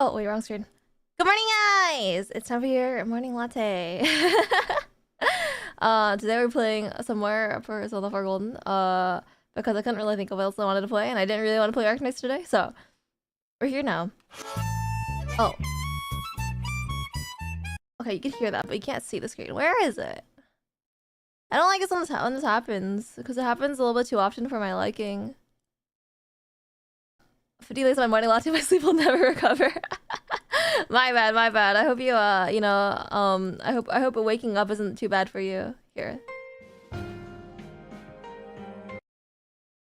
Oh, wait, wrong screen. Good morning, guys! It's time for your morning latte. Today we're playing somewhere for Zelda 4 Golden. Because I couldn't really think of what else I wanted to play, and I didn't really want to play Arknights today, so we're here now. Oh. Okay, you can hear that, but you can't see the screen. Where is it? I don't like it when this happens, because it happens a little bit too often for my liking. 50 days of my morning latte, my sleep will never recover. My bad, my bad. I hope you, you know, I hope waking up isn't too bad for you. Here.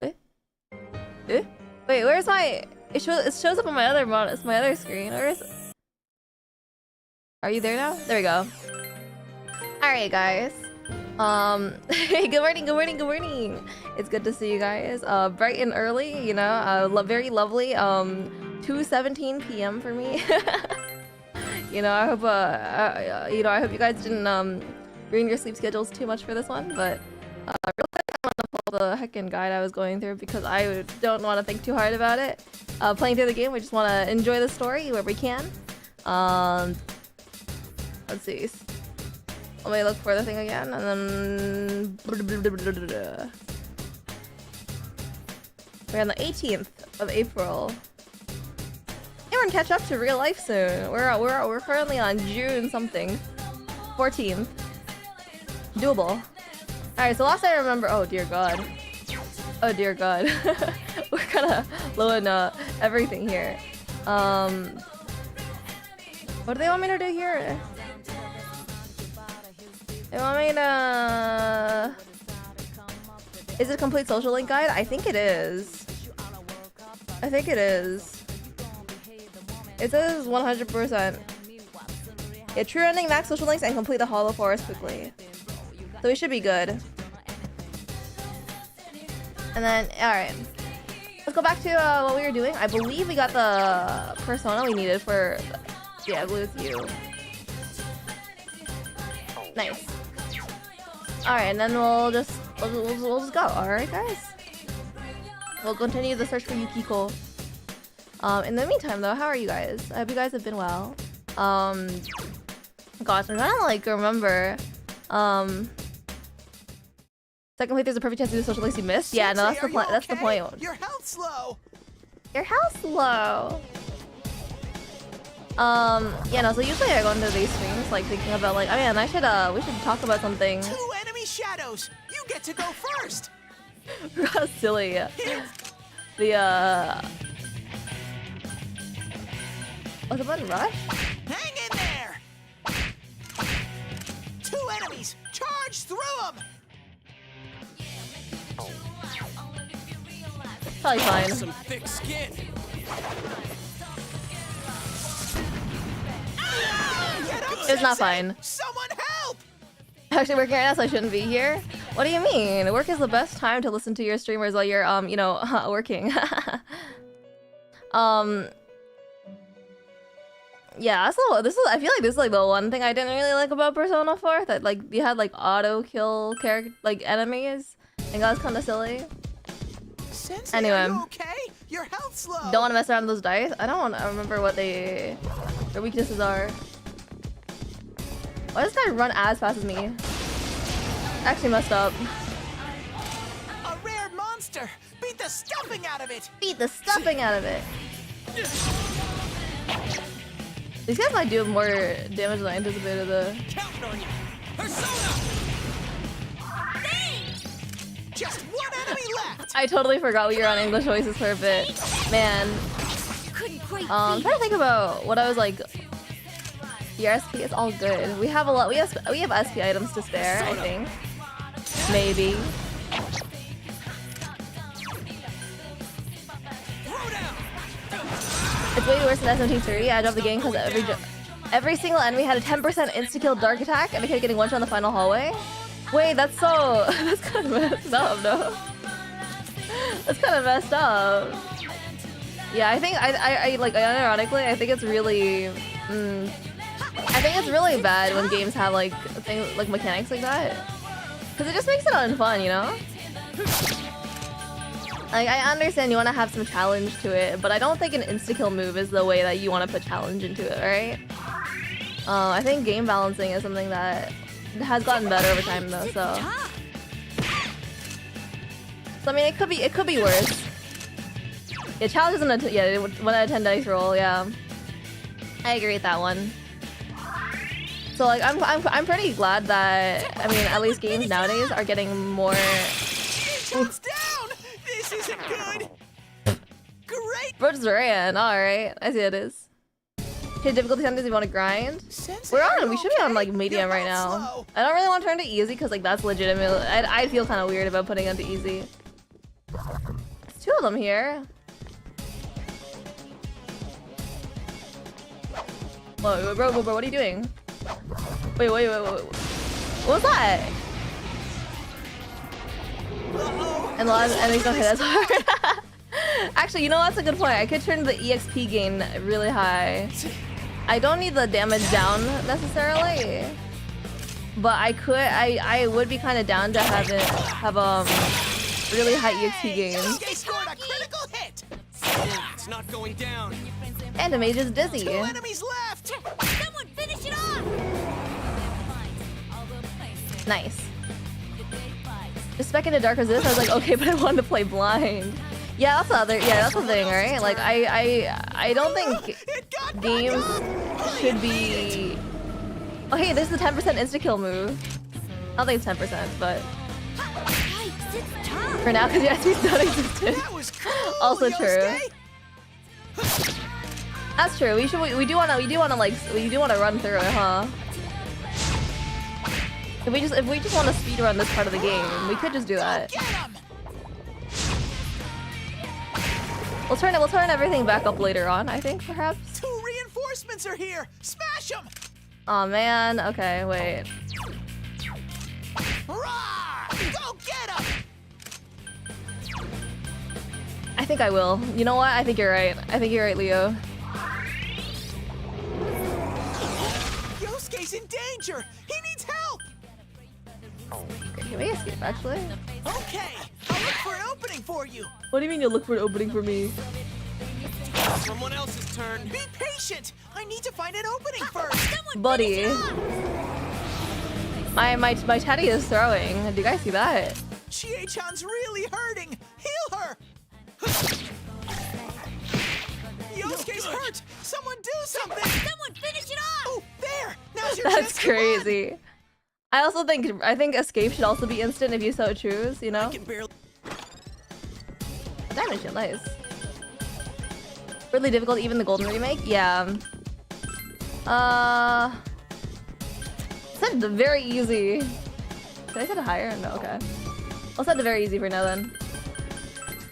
Eh? Eh? Wait, where's my... It shows up on my other my other screen. Where is it? Are you there now? There we go. Alright, guys. Hey, good morning, good morning, good morning. It's good to see you guys. Bright and early, you know, very lovely. 2:17 p.m. for me. You know, I hope you know, I hope you guys didn't ruin your sleep schedules too much for this one, but real quick, I want to pull the heckin' guide I was going through because I don't want to think too hard about it. Playing through the game, we just want to enjoy the story where we can. Let's see. Let me look for the thing again, and then... We're on the 18th of April. Yeah, we're gonna catch up to real life soon. We're currently on June something. 14th. Doable. Alright, so last I remember... Oh, dear God. Oh, dear God. We're kind of low in everything here. What do they want me to do here? They want me to... Is it a complete social link guide? I think it is. I think it is. It says 100%. Yeah, true ending, max social links, and complete the hollow forest quickly. So we should be good. And then, alright. Let's go back to what we were doing. I believe we got the persona we needed for... Yeah, I believe it's you. Nice. Alright, and then we'll just go. Alright, guys. We'll continue the search for Yukiko. In the meantime, though, how are you guys? I hope you guys have been well. Gosh, I'm trying to, like, remember. Second playthrough is a perfect chance to do the social links you missed. Yeah, no, that's the point. That's the point. Your health's low. Your health's low. Yeah, no, so usually I go into these streams, like, thinking about, like, oh yeah, and we should talk about something. 2 enemy shadows! You get to go first! How silly. The, Oh, the button rush? Hang in there! 2 enemies! Charge through them! Probably fine. Some thick skin. It's not fine. Someone help! Actually working right now, so I shouldn't be here. What do you mean? Work is the best time to listen to your streamers while you're you know, working. Yeah, so this is, I feel like this is like the one thing I didn't really like about Persona 4, that like you had like auto kill character like enemies, and that was kind of silly. Sensei, Anyway, are you okay? Your health's low. don't want to mess around with those dice. I don't want to remember what their weaknesses are. Why does this guy run as fast as me? Actually messed up. A rare monster. Beat the stuffing out of it. Beat the stuffing out of it. These guys might do more damage than I anticipated though. Counting on you. Persona. Just one enemy left. I totally forgot we were on English voices for a bit. Man. I'm trying to think about what I was like. Your SP is all good. We have a lot. We have SP items to spare, I think. Maybe. It's way worse than SMT3. I dropped the game because every single enemy had a 10% insta-kill dark attack and I kept getting one shot in the final hallway. Wait, that's so... that's kind of messed up, no? That's kind of messed up. Yeah, I think, I like, unironically, I think it's really... I think it's really bad when games have, like, things, like, mechanics like that. Because it just makes it unfun, you know? Like, I understand you want to have some challenge to it, but I don't think an insta-kill move is the way that you want to put challenge into it, right? I think game balancing is something that has gotten better over time, though, so... So, I mean, it could be worse. Yeah, challenge isn't a 1 out of 10 dice roll, yeah. I agree with that one. So, like, I'm pretty glad that, I mean, at least games nowadays are getting more... Shots down! This isn't good! Great! Bert's-Ran, alright. I see it is. Okay, difficulty centers, you want to grind? Sensei, We should be on, like, medium right now. Slow. I don't really want to turn to easy, because, like, that's legitimate. I'd feel kind of weird about putting it to easy. There's 2 of them here. Whoa, bro, what are you doing? Wait. What was that? And the last enemies don't hit as hard. Actually, you know, that's a good point. I could turn the EXP gain really high. I don't need the damage down necessarily, but I would be kind of down to have really high EXP gains. They scored a critical hit. It's not going down. And the mage is dizzy. 2 enemies left. Someone finish it off. Nice. Just spec into dark resist. I was like, okay, but I wanted to play blind. Yeah, that's the other. Yeah, that's the thing, right? Like, I don't think games should be. Oh, hey, this is the 10% insta kill move. I don't think it's 10%, but for now, because your SP's not existent. That was cool, Also true. Yosuke. That's true. We do wanna run through it, huh? If we just want to speedrun this part of the game, we could just do that. Get 'em. We'll turn everything back up later on, I think, perhaps. 2 reinforcements are here. Smash them. Oh man. Okay, wait. Roar! Go get 'em. I think I will. You know what? I think you're right. I think you're right, Leo. Yosuke's in danger. He needs help. Can we escape, actually? Okay, I'll look for an opening for you. What do you mean you'll look for an opening for me? Someone else's turn. Be patient. I need to find an opening first. Buddy. My teddy is throwing. Do you guys see that? Chie-chan's really hurting. Heal her. Yosuke's hurt. Someone do something. Someone finish it off. Oh, there. Now's your chance That's to win. crazy. I think escape should also be instant if you so choose, you know? I can barely... Damage shit, nice. Really difficult, even the golden remake? Yeah. Set it to very easy. Did I set it higher? No, okay. I'll set it to very easy for now then.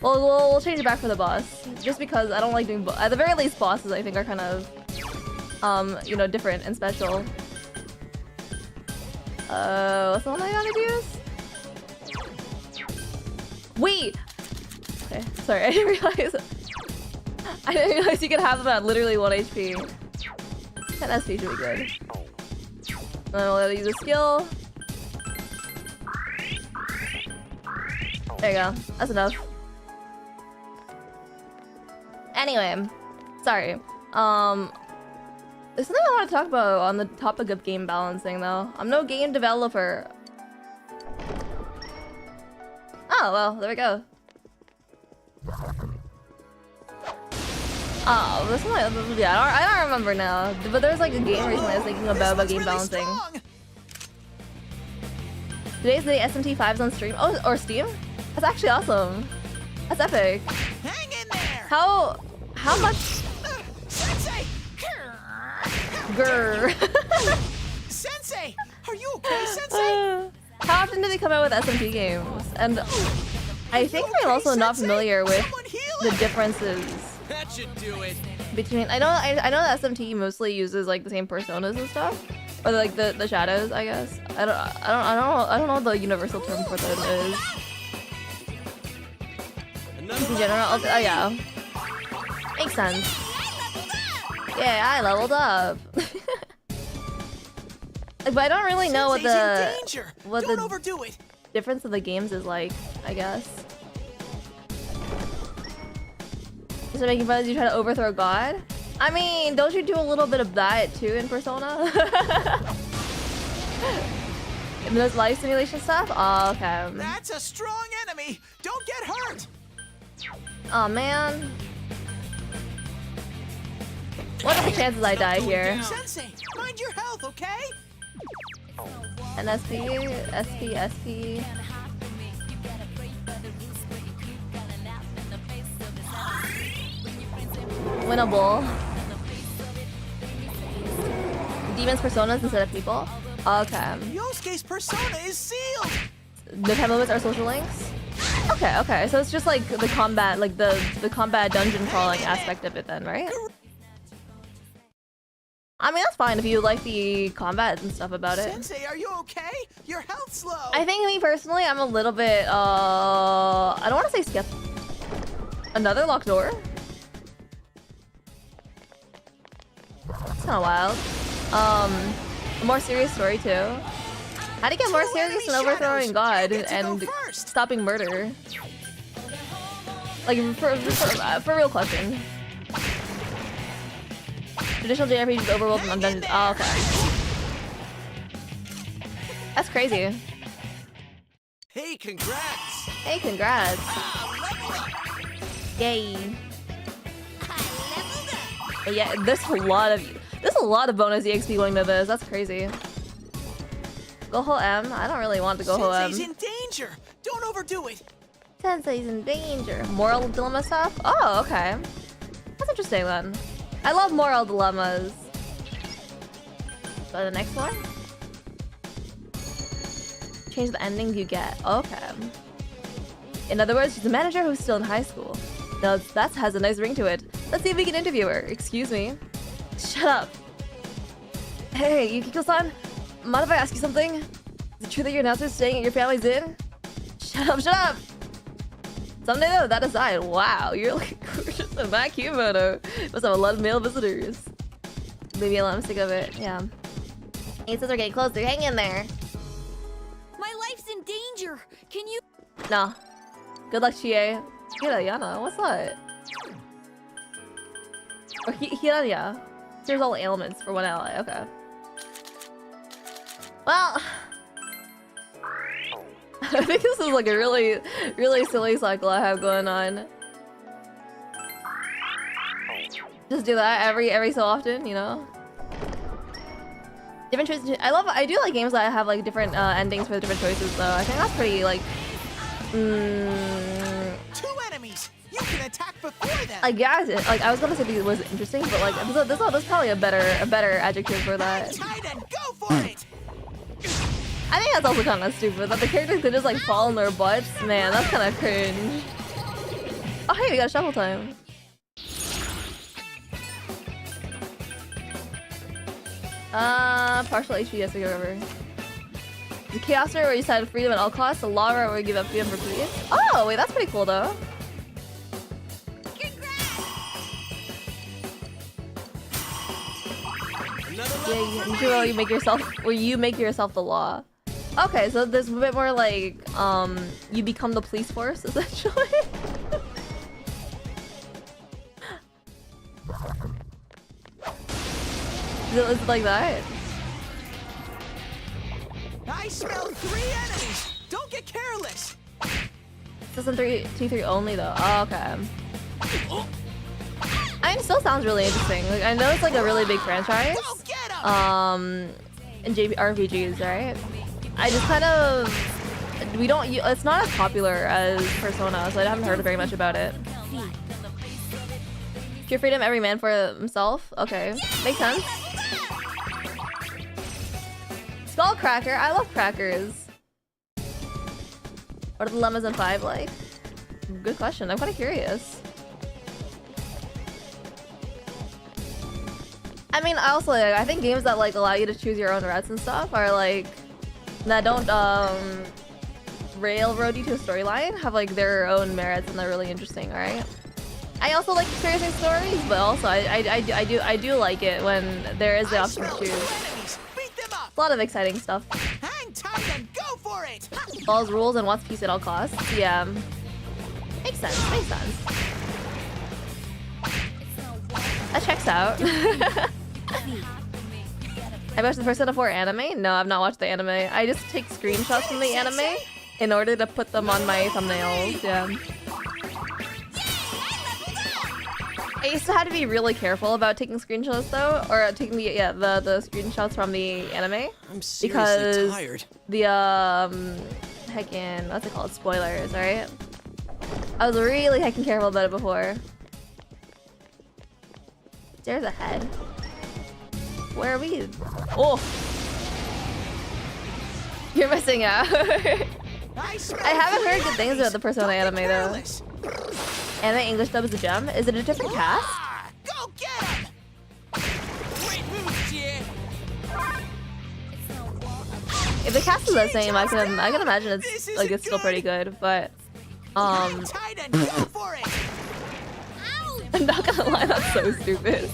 Well, we'll change it back for the boss. Just because I don't like doing at the very least bosses I think are kind of you know, different and special. What's the one I gotta use? Wait! Okay, sorry, I didn't realize. I didn't realize you could have them at literally 1 HP. 10 SP should be good. Then I'll use a skill. There you go. That's enough. Anyway, sorry. There's something I want to talk about on the topic of game balancing, though. I'm no game developer. Oh, well, there we go. Oh, this one, yeah, I don't remember now. But there was like a game recently I was thinking about game balancing. Today's the SMT5's on stream. Oh, or Steam? That's actually awesome. That's epic. Hang in there. How much? Sensei! Grr. Sensei! Are you okay, Sensei? How often do they come out with SMT games? And I think I'm also not familiar with the differences. That should do it. Between I know that SMT mostly uses like the same personas and stuff, or like the shadows. I guess I don't know what the universal term for that is. In general, oh yeah, makes sense. Yeah, I leveled up. But I don't really know what the difference of the games is like. I guess. Is it making fun as you try to overthrow God? I mean, don't you do a little bit of that too in Persona? In those life simulation stuff? Oh, okay. That's a strong enemy. Don't get hurt. Oh man. What are the chances I die here? Sensei, mind your health, okay? And SP. Winnable. Demons personas instead of people? Okay. Yosuke's persona is sealed! The time limits are social links? Okay. So it's just like the combat, like the combat dungeon crawling aspect of it then, right? I mean, that's fine if you like the combat and stuff about it. Sensei, are you okay? Your health's low. I think me personally, I'm a little bit, I don't want to say skeptical. Another locked door? It's kind of wild. A more serious story too. How to get more serious than overthrowing God and stopping murder? Like for real question. Traditional JRPGs overworld and dungeons. Oh, okay. That's crazy. Hey, congrats. Hey, congrats. Yay. But yeah, there's a lot of bonus EXP going to this. That's crazy. Go-Ho M? I don't really want to Go-Ho M. Sensei's in danger. Don't overdo it. Sensei's in danger. Moral dilemma stuff? Oh, okay. That's interesting then. I love moral dilemmas. So the next one? Change the ending you get. Okay. In other words, she's a manager who's still in high school. Now that has a nice ring to it. Let's see if we can interview her. Excuse me. Shut up. Hey, Yukiko-san? Mind if I ask you something? Is it true that your announcer's staying at your family's inn? Shut up! Someday though, that aside, wow, you're looking gorgeous in that kimono. Must have a lot of male visitors. Leave me alone, I'm sick of it. Yeah. Aces are getting closer. Hang in there. My life's in danger. Can you? No. Good luck, Chie. Hirayana, what's that? Or Hiraya. Here's all ailments for one ally. Okay. Well, I think this is like a really silly cycle I have going on. Just do that every so often, you know. Different choices. I do like games that have like different endings for the different choices, though. I think that's pretty like. Two enemies. You can attack before them. Like yeah, like I was gonna say it was interesting, but like there's probably a better adjective for that. Tight and go for it. I think that's also kind of stupid that the characters could just like fall on their butts. Man, that's kind of cringe. Oh hey, we got shuffle time. Partial HP, yes, I go over. The Chaos Rare where you decide freedom at all costs. The Law Rare where you give up freedom for peace. Oh, wait, that's pretty cool though. Yeah, you where you make yourself the law. Okay, so there's a bit more like you become the police force essentially. Is it like that? I smell 3 enemies. Don't get careless. This is T3 only though. Oh, okay. I mean, it still sounds really interesting. Like I know it's like a really big franchise. In JRPGs, right? I just kind of it's not as popular as Persona, so I haven't heard very much about it. Pure freedom, every man for himself. Okay, makes sense. Skullcracker, I love crackers. What are the lemmas in 5 like? Good question. I'm kind of curious. I mean, I think games that like allow you to choose your own routes and stuff are like that don't railroad you to a storyline have like their own merits and they're really interesting, right? I also like experiencing stories, but also I do like it when there is the option to choose. A lot of exciting stuff. Hang tight and go for it. Follows rules and wants peace at all costs. Yeah, makes sense. Makes sense. That checks out. I watched the Persona 4 anime? No, I've not watched the anime. I just take screenshots from the anime in order to put them on my thumbnails. Yeah. I used to have to be really careful about taking screenshots though, or taking the screenshots from the anime. I'm seriously tired. The heckin' what's it called? Spoilers, right? I was really heckin' careful about it before. Stairs ahead. Where are we? Oh! You're missing out. I haven't heard good things about the Persona anime though. Anime English dub is a gem. Is it a different cast? Go get him! Great move, Jay. If the cast is the same, I can imagine it's like it's still pretty good, but Hang tight and go for it. I'm not gonna lie, that's so stupid.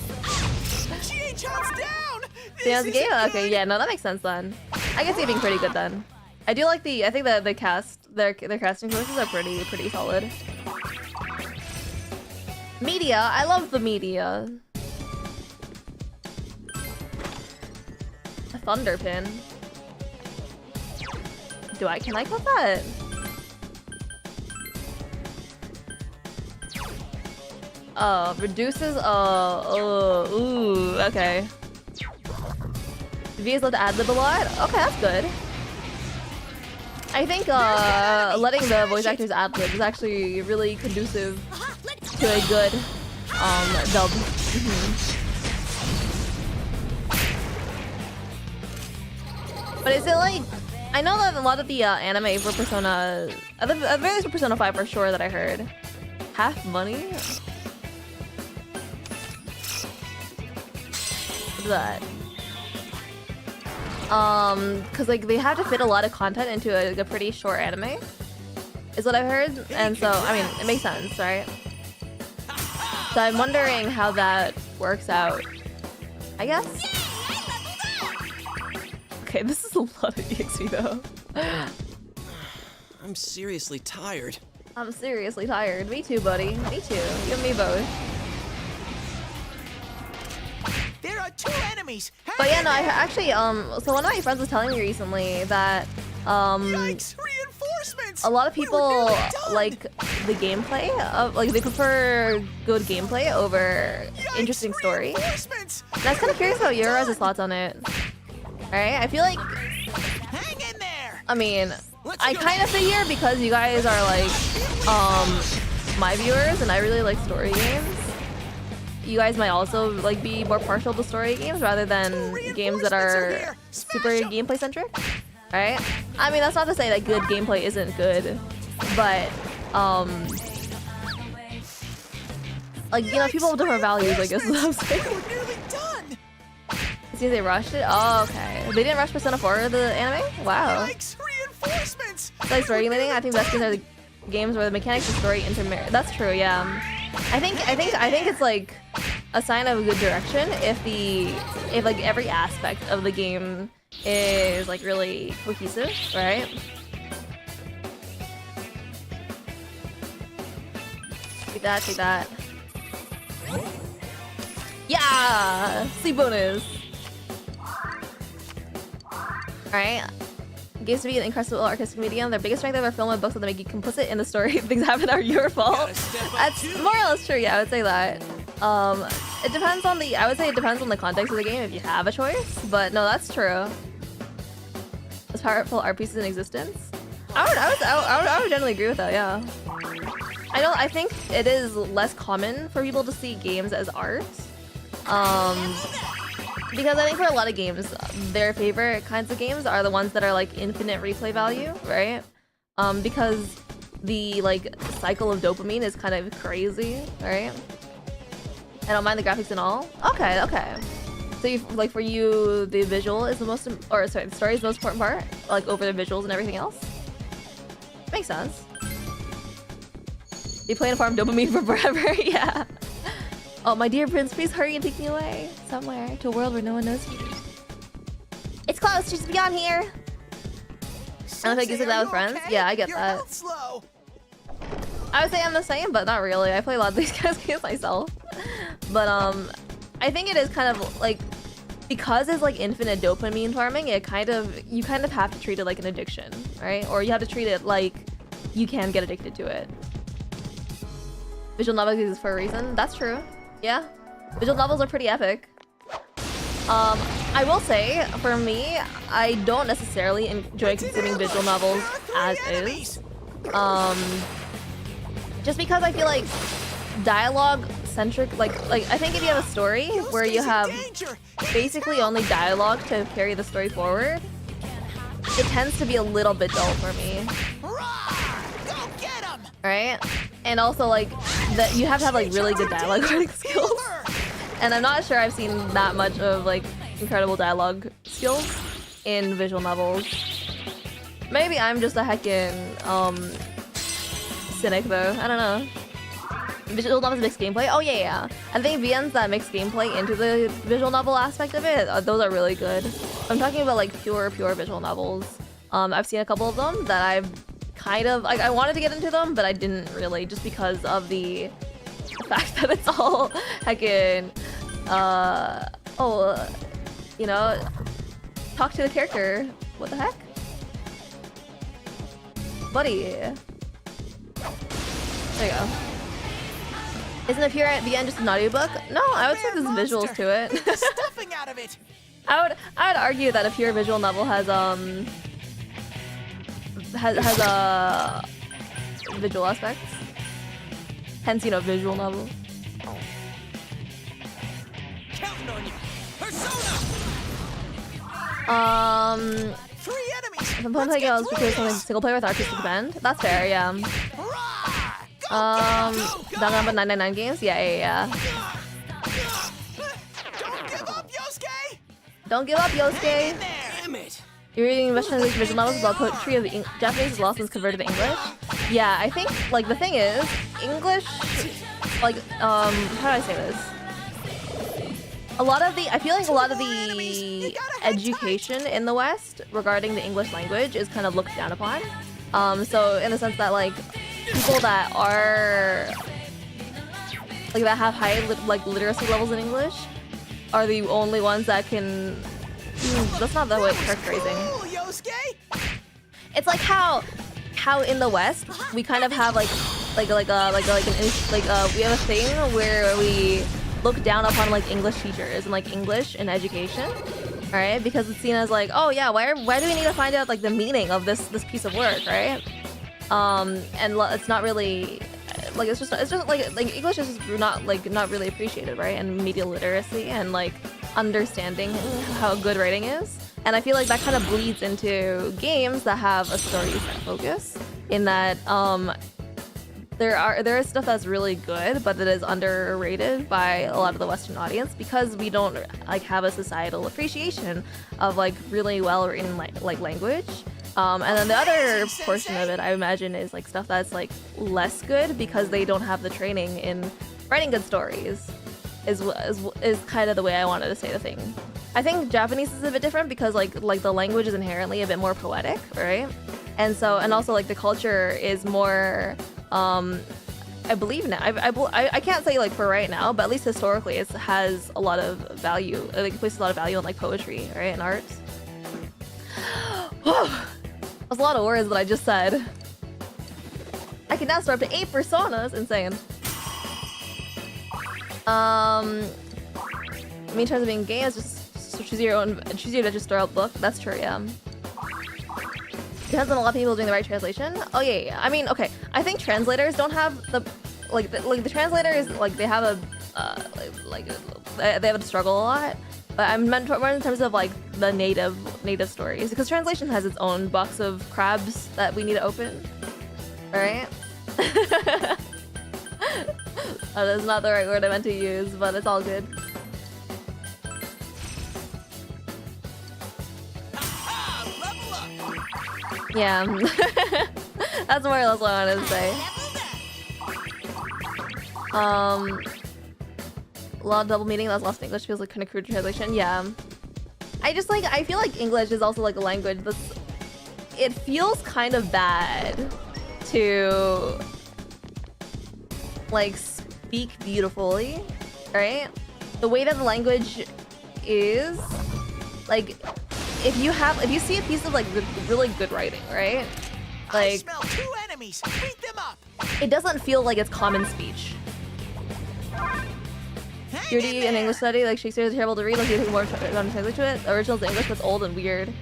Jay chops down. Damn the game? Okay, yeah, no, that makes sense then. I guess it being pretty good then. I do like I think that the cast, their casting choices are pretty solid. Media, I love the media. A thunder pin. Can I click that? Reduces, ooh, okay. VA's allowed to ad-lib a lot? Okay, that's good. I think, letting the voice actors ad-lib is actually really conducive to a good, dub. But is it like... I know that a lot of the anime for Persona... At the very least for Persona 5 for sure that I heard. Half money? What's that? Cause like they have to fit a lot of content into a pretty short anime, is what I've heard, and so I mean it makes sense, right? So I'm wondering how that works out. I guess. Okay, this is a lot of EXP though. I'm seriously tired. I'm seriously tired. Me too, buddy. Me too. You and me both. There are 2 enemies. But yeah, no, I actually, so one of my friends was telling me recently that, Yikes, reinforcements! a lot of people like the gameplay, like they prefer good gameplay over interesting story. And I was kind of curious about your guys' thoughts on it. Alright, I feel like, Hang in there. I mean, I kind of figure because you guys are like, my viewers and I really like story games, you guys might also like be more partial to story games rather than games that are super gameplay centric, right? I mean, that's not to say that good gameplay isn't good, but like, you know, people have different values, I guess is what I'm saying. It seems they rushed it. Oh, okay. They didn't rush Persona 4 the anime? Wow. Yikes! Reinforcements! Like story relating, I think best games are the games where the mechanics of story intermarry. That's true, yeah. I think it's like a sign of a good direction if like every aspect of the game is like really cohesive, right? Take that, take that. Yeah! Sleep bonus! Alright. Games to be an incredible artistic medium. Their biggest strength of their film and books that make you complicit in the story. Things happen are your fault. That's more or less true, yeah, I would say that. It depends on the, I would say it depends on the context of the game if you have a choice, but no, that's true. As powerful art pieces in existence. I would generally agree with that, yeah. I think it is less common for people to see games as art. Because I think for a lot of games, their favorite kinds of games are the ones that are like infinite replay value, right? Because the like cycle of dopamine is kind of crazy, right? I don't mind the graphics and all. Okay, okay. So you, like for you, the visual is the most, or sorry, the story is the most important part, like over the visuals and everything else. Makes sense. You play to farm dopamine for forever, yeah. Oh, my dear prince, please hurry and take me away somewhere to a world where no one knows you. It's close, just beyond here. I don't think you said that with friends. Okay? Yeah, I get that. I would say I'm the same, but not really. I play a lot of these guys games myself. But I think it is kind of like, because it's like infinite dopamine farming, you kind of have to treat it like an addiction, right? Or you have to treat it like you can get addicted to it. Visual novels exist for a reason. That's true. Yeah. Visual novels are pretty epic. I will say, for me, I don't necessarily enjoy consuming visual novels as is. Just because I feel like dialogue-centric, like I think if you have a story where you have basically only dialogue to carry the story forward, it tends to be a little bit dull for me. Right? And also like that you have to have like really good dialogue writing skills. And I'm not sure I've seen that much of like incredible dialogue skills in visual novels. Maybe I'm just a heckin' cynic though. I don't know. Visual novels mixed gameplay? Oh yeah. I think VNs that mix gameplay into the visual novel aspect of it, those are really good. I'm talking about like pure visual novels. I've seen a couple of them that I've kind of like, I wanted to get into them, but I didn't really, just because of the fact that it's all heckin' you know, talk to the character. What the heck? Buddy. There you go. Isn't a pure VN just an audiobook? No, I would say there's visuals to it. Stuffing out of it. I would argue that a pure visual novel has visual aspects. Hence, you know, visual novel. Counting on you. Persona. Three enemies. If I'm playing games because something single player with artistic bend, that's fair, yeah. Danganronpa 999 games, yeah. Don't give up, Yosuke. Don't give up, Yosuke. Damn it. You're reading Western English visual novels about poetry of the Japanese is lost and converted to English. Yeah, I think like the thing is English, like how do I say this? I feel like a lot of the education in the West regarding the English language is kind of looked down upon. So in the sense that like people that are like that have high literacy levels in English are the only ones that can. That's not the way correct phrasing. It's like how in the West we kind of have we have a thing where we look down upon like English teachers and like English in education, right? Because it's seen as like, oh yeah, why do we need to find out like the meaning of this piece of work, right? And it's not really like it's just like English is just not really appreciated, right? And media literacy and like understanding how good writing is. And I feel like that kind of bleeds into games that have a story focus in that there is stuff that's really good, but that is underrated by a lot of the Western audience because we don't like have a societal appreciation of like really well written like language. And then the other portion of it, I imagine, is like stuff that's like less good because they don't have the training in writing good stories. Is kind of the way I wanted to say the thing. I think Japanese is a bit different because like the language is inherently a bit more poetic, right? And also like the culture is more. I believe now. I can't say like for right now, but at least historically, it has a lot of value. Like it places a lot of value on like poetry, right, and arts. That's a lot of words that I just said. I can now start up to 8 personas. Insane. I mean, in terms of being gay, it's just choose your just throw out book. That's true, yeah. Depends on a lot of people doing the right translation. Oh yeah. I mean, okay. I think translators don't have the the translators like they have a they have to struggle a lot. But I'm meant more in terms of like the native stories because translation has its own box of crabs that we need to open. All right. That is not the right word I meant to use, but it's all good. Yeah, that's more or less what I wanted to say. A lot of double meaning. That's lost in English. Feels like kind of crude translation. Yeah, I feel like English is also like a language that's. It feels kind of bad to like speak beautifully, right? The way that the language is, like, if you see a piece of like really good writing, right? Like, I smell 2 enemies. Beat them up. It doesn't feel like it's common speech. Purity in English study, like Shakespeare is terrible to read, like you take more time to translate to it. The original's English, but it's old and weird.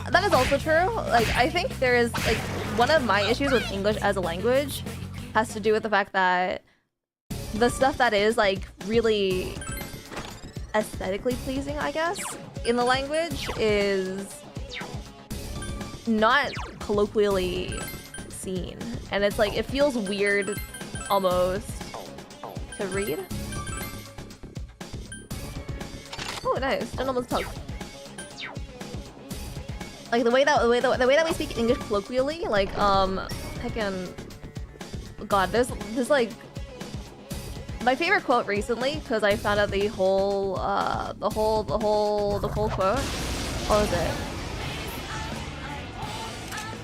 That is also true. Like, I think there is like one of my issues with English as a language has to do with the fact that the stuff that is like really aesthetically pleasing, I guess, in the language is not colloquially seen, and it's like it feels weird almost to read. Oh, nice. Gentleman's talk. Like the way that we speak English colloquially, like heckin', God, there's like my favorite quote recently because I found out the whole quote. What was it?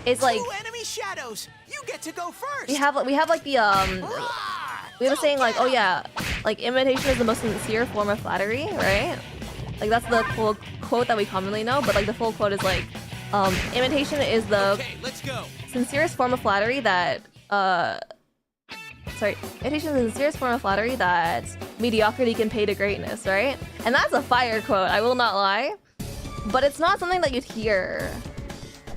It's like 2 enemy shadows. You get to go first. we have like the we have a saying like, oh yeah, like imitation is the most sincere form of flattery, right? Like that's the quote that we commonly know, but like the full quote is like, imitation is the sincerest form of flattery that imitation is the sincerest form of flattery that mediocrity can pay to greatness, right? And that's a fire quote, I will not lie. But it's not something that you'd hear.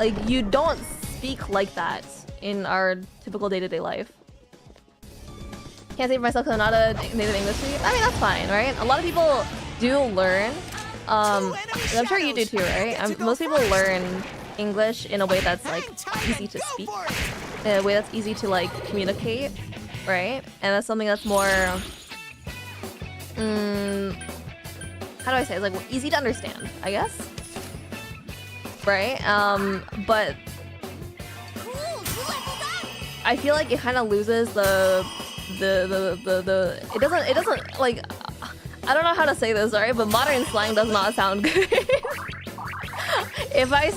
Like, you don't speak like that in our typical day-to-day life. Can't say for myself because I'm not a native English speaker. I mean, that's fine, right? A lot of people do learn. And I'm sure you do too, right? Most people learn English in a way that's like easy to speak, in a way that's easy to like communicate, right? And that's something that's more, how do I say it? It's like easy to understand, I guess, right? But I feel like it kind of loses it doesn't like, I don't know how to say this, right? But modern slang does not sound good. If I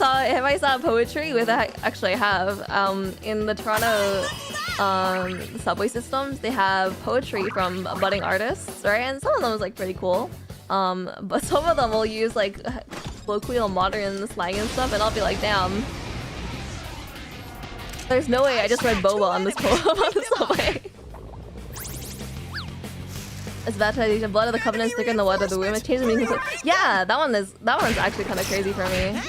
saw poetry with actually I have in the Toronto subway systems, they have poetry from budding artists, right? And some of them is like pretty cool. But some of them will use like colloquial modern slang and stuff, and I'll be like, damn. There's no way I just read boba on this poem on the subway. It's baptization. Blood of the covenant thicker than the blood of the womb. It changes meaning. Yeah, that one's actually kind of crazy for me.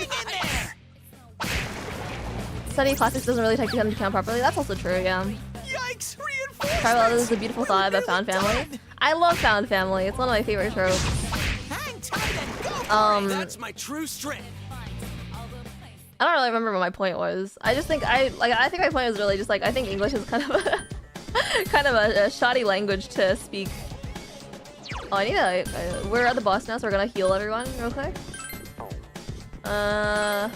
Studying classics doesn't really take into account properly. That's also true, yeah. Yikes! Tribal is a beautiful thought about found family. I love found family. It's one of my favorite tropes. Hang tight and go for it. That's my true strength. I don't really remember what my point was. I just think think my point was really just like I think English is kind of kind of a shoddy language to speak. Oh, I need to. We're at the boss now, so we're gonna heal everyone real quick. And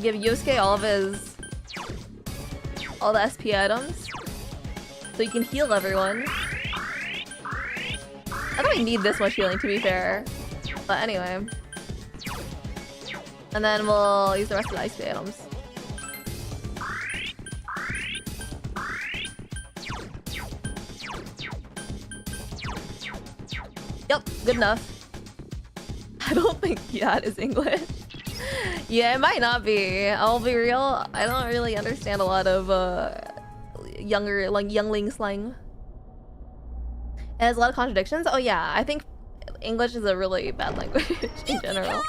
give Yosuke all the SP items, so you can heal everyone. I don't really need this much healing, to be fair. But anyway. And then we'll use the rest of the SP items. Yep, good enough. I don't think that is English. Yeah, it might not be. I'll be real. I don't really understand a lot of youngling slang. It has a lot of contradictions. Oh yeah, I think English is a really bad language in general.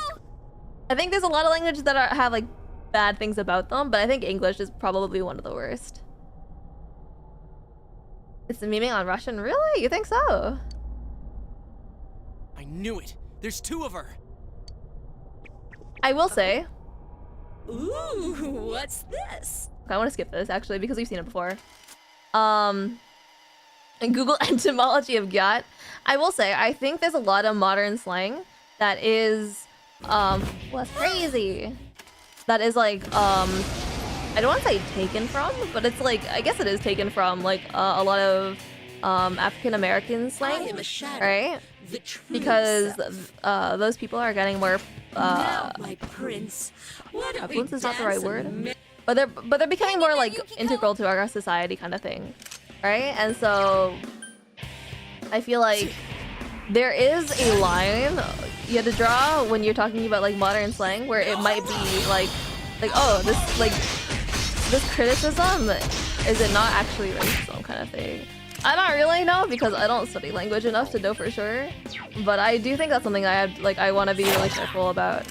I think there's a lot of languages that have like bad things about them, but I think English is probably one of the worst. It's memeing on Russian? Really? You think so? I knew it. There's two of her. I will say. Ooh, what's this? Okay, I want to skip this actually because we've seen it before. And Google etymology of "gat." I will say I think there's a lot of modern slang that is well, that's crazy. That is like I don't want to say taken from, but it's like I guess it is taken from like a lot of African American slang, right? Because those people are getting more Now, my prince. What affluence is not the right word, but they're becoming more like integral to our society kind of thing, right? And so I feel like there is a line you have to draw when you're talking about like modern slang where it might be like oh, this criticism, is it not actually racism kind of thing. I don't really know because I don't study language enough to know for sure, but I do think that's something I want to be really careful about.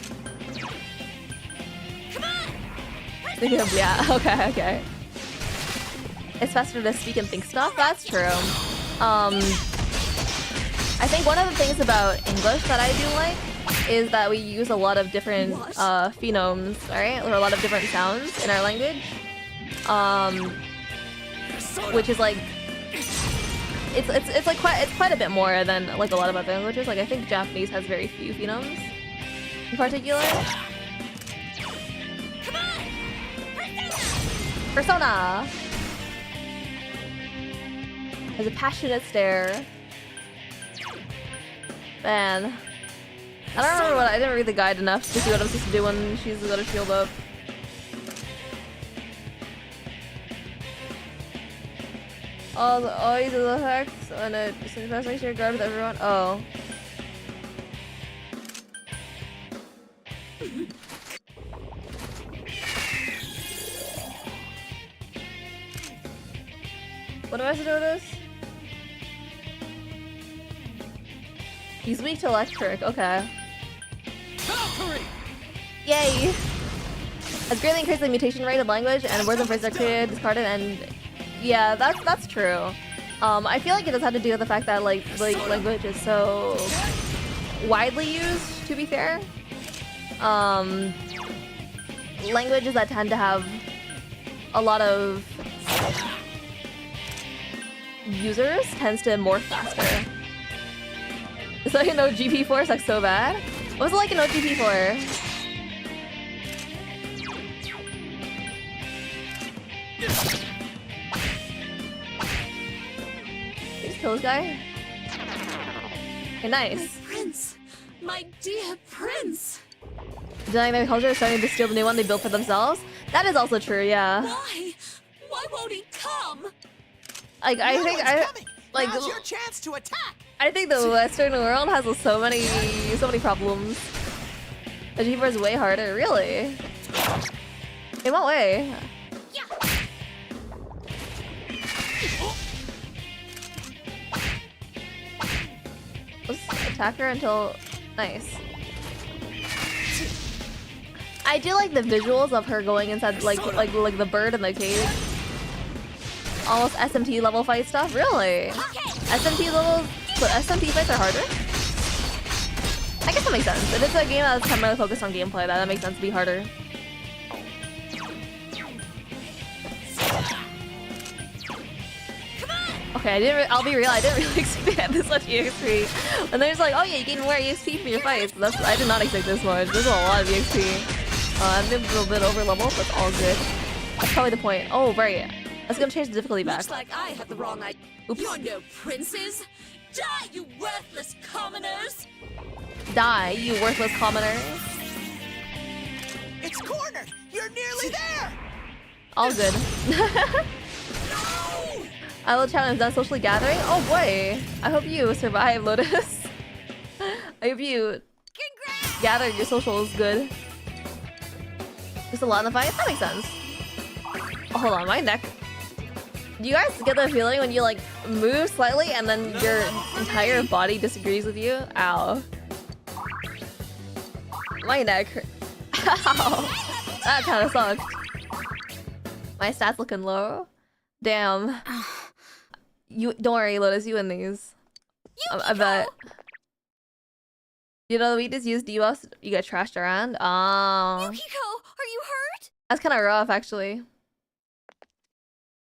Yeah, okay. It's faster to speak and think stuff. That's true. I think one of the things about English that I do like is that we use a lot of different phonemes, right? Or a lot of different sounds in our language, which is like. It's like quite a bit more than like a lot of other languages. Like I think Japanese has very few phonemes in particular. Persona has a passionate stare. Man, I don't remember I didn't read the guide enough to see what I'm supposed to do when she's got her shield up. All these other effects and it makes sure guard with everyone. Oh. What am I supposed to do with this? He's weak to electric. Okay. Yay! Has greatly increased the mutation rate of language and words and phrases are created, discarded, and yeah, that's true. I feel like it does have to do with the fact that like language is so widely used, to be fair. Languages that tend to have a lot of users tends to morph faster. It's like an OGP4 is like so bad. What was it like in OGP4? Kill this guy? Okay, nice. My prince, my dear prince. Denying their culture is starting to steal the new one they built for themselves. That is also true, yeah. Why? Why won't he come? Like I think like now's your chance to attack. I think the Western world has so many problems. OGP4 is way harder, really. In what way? Yeah. Let's attack her until nice. I do like the visuals of her going inside like the bird in the cage. Almost SMT level fight stuff, really? SMT levels, but SMT fights are harder? I guess that makes sense. If it's a game that's primarily focused on gameplay, that makes sense to be harder. Okay, I'll be real. I didn't really expect to get this much EXP. And there's like, oh yeah, you gain more EXP from your fights. I did not expect this much. There's a lot of EXP. I'm a little bit over level, but it's all good. That's probably the point. Oh right, that's gonna change the difficulty back. Looks like I had the wrong idea. Oops. You're no princes. Die, you worthless commoners! Die, you worthless commoner. It's cornered! You're nearly there! All good. I will challenge that socially gathering. Oh boy, I hope you survive, Lotus. I hope you gathered your socials good. Just a lot in the fight? That makes sense. Oh, hold on, my neck. Do you guys get the feeling when you like move slightly and then your entire body disagrees with you? Ow. My neck. Ow. That kind of sucked. My stats looking low. Damn. You don't worry, Lotus. You win these. I bet. You know we just use debuffs. You get trashed around. Oh. Yukiko, are you hurt? That's kind of rough, actually.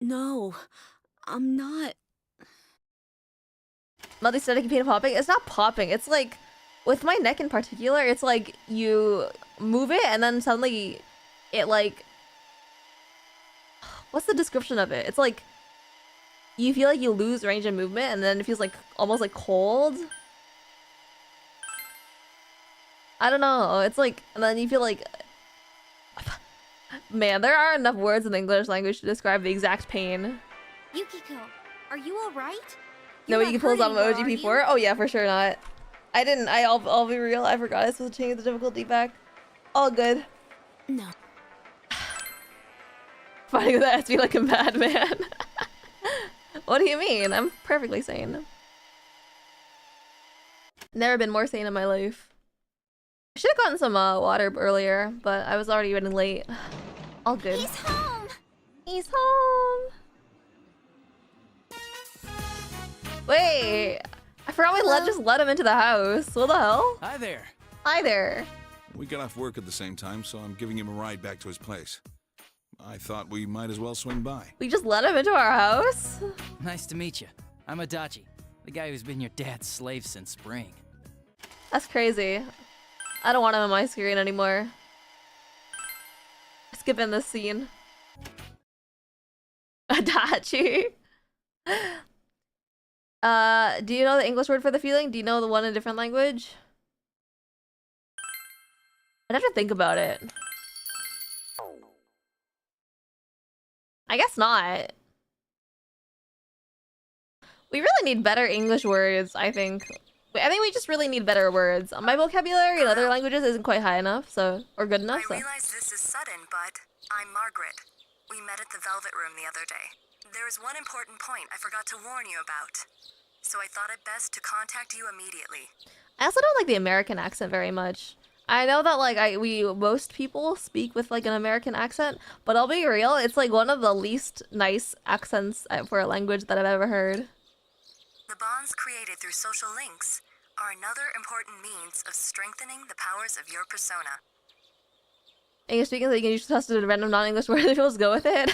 No, I'm not. Multi-static pain popping. It's not popping. It's like with my neck in particular. It's like you move it and then suddenly it like. What's the description of it? It's like you feel like you lose range of movement and then it feels like almost like cold. I don't know. It's like, and then you feel like, man, there are enough words in the English language to describe the exact pain. Yukiko, are you alright? No, you can pull some emoji P4. Oh yeah, for sure not. I didn't. I'll be real. I forgot I was supposed to change the difficulty back. All good. No. Fighting with that SB like a madman. What do you mean? I'm perfectly sane. Never been more sane in my life. I should have gotten some water earlier, but I was already running late. All good. He's home. He's home. Wait, I forgot we just let him into the house. What the hell? Hi there. Hi there. We got off work at the same time, so I'm giving him a ride back to his place. I thought we might as well swing by. We just let him into our house? Nice to meet you. I'm Adachi, the guy who's been your dad's slave since spring. That's crazy. I don't want him on my screen anymore. Skipping this scene. Adachi. Do you know the English word for the feeling? Do you know the one in a different language? I'd have to think about it. I guess not. We really need better English words, I think. I think we just really need better words. My vocabulary in other languages isn't quite high enough, so or good enough. I realize this is sudden, but I'm Margaret. We met at the Velvet Room the other day. There is one important point I forgot to warn you about, so I thought it best to contact you immediately. I also don't like the American accent very much. I know that like most people speak with like an American accent, but I'll be real, it's like one of the least nice accents for a language that I've ever heard. The bonds created through social links are another important means of strengthening the powers of your persona. English speaking, so you can use trusted random non-English words if you'll just go with it.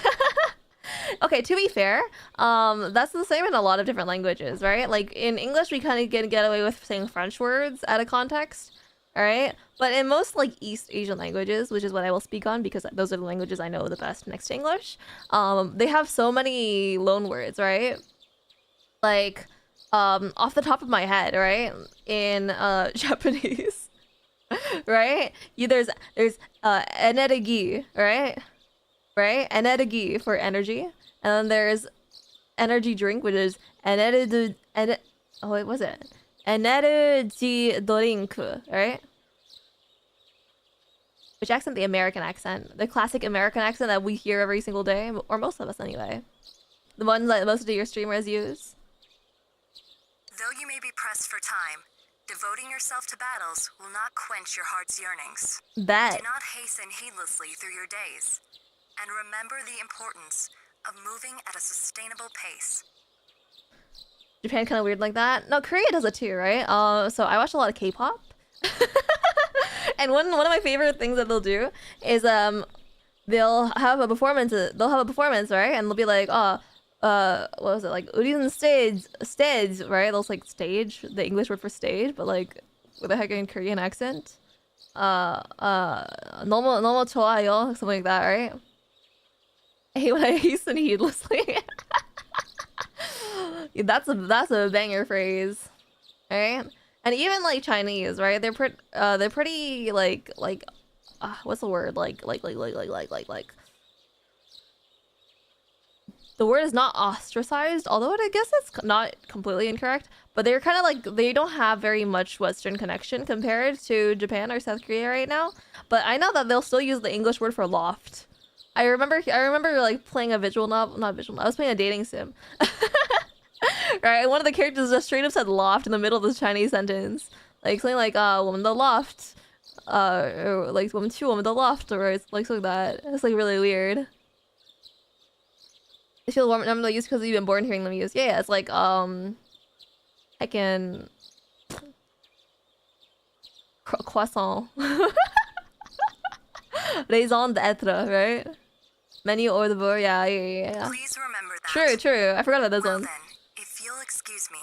Okay, to be fair, that's the same in a lot of different languages, right? Like in English, we kind of get away with saying French words out of context. All right, but in most like East Asian languages, which is what I will speak on because those are the languages I know the best next to English, they have so many loan words, right? Like, off the top of my head, right? In Japanese, right? There's energy, right? Right? Energy for energy, and then there's energy drink, which is energy. Oh, wait, was it? Energy drink, right? Which accent? The American accent. The classic American accent that we hear every single day, or most of us anyway. The ones that most of your streamers use. Though you may be pressed for time, devoting yourself to battles will not quench your heart's yearnings. Bet. Do not hasten heedlessly through your days, and remember the importance of moving at a sustainable pace. Japan kind of weird like that. No, Korea does it too, right? So I watch a lot of K-pop, and one of my favorite things that they'll do is they'll have a performance. Right? And they'll be like, what was it, like Udin stage, right? Those like stage, the English word for stage, but like with a heckin' Korean accent. 너무 좋아요, something like that, right? I hate when I hasten heedlessly. That's a banger phrase, right? And even like Chinese, right? They're pretty like what's the word, like the word is not ostracized, although I guess it's not completely incorrect, but they're kind of like, they don't have very much Western connection compared to Japan or South Korea right now. But I know that they'll still use the English word for loft. I remember like playing a visual novel, not visual, I was playing a dating sim. Right, one of the characters just straight up said loft in the middle of this Chinese sentence. Like something like, 我们的 loft. Or like, 我们去我们的 loft, or it's like something like that. It's like really weird. I feel warm. I'm used because you've been born hearing them used. Yeah, it's like I can croissant, raison d'être, right? Menu hors d'oeuvre. Yeah. Please remember that. True. I forgot about those ones. Then, if you'll excuse me.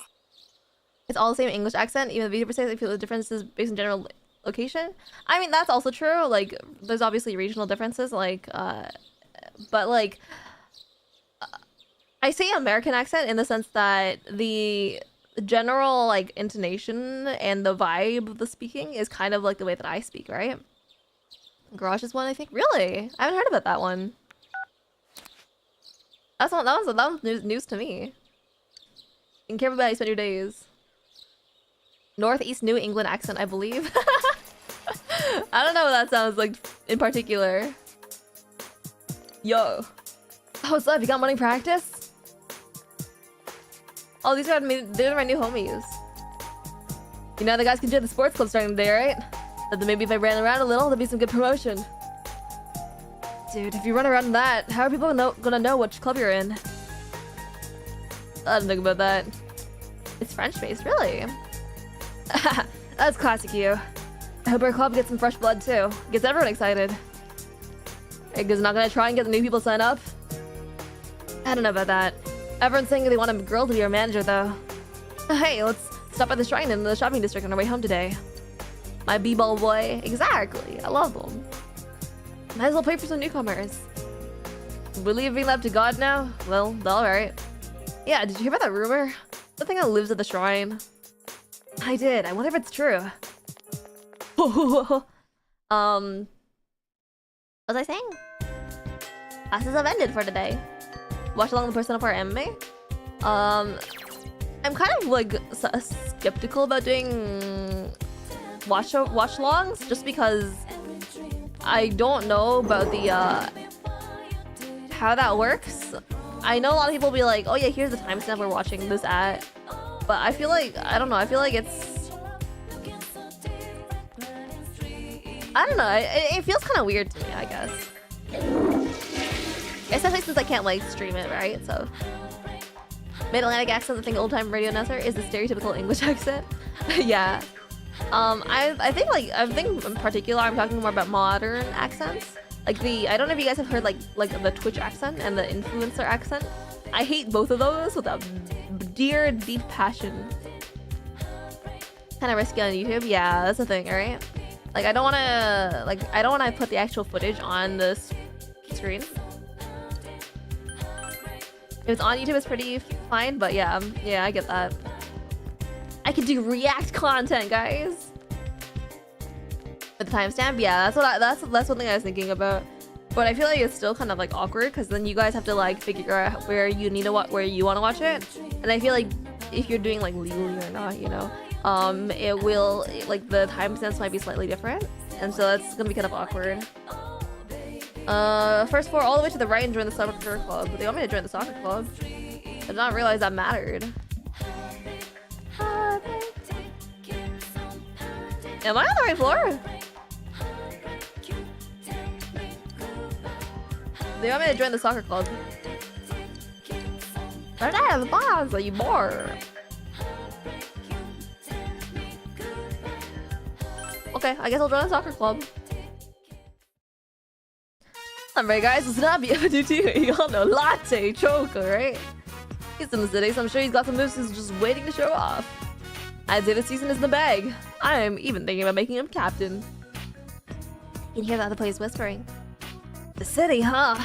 It's all the same English accent, even the VP%. I feel the differences based on general location. I mean, that's also true. Like, there's obviously regional differences. Like, but like. I say American accent in the sense that the general like intonation and the vibe of the speaking is kind of like the way that I speak, right? Garage is one, I think. Really? I haven't heard about that one. That was news to me. And careful about how you spend your days. Northeast New England accent, I believe. I don't know what that sounds like in particular. Yo. What's up? You got morning practice? Oh, these are my new homies. You know the guys can join the sports club starting today, right? But then maybe if I ran around a little, there'd be some good promotion. Dude, if you run around in that, how are people gonna know which club you're in? I didn't think about that. It's French-based, really? That's classic you. I hope our club gets some fresh blood too. Gets everyone excited. Because not gonna try and get the new people to sign up? I don't know about that. Everyone's saying they want a girl to be our manager, though. Hey, let's stop at the shrine in the shopping district on our way home today. My b-ball boy. Exactly. I love them. Might as well pray for some newcomers. We're leaving that to God now? Well, alright. Yeah, did you hear about that rumor? The thing that lives at the shrine. I did. I wonder if it's true. What was I saying? Classes have ended for today. Watch along the Persona 4 anime. I'm kind of like skeptical about doing watch-alongs just because I don't know about the how that works. I know a lot of people will be like, oh yeah, here's the timestamp we're watching this at, but I feel like, I don't know, I feel like it's, I don't know, it feels kind of weird to me, I guess. Especially since I can't like stream it, right? So Mid-Atlantic accent, the thing old-time radio announcer is the stereotypical English accent. Yeah. I think in particular I'm talking more about modern accents. Like I don't know if you guys have heard like the Twitch accent and the influencer accent. I hate both of those with a dear deep passion. Kind of risky on YouTube. Yeah, that's the thing, right? Like I don't want to put the actual footage on the screen. If it's on YouTube, it's pretty fine, but yeah, I get that. I can do React content, guys. With the timestamp, yeah, that's one thing I was thinking about. But I feel like it's still kind of like awkward because then you guys have to like figure out where you need to where you want to watch it. And I feel like if you're doing like legally or not, you know, it will like the timestamps might be slightly different, and so that's gonna be kind of awkward. First floor all the way to the right and join the soccer club. They want me to join the soccer club. I did not realize that mattered. Am I on the right floor? They want me to join the soccer club. But I have the boss, are you bored? Okay, I guess I'll join the soccer club. Alright guys, it's Nabi. You all know latte choker, right? He's in the city, so I'm sure he's got some moves he's just waiting to show off. I'd say the season is in the bag. I'm even thinking about making him captain. You can hear the other players whispering. The city, huh?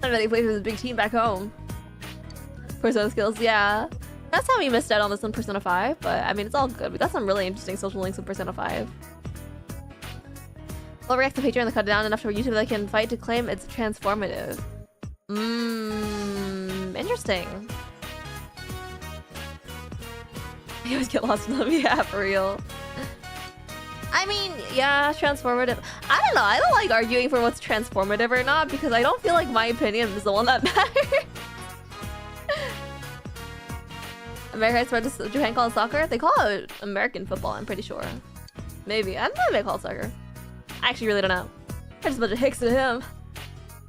I bet he plays with his big team back home. Persona skills, yeah. That's how we missed out on this in Persona 5, but I mean, it's all good. We got some really interesting social links with Persona 5. We'll react to Patreon to cut it down enough for YouTube that can fight to claim it's transformative. Interesting. You always get lost in them, yeah, for real. I mean, yeah, transformative. I don't know, I don't like arguing for what's transformative or not because I don't feel like my opinion is the one that matters. America spread to Japan call it soccer? They call it American football, I'm pretty sure. Maybe. I don't know if they call it soccer. I actually really don't know. I just a bunch of hicks to him.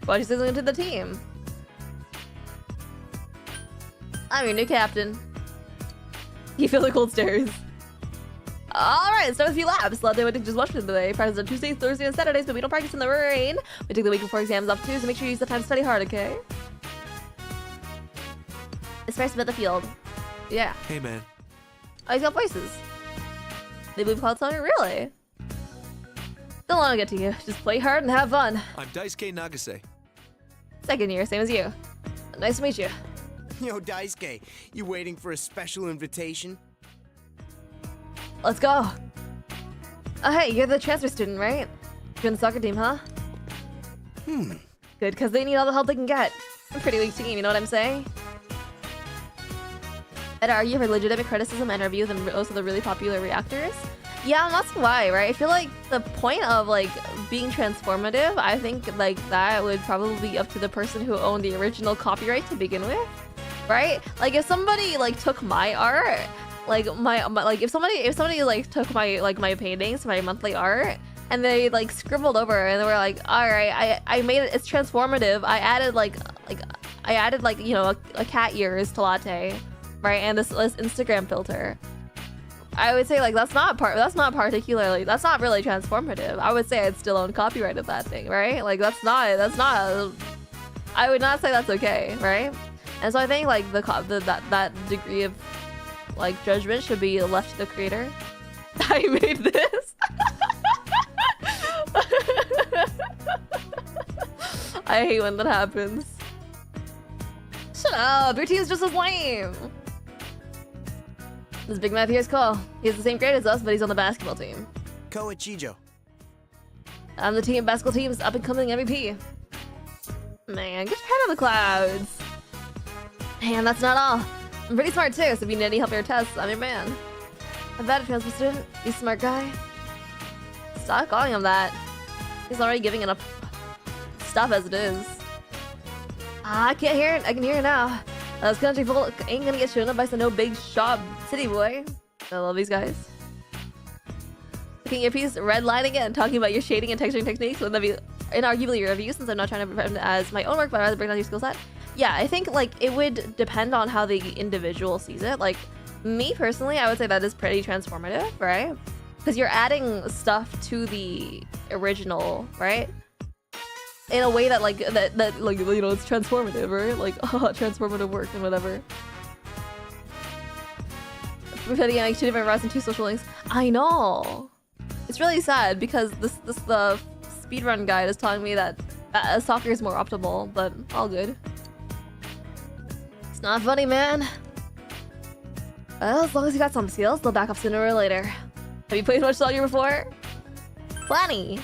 Why'd you say to the team? I'm your new captain. You feel the cold stares. Alright, let's start with a few laps. A lot of day just watched it today. Practice on Tuesdays, Thursdays, and Saturdays, but we don't practice in the rain. We take the week before exams off too, so make sure you use the time to study hard, okay? It's first about the field. Yeah. Hey, man. Oh, he's got voices. They believe called soccer? Really? Don't want to get to you. Just play hard and have fun. I'm Daisuke Nagase. Second year, same as you. Nice to meet you. Yo, Daisuke, you waiting for a special invitation? Let's go. Oh, hey, you're the transfer student, right? You're in the soccer team, huh? Good, because they need all the help they can get. I'm a pretty weak team, you know what I'm saying? I'd argue for legitimate criticism and review than most of the really popular reactors. Yeah, and that's why, right? I feel like the point of, like, being transformative, I think, like, that would probably be up to the person who owned the original copyright to begin with, right? Like, if somebody, like, took my art, like, if somebody, like, took my paintings, my monthly art, and they, like, scribbled over, and they were like, alright, I made it, it's transformative, I added, you know, a cat ears to latte, right? And this Instagram filter. I would say like that's not really transformative. I would say I'd still own copyright of that thing, right? Like that's not I would not say that's okay, right? And so I think like that degree of like judgment should be left to the creator. I made this. I hate when that happens. Shut up, your team's just as lame. This big Matt here is cool. He has the same grade as us, but he's on the basketball team. Koichijo. I'm the basketball team's up-and-coming MVP. Man, get your head on the clouds. And that's not all. I'm pretty smart too, so if you need any help with your tests, I'm your man. I'm bad at transfer student. He's a smart guy. Stop calling him that. He's already giving enough stuff as it is. I can't hear it. I can hear it now. This country full ain't gonna get shown up by some no big shop city boy. I love these guys. Looking at your piece, redlining it and talking about your shading and texturing techniques would that be inarguably your review since I'm not trying to present it as my own work, but I'd rather break down your skill set. Yeah, I think like it would depend on how the individual sees it. Like me personally, I would say that is pretty transformative, right? Because you're adding stuff to the original, right? In a way that like that like you know it's transformative, right? Like transformative work and whatever. We're trying to make 2 different routes and 2 social links. I know. It's really sad because the speedrun guide is telling me that soccer is more optimal, but all good. It's not funny, man. Well, as long as you got some skills, they'll back up sooner or later. Have you played much soccer before? Plenty.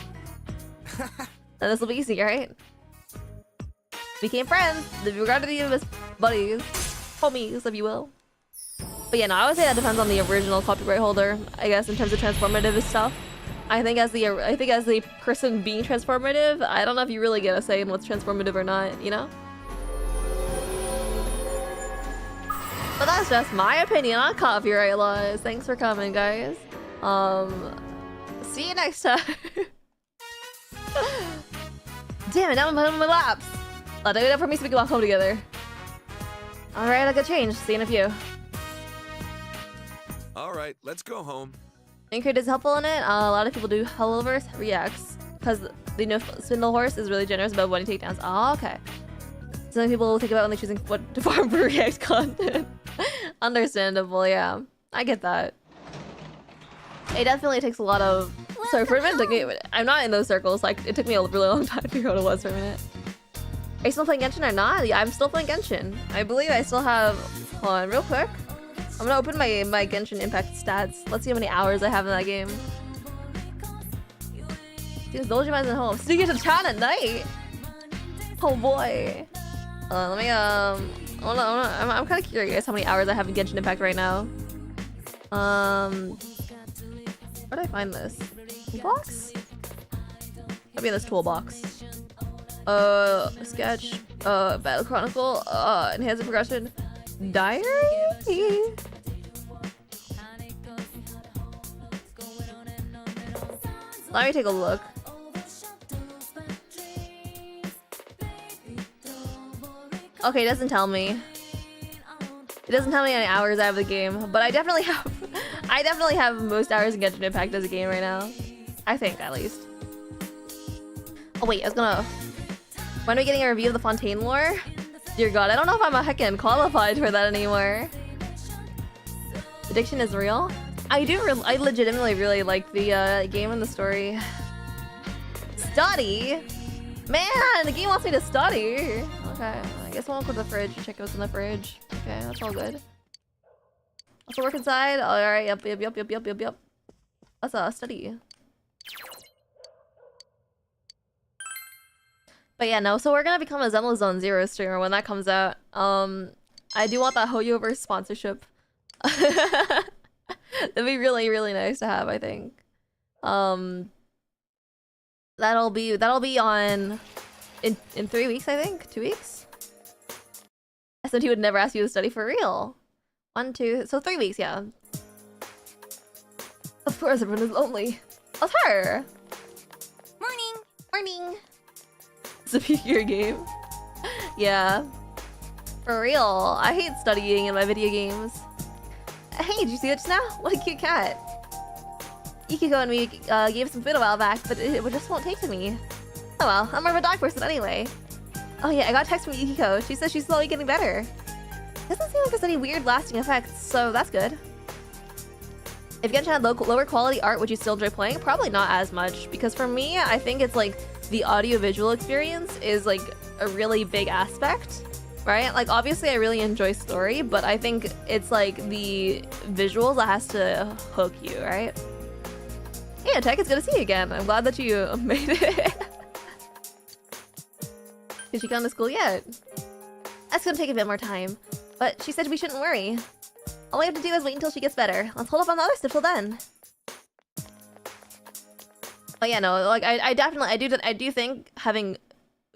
And this will be easy, right? Became friends. They regarded you as buddies, homies, if you will. But yeah, no, I would say that depends on the original copyright holder. I guess in terms of transformative stuff. I think as the person being transformative, I don't know if you really get a say in what's transformative or not. You know. But that's just my opinion on copyright laws. Thanks for coming, guys. See you next time. Damn it, now I'm on my laps. I'll do it up for me so we can walk home together. Alright, I'll get changed. See you in a few. Alright, let's go home. Anchored is helpful in it. A lot of people do Helloverse reacts because the new Spindle Horse is really generous about winning takedowns. Oh, okay. Something people will think about when they're choosing what to farm for React content. Understandable, yeah. I get that. It definitely takes a lot of... Sorry, for a minute, I'm not in those circles, like, it took me a really long time to figure out what it was for a minute. Are you still playing Genshin or not? Yeah, I'm still playing Genshin. I believe I still have... Hold on, real quick. I'm gonna open my Genshin Impact stats. Let's see how many hours I have in that game. Dude, Doljiman's at home. Sneak into town at night? Oh boy. Let me, I'm kind of curious how many hours I have in Genshin Impact right now. Where did I find this? Toolbox? Maybe in this toolbox. Sketch. Battle Chronicle. Enhanced progression. Diary? Let me take a look. Okay, it doesn't tell me. It doesn't tell me how many hours I have the game, but I definitely have most hours in Genshin Impact as a game right now. I think, at least. Oh wait, I was gonna... When are we getting a review of the Fontaine lore? Dear God, I don't know if I'm a heckin' qualified for that anymore. Addiction is real? I legitimately really like the game and the story. Study? Man, the game wants me to study. Okay, I guess we'll go to the fridge and check what's in the fridge. Okay, that's all good. Also work inside? Alright, yep. That's study. But yeah, no, so we're gonna become a Zenless Zone Zero streamer when that comes out. I do want that Hoyoverse sponsorship. That'd be really, really nice to have, I think. That'll be on in 3 weeks, I think? 2 weeks? SMT would never ask you to study for real. 1, 2, so 3 weeks, yeah. Of course, everyone is lonely. That's her! Morning! It's a P4G game. Yeah. For real. I hate studying in my video games. Hey, did you see it just now? What a cute cat. Ikiko and me gave some food a while back, but it just won't take to me. Oh well, I'm more of a dog person anyway. Oh yeah, I got a text from Ikiko. She says she's slowly getting better. Doesn't seem like there's any weird lasting effects, so that's good. If Genshin had lower quality art, would you still enjoy playing? Probably not as much, because for me, I think it's like the audio-visual experience is like a really big aspect, right? Like obviously I really enjoy story, but I think it's like the visuals that has to hook you, right? Hey, Tech, it's good to see you again. I'm glad that you made it. Did she come to school yet? That's gonna take a bit more time, but she said we shouldn't worry. All we have to do is wait until she gets better. Let's hold up on the other stuff till then. Oh yeah, no, like I do think having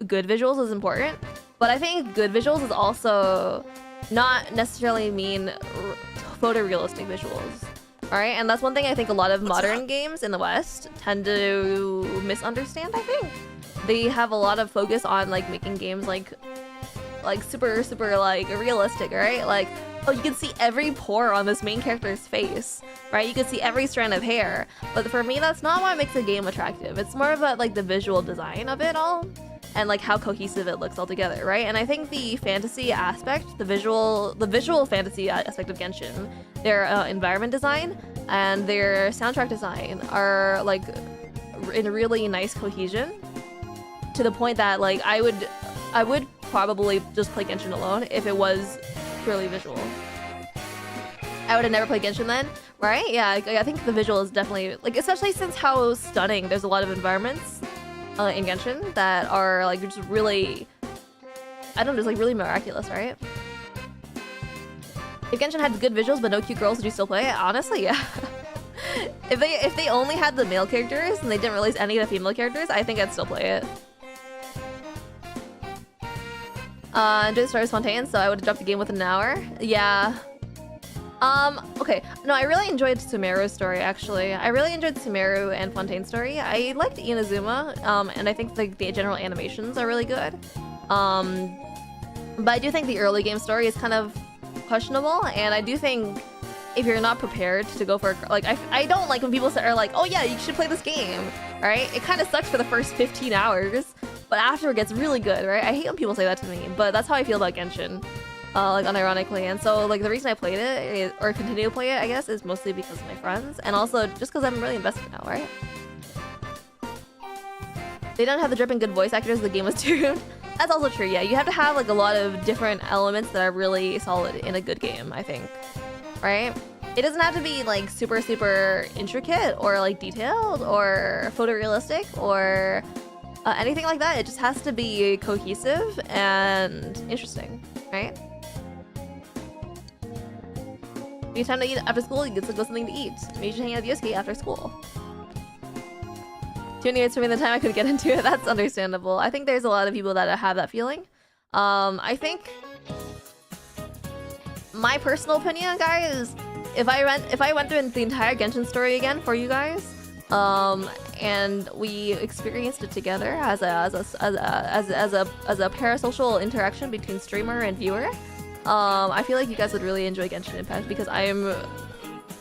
good visuals is important, but I think good visuals is also not necessarily mean photorealistic visuals. Alright, and that's one thing I think a lot of modern games in the West tend to misunderstand, I think. They have a lot of focus on like making games like super like realistic, right? Like, oh, you can see every pore on this main character's face, right? You can see every strand of hair. But for me, that's not what makes a game attractive. It's more about like the visual design of it all and like how cohesive it looks all together, right? And I think the fantasy aspect, the visual fantasy aspect of Genshin, their environment design and their soundtrack design are like in really nice cohesion to the point that like I would probably just play Genshin alone if it was purely visual. I would have never played Genshin then, right? Yeah, I think the visual is definitely like, especially since how stunning. There's a lot of environments in Genshin that are like just really, I don't know, just like really miraculous, right? If Genshin had good visuals but no cute girls, would you still play it? Honestly, yeah. If they only had the male characters and they didn't release any of the female characters, I think I'd still play it. Enjoy the story of Fontaine, so I would have dropped the game within an hour. Yeah. Okay. No, I really enjoyed Sumeru's story, actually. I really enjoyed Sumeru and Fontaine's story. I liked Inazuma, and I think the general animations are really good. But I do think the early game story is kind of questionable, and I do think if you're not prepared to go for like, I don't like when people are like, oh yeah, you should play this game, right? It kind of sucks for the first 15 hours. but after it gets really good, right? I hate when people say that to me, but that's how I feel about Genshin. Like unironically, and so like the reason I played it or continue to play it, I guess, is mostly because of my friends, and also just because I'm really invested now, right? They don't have the dripping good voice actors. The game was tuned. That's also true. Yeah, you have to have like a lot of different elements that are really solid in a good game, I think, right? It doesn't have to be like super intricate or like detailed or photorealistic or anything like that. It just has to be cohesive and interesting, right? When it's time to eat after school, you get to go something to eat. Maybe you should hang out with Yosuke after school. 2 years for me the time I could get into it. That's understandable. I think there's a lot of people that have that feeling. I think my personal opinion, guys, if I went through the entire Genshin story again for you guys, and we experienced it together as a parasocial interaction between streamer and viewer, I feel like you guys would really enjoy Genshin Impact because I am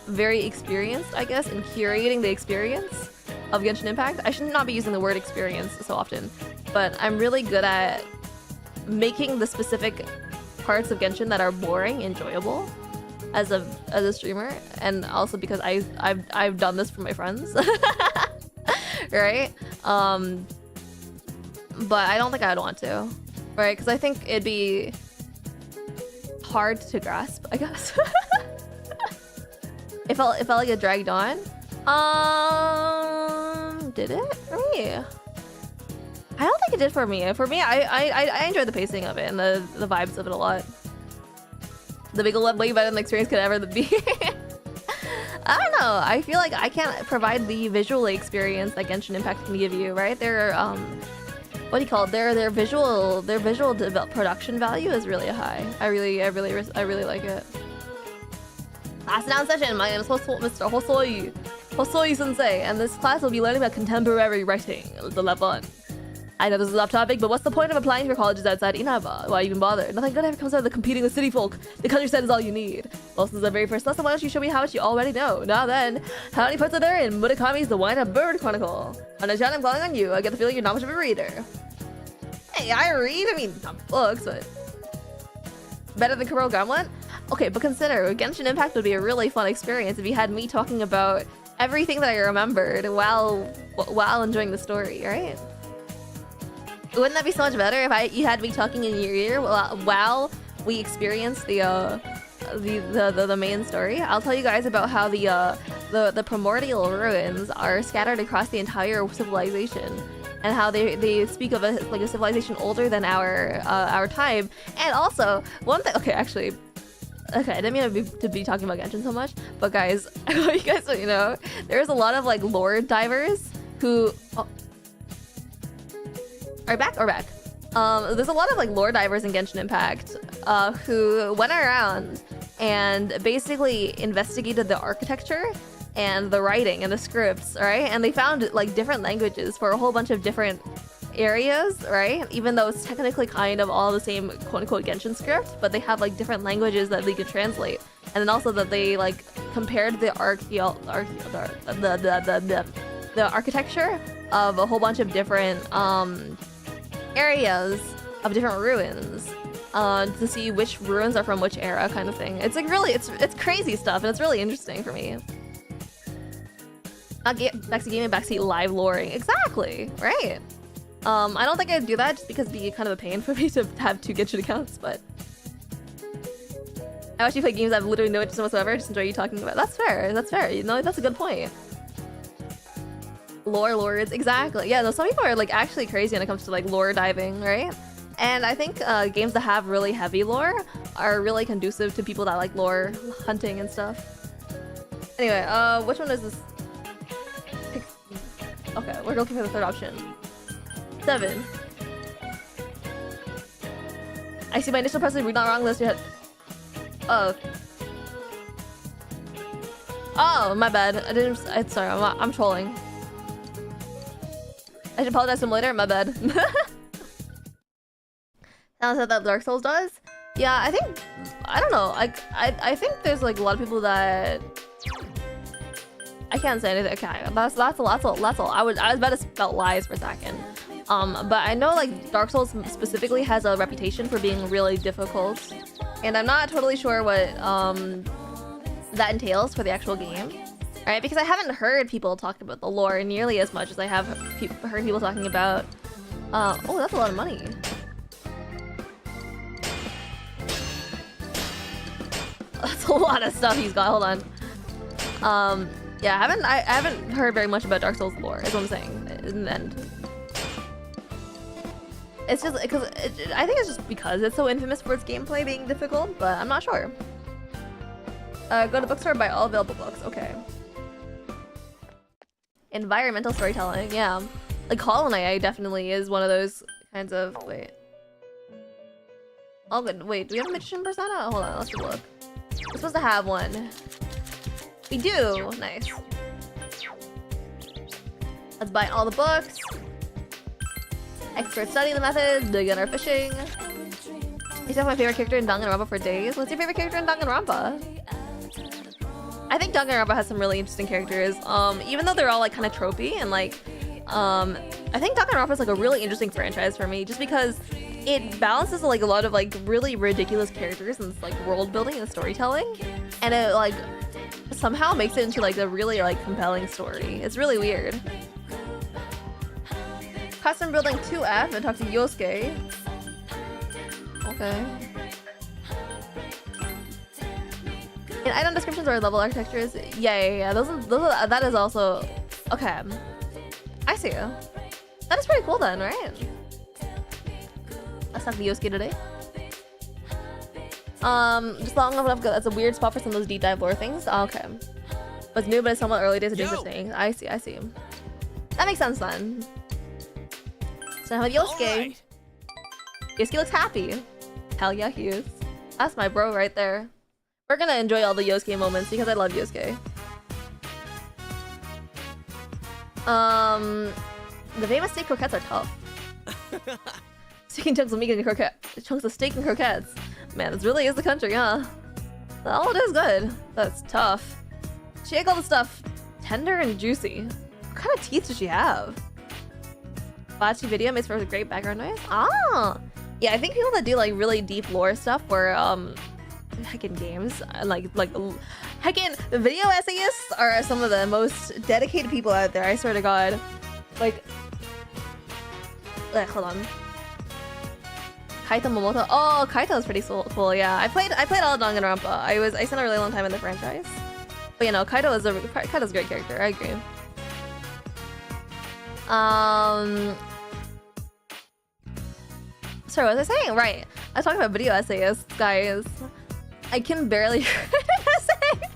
very experienced, I guess, in curating the experience of Genshin Impact. I should not be using the word experience so often, but I'm really good at making the specific parts of Genshin that are boring enjoyable as a streamer, and also because I've done this for my friends, right? But I don't think I'd want to, right? Because I think it'd be hard to grasp, I guess. it felt like it dragged on. Did it for me? I don't think it did for me. For me, I enjoyed the pacing of it and the vibes of it a lot. The big way better than the experience could ever be. I don't know. I feel like I can't provide the visual experience that Genshin Impact can give you, right? Their what do you call it? Their visual production value is really high. I really like it. Last down session. My name is Mr. Hosoi Sensei, and this class will be learning about contemporary writing. The level 1. I know this is off topic, but what's the point of applying for colleges outside Inaba? Why even bother? Nothing good ever comes out of the competing with city folk. The countryside is all you need. Well, this is the very first lesson. Why don't you show me how much you already know? Now then, how many parts are there in Murakami's The Wind-Up Bird Chronicle? Hana-chan, I'm calling on you. I get the feeling you're not much of a reader. Hey, I read. I mean, not books, but better than Kuro Gauntlet? Okay, but consider, Genshin Impact would be a really fun experience if you had me talking about everything that I remembered while enjoying the story, right? Wouldn't that be so much better if you had me talking in your ear while we experienced the main story? I'll tell you guys about how the primordial ruins are scattered across the entire civilization, and how they speak of a civilization older than our time. And also one thing. Okay, actually. Okay, I didn't mean to be talking about Genshin so much, but guys, I want you guys to know, there's a lot of like lore divers who are back. There's a lot of like lore divers in Genshin Impact who went around and basically investigated the architecture and the writing and the scripts, right? And they found like different languages for a whole bunch of different areas, right? Even though it's technically kind of all the same quote-unquote Genshin script, but they have like different languages that they could translate. And then also that they like compared the architecture of a whole bunch of different areas of different ruins to see which ruins are from which era, kind of thing. It's like really, it's crazy stuff, and it's really interesting for me. Not backseat gaming, backseat live loring. Exactly, right? I don't think I'd do that just because it'd be kind of a pain for me to have 2 Genshin accounts, but I watch you play games I have literally no interest in whatsoever. Just enjoy you talking about. That's fair. That's fair. You know, that's a good point. Lore lords, exactly. Yeah, no, some people are like actually crazy when it comes to like lore diving, right? And I think games that have really heavy lore are really conducive to people that like lore hunting and stuff. Anyway, which one is this? Okay, we're looking for the third option. 7. I see my initial press read not wrong list yet. Oh, my bad. I'm sorry. I'm trolling. I should apologize to him later. My bad. Sounds like that Dark Souls does. Yeah, I don't know. I think there's like a lot of people that I can't say anything. Okay, that's all. I was about to spell lies for a second. But I know like Dark Souls specifically has a reputation for being really difficult, and I'm not totally sure what that entails for the actual game, right? Because I haven't heard people talk about the lore nearly as much as I have heard people talking about. Oh, that's a lot of money. That's a lot of stuff he's got. Hold on. Yeah, I haven't heard very much about Dark Souls lore. Is what I'm saying. In the end, it's just because I think it's just because it's so infamous for its gameplay being difficult, but I'm not sure. Go to the bookstore, buy all available books. Okay. Environmental storytelling, yeah. Like Hollow Knight definitely is one of those kinds of. Wait. Oh, good. Wait, do we have a magician persona? Hold on, let's just look. We're supposed to have one. We do. Nice. Let's buy all the books. Expert study the methods. Beginner fishing. He's my favorite character in Danganronpa for days. What's your favorite character in Danganronpa? I think Danganronpa has some really interesting characters. Even though they're all like kind of tropey and like, I think Danganronpa is like a really interesting franchise for me, just because it balances like a lot of like really ridiculous characters and like world building and storytelling, and it like somehow makes it into like a really like compelling story. It's really weird. Custom building 2F and talk to Yosuke. Okay. And item descriptions or level architectures. Yeah. That is also okay. I see you. That is pretty cool then, right? Let's talk to Yosuke today. Just long enough. That's a weird spot for some of those deep dive lore things. Oh, okay. But it's new, but it's somewhat early days of interesting. I see. That makes sense then. So now with Yosuke. Right. Yosuke looks happy. Hell yeah, he is. That's my bro right there. We're gonna enjoy all the Yosuke moments because I love Yosuke. The famous steak croquettes are tough. Sticking chunks of meat and chunks of steak and croquettes. Man, this really is the country, huh? Oh, it is good. That's tough. She ate all the stuff tender and juicy. What kind of teeth does she have? Bachi video makes for a great background noise. Ah, yeah. I think people that do like really deep lore stuff for heckin' games, like heckin' video essayists are some of the most dedicated people out there. I swear to God. Like, hold on. Kaito Momoto. Oh, Kaito is pretty cool. Yeah, I played all of Danganronpa. I spent a really long time in the franchise. But you know, Kaito's a great character. I agree. Sorry, what was I saying? Right. I was talking about video essayists, guys. I can barely write an essay.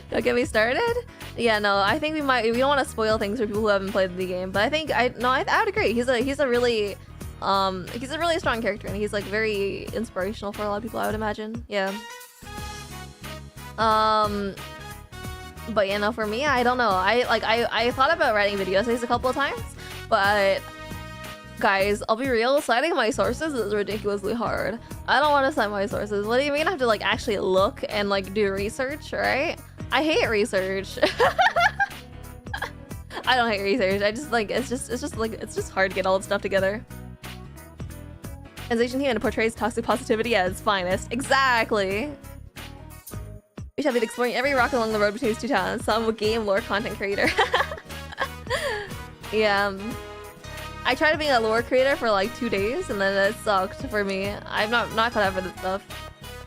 Don't get me started. Yeah, no, I think we don't want to spoil things for people who haven't played the game, but I think I would agree. He's a really strong character, and he's like very inspirational for a lot of people, I would imagine. Yeah. But you know, for me, I don't know. I thought about writing video essays a couple of times, but guys, I'll be real, citing my sources is ridiculously hard. I don't want to cite my sources. What do you mean I have to like actually look and like do research, right? I hate research. I don't hate research. I just like it's just hard to get all the stuff together. Translation human portrays toxic positivity at its finest. Exactly. We shall be exploring every rock along the road between these two towns. Some game lore content creator. Yeah. I tried being a lore creator for like 2 days and then it sucked for me. I'm not cut out for this stuff.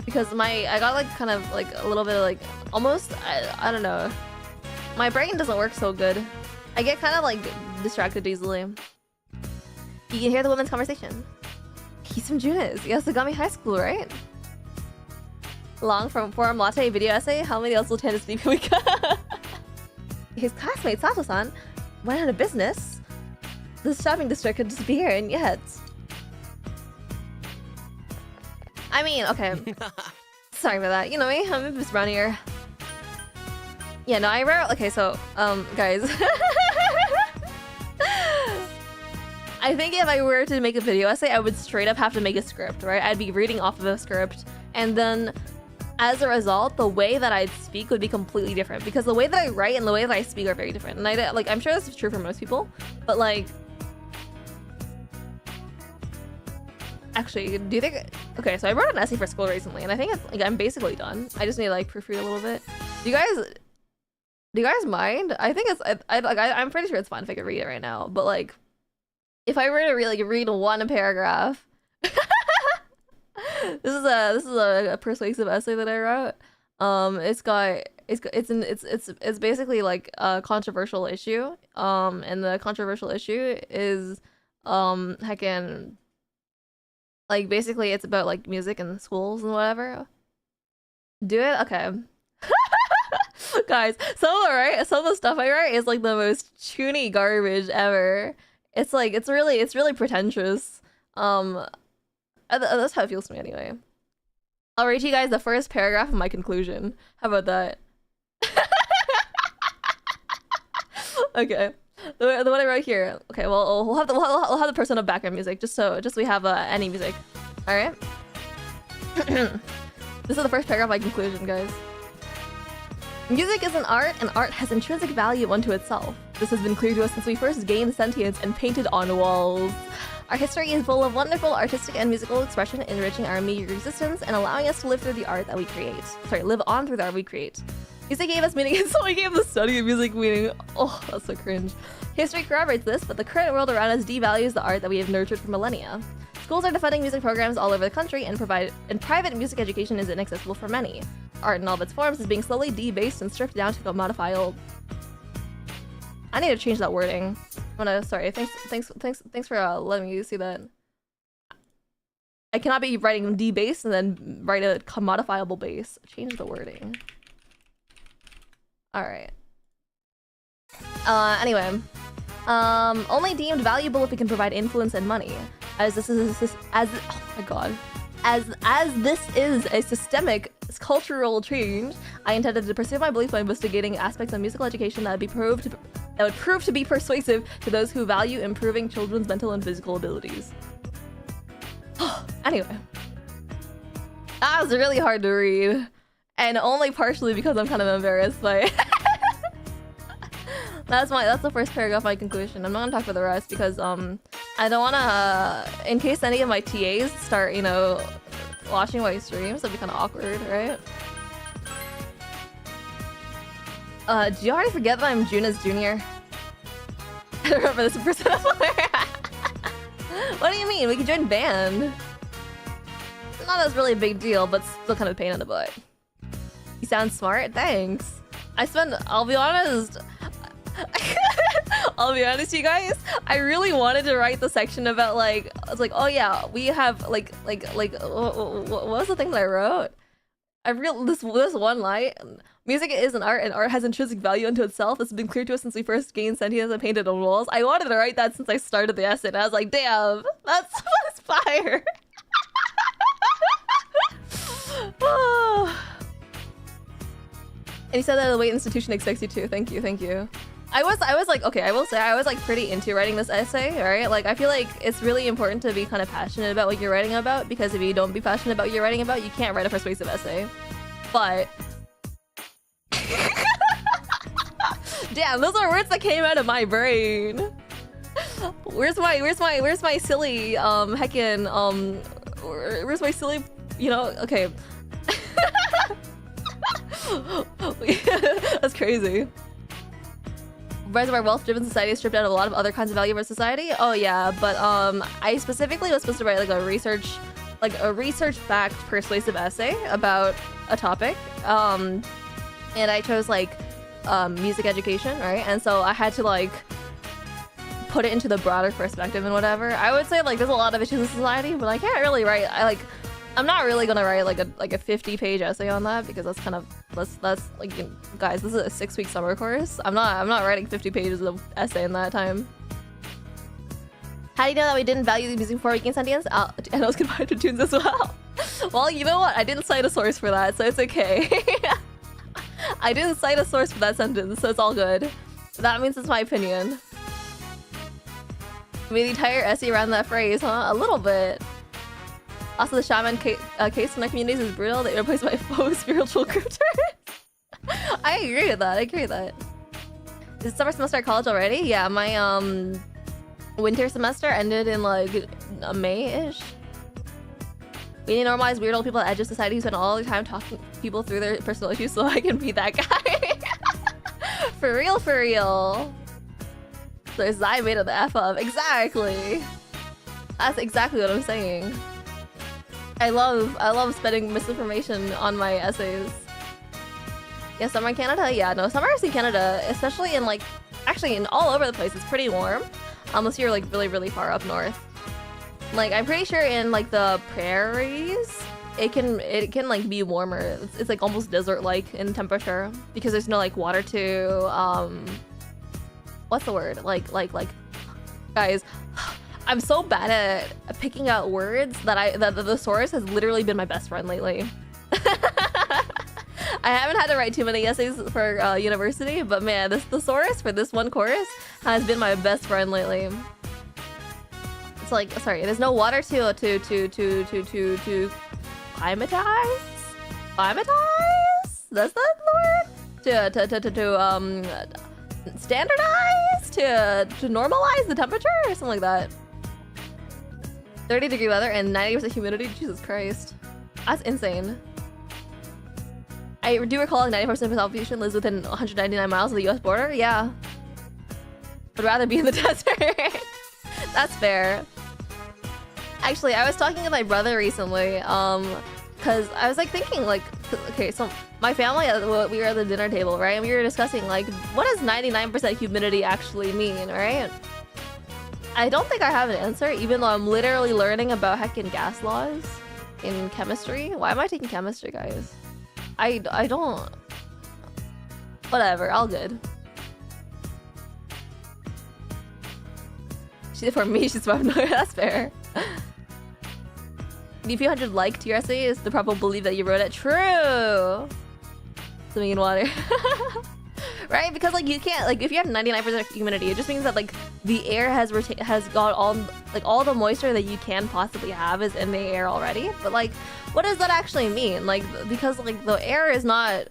Because I got like kind of like a little bit of like almost I don't know. My brain doesn't work so good. I get kind of like distracted easily. You can hear the women's conversation. He's from Junis. Yasugami High School, right? Long form latte video essay. How many else will tend to speak a week? His classmate Sato-san went out of business. The shopping district had disappeared, and yet. I mean, okay. Sorry about that. You know me, I'm just around here. Yeah, no, I wrote. Okay, so, guys. I think if I were to make a video essay, I would straight up have to make a script, right? I'd be reading off of a script, and then as a result, the way that I'd speak would be completely different because the way that I write and the way that I speak are very different. And I'm sure this is true for most people, but like, actually, do you think? Okay, so I wrote an essay for school recently, and I think it's like I'm basically done. I just need to like proofread a little bit. Do you guys mind? I think it's I'm pretty sure it's fine if I could read it right now, but like, if I were to read one paragraph. This is a persuasive essay that I wrote. It's basically like a controversial issue. And the controversial issue is heckin' like basically it's about like music in schools and whatever. Do it? Okay. Guys, some of the stuff I write is like the most chuny garbage ever. It's like it's really pretentious. That's how it feels to me anyway. I'll read you guys the first paragraph of my conclusion. How about that? Okay. The one I wrote here. Okay, well we'll have the personal background music just so we have any music. All right. This is the first paragraph of my conclusion, guys. Music is an art, and art has intrinsic value unto itself. This has been clear to us since we first gained sentience and painted on walls. Our history is full of wonderful artistic and musical expression, enriching our meager existence and allowing us to live through the art that we create. Live on through the art we create. Music gave us meaning, and so we gave the study of music meaning. Oh, that's so cringe. History corroborates this, but the current world around us devalues the art that we have nurtured for millennia. Schools are defunding music programs all over the country, and private music education is inaccessible for many. Art in all of its forms is being slowly debased and stripped down to commodifiable. I need to change that wording. Sorry. Thanks for letting me see that. I cannot be writing debased and then write a commodifiable base. Change the wording. All right. Anyway, only deemed valuable if it can provide influence and money. As this is oh my god. As this is a systemic cultural change, I intended to pursue my belief by investigating aspects of musical education that would prove to be persuasive to those who value improving children's mental and physical abilities. Anyway, that was really hard to read, and only partially because I'm kind of embarrassed by it. That's the first paragraph of my conclusion. I'm not gonna talk for the rest because I don't wanna in case any of my TAs start, you know, watching my streams, that'd be kind of awkward, right? Do you already forget that I'm Juna's junior? I don't remember this person. What do you mean? We can join band. Not as really a big deal, but still kind of a pain in the butt. You sound smart. Thanks. I'll be honest. I'll be honest, you guys. I really wanted to write the section about like, I was like, oh yeah, we have like, what was the thing that I wrote? This one line. Music is an art, and art has intrinsic value unto itself. This has been clear to us since we first gained sentience and painted on walls. I wanted to write that since I started the essay, and I was like, damn, that's fire. And he said that the Wait institution expects you to. Thank you. I was like, okay, I will say I was like pretty into writing this essay, right? Like I feel like it's really important to be kind of passionate about what you're writing about, because if you don't be passionate about what you're writing about, you can't write a persuasive essay. But damn, those are words that came out of my brain. Where's my silly heckin' where's my silly, you know, okay. That's crazy. Rise of our wealth-driven society is stripped out of a lot of other kinds of value of our society. Oh yeah, but I specifically was supposed to write like a research-backed persuasive essay about a topic, and I chose like music education, right? And so I had to like put it into the broader perspective and whatever. I would say like there's a lot of issues in society, but I can't really write. I'm not really gonna write like a 50-page essay on that, because that's kind of that's like, you know, guys, this is a 6-week summer course. I'm not writing 50 pages of essay in that time. How do you know that we didn't value the music before we gained sentience? And I was combined to tunes as well. Well, you know what? I didn't cite a source for that, so it's okay. I didn't cite a source for that sentence, so it's all good. That means it's my opinion. You made the entire essay around that phrase, huh? A little bit. Also, the shaman case in our communities is brutal. They replaced by faux spiritual cryptors. I agree with that. I agree with that. Is summer semester at college already? Yeah, my winter semester ended in like May-ish. We need to normalize weird old people at the edge of society who spend all their time talking people through their personal issues so I can be that guy. For real, for real. There's Zai made of the F of. Exactly. That's exactly what I'm saying. I love spending misinformation on my essays. Yeah, summer in Canada? Yeah, no, summers in Canada, especially in like, actually in all over the place, it's pretty warm. Unless you're like really, really far up north. Like, I'm pretty sure in like the prairies, it can like be warmer. It's like almost desert-like in temperature because there's no like water to, what's the word? Like, guys, I'm so bad at picking out words that the thesaurus has literally been my best friend lately. I haven't had to write too many essays for university, but man, this thesaurus for this one course has been my best friend lately. It's like, sorry, there's no water to climatize? Climatize? That's the word? To standardize? To normalize the temperature or something like that. 30-degree weather and 90% humidity? Jesus Christ. That's insane. I do recall 94% of the population lives within 199 miles of the US border. Yeah. Would rather be in the desert. That's fair. Actually, I was talking to my brother recently, because I was like thinking like, okay, so my family, we were at the dinner table, right? And we were discussing like, what does 99% humidity actually mean, right? I don't think I have an answer, even though I'm literally learning about heckin' gas laws in chemistry. Why am I taking chemistry, guys? I don't... Whatever, all good. For me, she's probably not. That's fair. The few hundred liked your essay is the probable belief that you wrote it. True! Swimming in water. Right? Because like you can't, like if you have 99% humidity, it just means that like the air has got all the moisture that you can possibly have is in the air already. But like, what does that actually mean? Like, because like the air is not,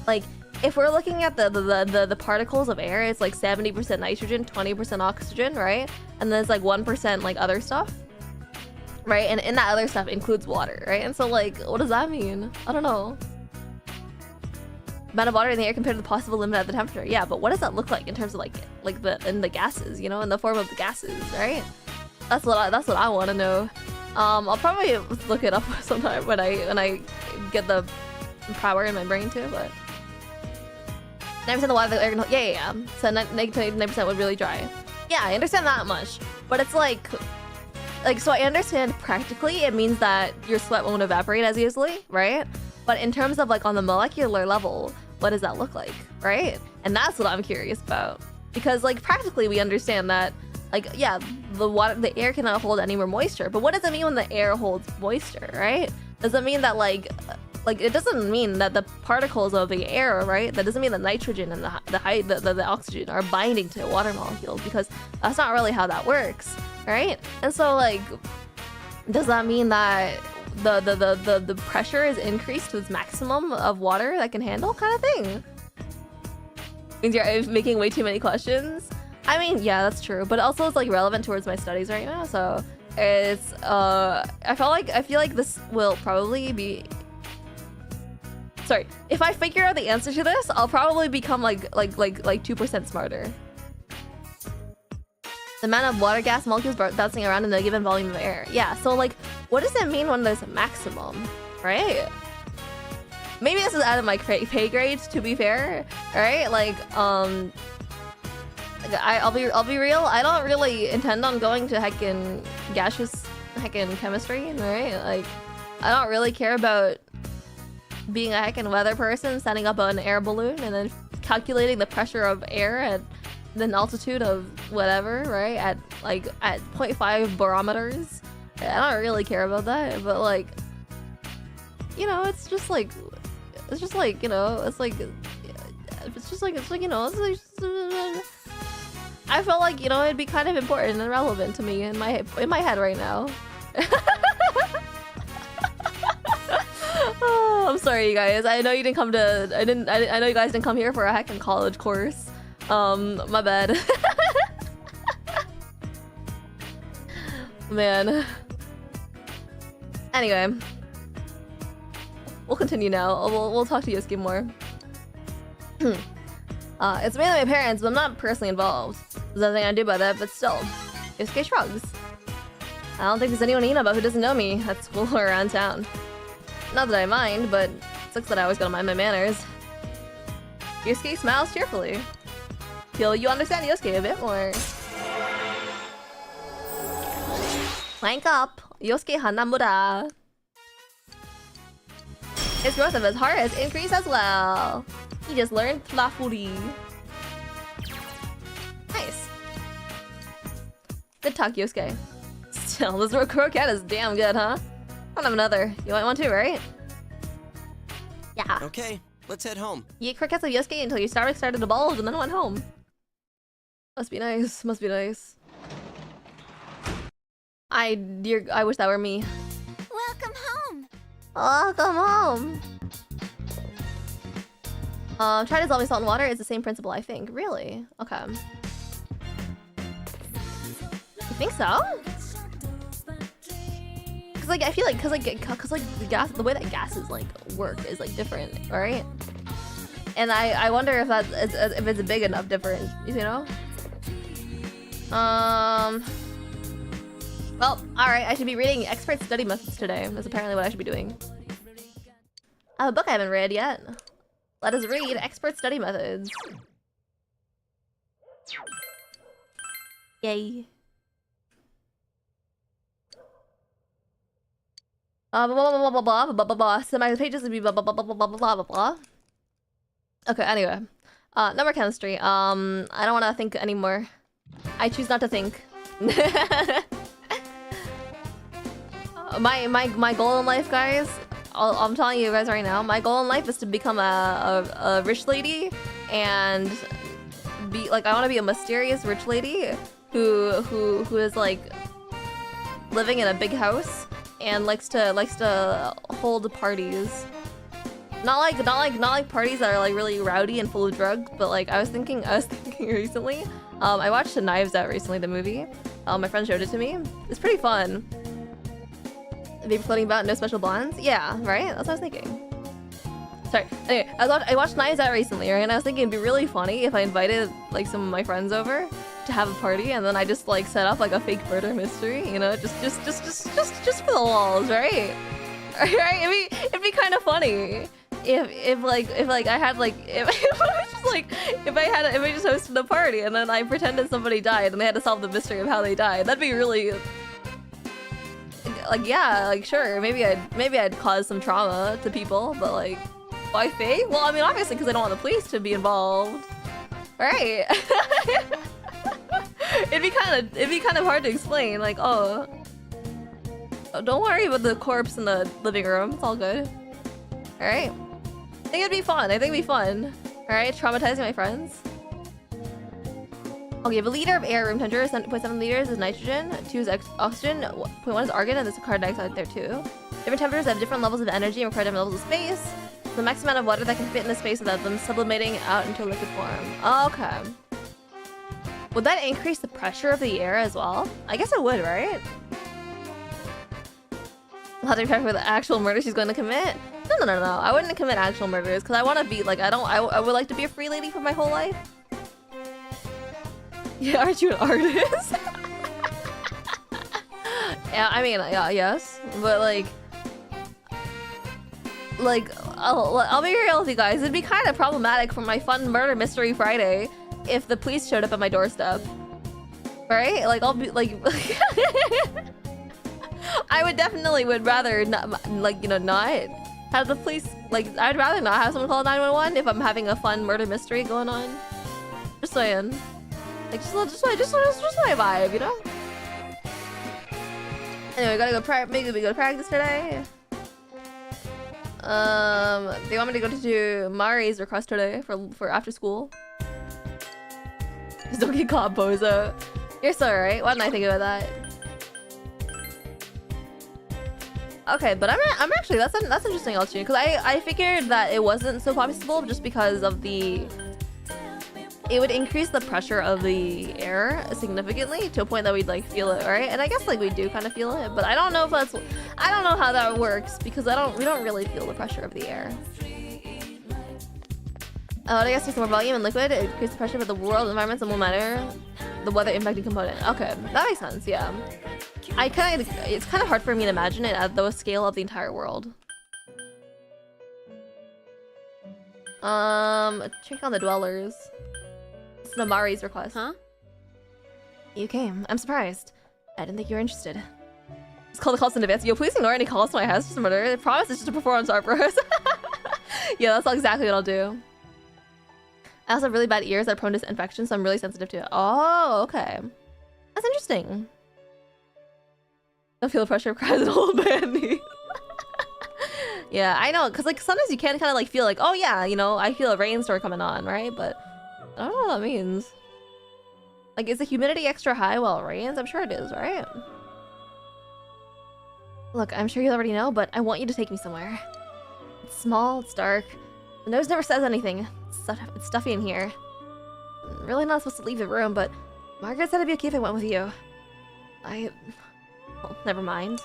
like, if we're looking at the particles of air, it's like 70% nitrogen, 20% oxygen, right? And then it's like 1% like other stuff, right? And in that other stuff includes water, right? And so like, what does that mean? I don't know. Amount of water in the air compared to the possible limit of the temperature. Yeah, but what does that look like in terms of like the gases, you know, in the form of the gases, right? That's what I want to know. I'll probably look it up sometime when I get the power in my brain too, but 90% of the water, the air, yeah. So 90% would really dry. Yeah, I understand that much, but it's like, so I understand practically it means that your sweat won't evaporate as easily, right? But in terms of like on the molecular level, what does that look like, right? And that's what I'm curious about, because like practically we understand that, like, yeah, the air cannot hold any more moisture, but what does it mean when the air holds moisture, right? Does it mean that like it doesn't mean that the particles of the air, right? That doesn't mean the nitrogen and the oxygen are binding to water molecules, because that's not really how that works, right? And so like, does that mean that the pressure is increased to its maximum of water that can handle, kind of thing? Means you're making way too many questions. I mean, yeah, that's true, but also it's like relevant towards my studies right now, so it's I feel like this will probably be, sorry, if I figure out the answer to this, I'll probably become like 2% smarter. The amount of water gas molecules bouncing around in a given volume of air. Yeah, so like, what does it mean when there's a maximum, right? Maybe this is out of my pay grade, to be fair, right? Like, I'll be real. I don't really intend on going to heckin' gaseous heckin' chemistry, right? Like, I don't really care about being a heckin' weather person, setting up an air balloon and then calculating the pressure of air at an altitude of whatever, right? At 0.5 barometers. I don't really care about that, but like, you know, it's just like, you know, I felt like, you know, it'd be kind of important and relevant to me in my head right now. I'm sorry, you guys. I know you didn't come to. I know you guys didn't come here for a hacking college course. My bad. Man. Anyway, we'll continue now. We'll talk to Yosuke more. It's mainly my parents, but I'm not personally involved. There's nothing I do about that, but still. Yosuke shrugs. I don't think there's anyone you know about who doesn't know me at school or around town. Not that I mind, but it sucks that I always gotta mind my manners. Yosuke smiles cheerfully. Feel you understand Yosuke a bit more. Clank up! Yosuke Hanamura. His growth of his heart has increased as well. He just learned Tlafuri. Nice. Good talk, Yosuke. Still, this croquette is damn good, huh? I don't have another. You want one too, right? Yeah. Okay, let's head home. You ate croquettes of Yosuke until your stomach started to bulge and then went home. Must be nice. Must be nice. I wish that were me. Welcome home. Welcome home. Try dissolving salt in water is the same principle, I think. Really? Okay. You think so? Cause like I feel like, cause like the gas, the way that gases like work is like different, right? And I wonder if that's if it's a big enough difference, you know? Well, alright, I should be reading expert study methods today. That's apparently what I should be doing. I have a book I haven't read yet. Let us read expert study methods. Yay. Blah blah blah blah blah blah blah blah. So my pages would be blah blah blah blah blah blah blah blah. Okay, anyway. Number chemistry. I don't want to think anymore. I choose not to think. My goal in life, guys. I'm telling you guys right now. My goal in life is to become a rich lady and be like I want to be a mysterious rich lady who is like living in a big house and likes to hold parties. Not like parties that are like really rowdy and full of drugs, but like I was thinking recently. I watched Knives Out recently, the movie. My friend showed it to me. It's pretty fun. Baby floating about, no special bonds. Yeah, right. That's what I was thinking. Sorry. Anyway, I watched Knives Out recently, right? And I was thinking it'd be really funny if I invited like some of my friends over to have a party, and then I just like set up like a fake murder mystery, you know, just for the walls, right? Right? It'd be kind of funny if I had like if I just hosted a party and then I pretended somebody died and they had to solve the mystery of how they died. That'd be really like, yeah, like sure, maybe I'd cause some trauma to people, but like why fake? Well, I mean obviously because I don't want the police to be involved, right? it'd be kind of hard to explain, like, oh, don't worry about the corpse in the living room, it's all good. All right, I think it'd be fun. All right, traumatizing my friends. Okay, you have a liter of air, room temperature, 0.7 liters is nitrogen, 2 is oxygen, 0.1 is argon, and there's a carbon dioxide there too. Different temperatures have different levels of energy and require different levels of space. The max amount of water that can fit in the space without them sublimating out into liquid form. Okay. Would that increase the pressure of the air as well? I guess it would, right? I'll have to be prepared for the actual murder she's going to commit. No. I wouldn't commit actual murders because I want to be like I would like to be a free lady for my whole life. Yeah, aren't you an artist? Yeah, I mean, yeah, yes, but like I'll be real with you guys. It'd be kind of problematic for my fun murder mystery Friday if the police showed up at my doorstep. Right? Like I'll be like I would rather not, like, you know, not have the police, like, I'd rather not have someone call 911 if I'm having a fun murder mystery going on. Just saying. Like, just my vibe, you know? Anyway, we gotta go maybe we go to practice today. They want me to go to Mari's request today for after school. Just don't get caught, bozo. You're so right. Why didn't I think about that? Okay, but I'm actually that's interesting, Elchie, because I figured that it wasn't so possible just because of the. It would increase the pressure of the air significantly to a point that we'd like feel it, right? And I guess like we do kind of feel it, but I don't know if that's. I don't know how that works because we don't really feel the pressure of the air. I guess there's more volume in liquid. It increases the pressure, but the world environments and will matter. The weather impacting component. Okay, that makes sense. Yeah, it's kind of hard for me to imagine it at the scale of the entire world. Check on the dwellers. It's Namari's request. Huh? You came. I'm surprised. I didn't think you were interested. It's called a calls in advance. Yo, please ignore any calls to my house. Just a murder. I promise it's just a performance art for us. Yeah, that's exactly what I'll do. I also have really bad ears that are prone to infection, so I'm really sensitive to it. Oh, okay. That's interesting. Don't feel the pressure of cries an old man. Yeah, I know, because like sometimes you can kind of like feel like, oh yeah, you know, I feel a rainstorm coming on, right? But I don't know what that means. Like, is the humidity extra high while it rains? I'm sure it is, right? Look, I'm sure you already know, but I want you to take me somewhere. It's small, it's dark. The nose never says anything. It's stuffy in here. I'm really not supposed to leave the room, but Margaret said it'd be okay if I went with you. Well, never mind.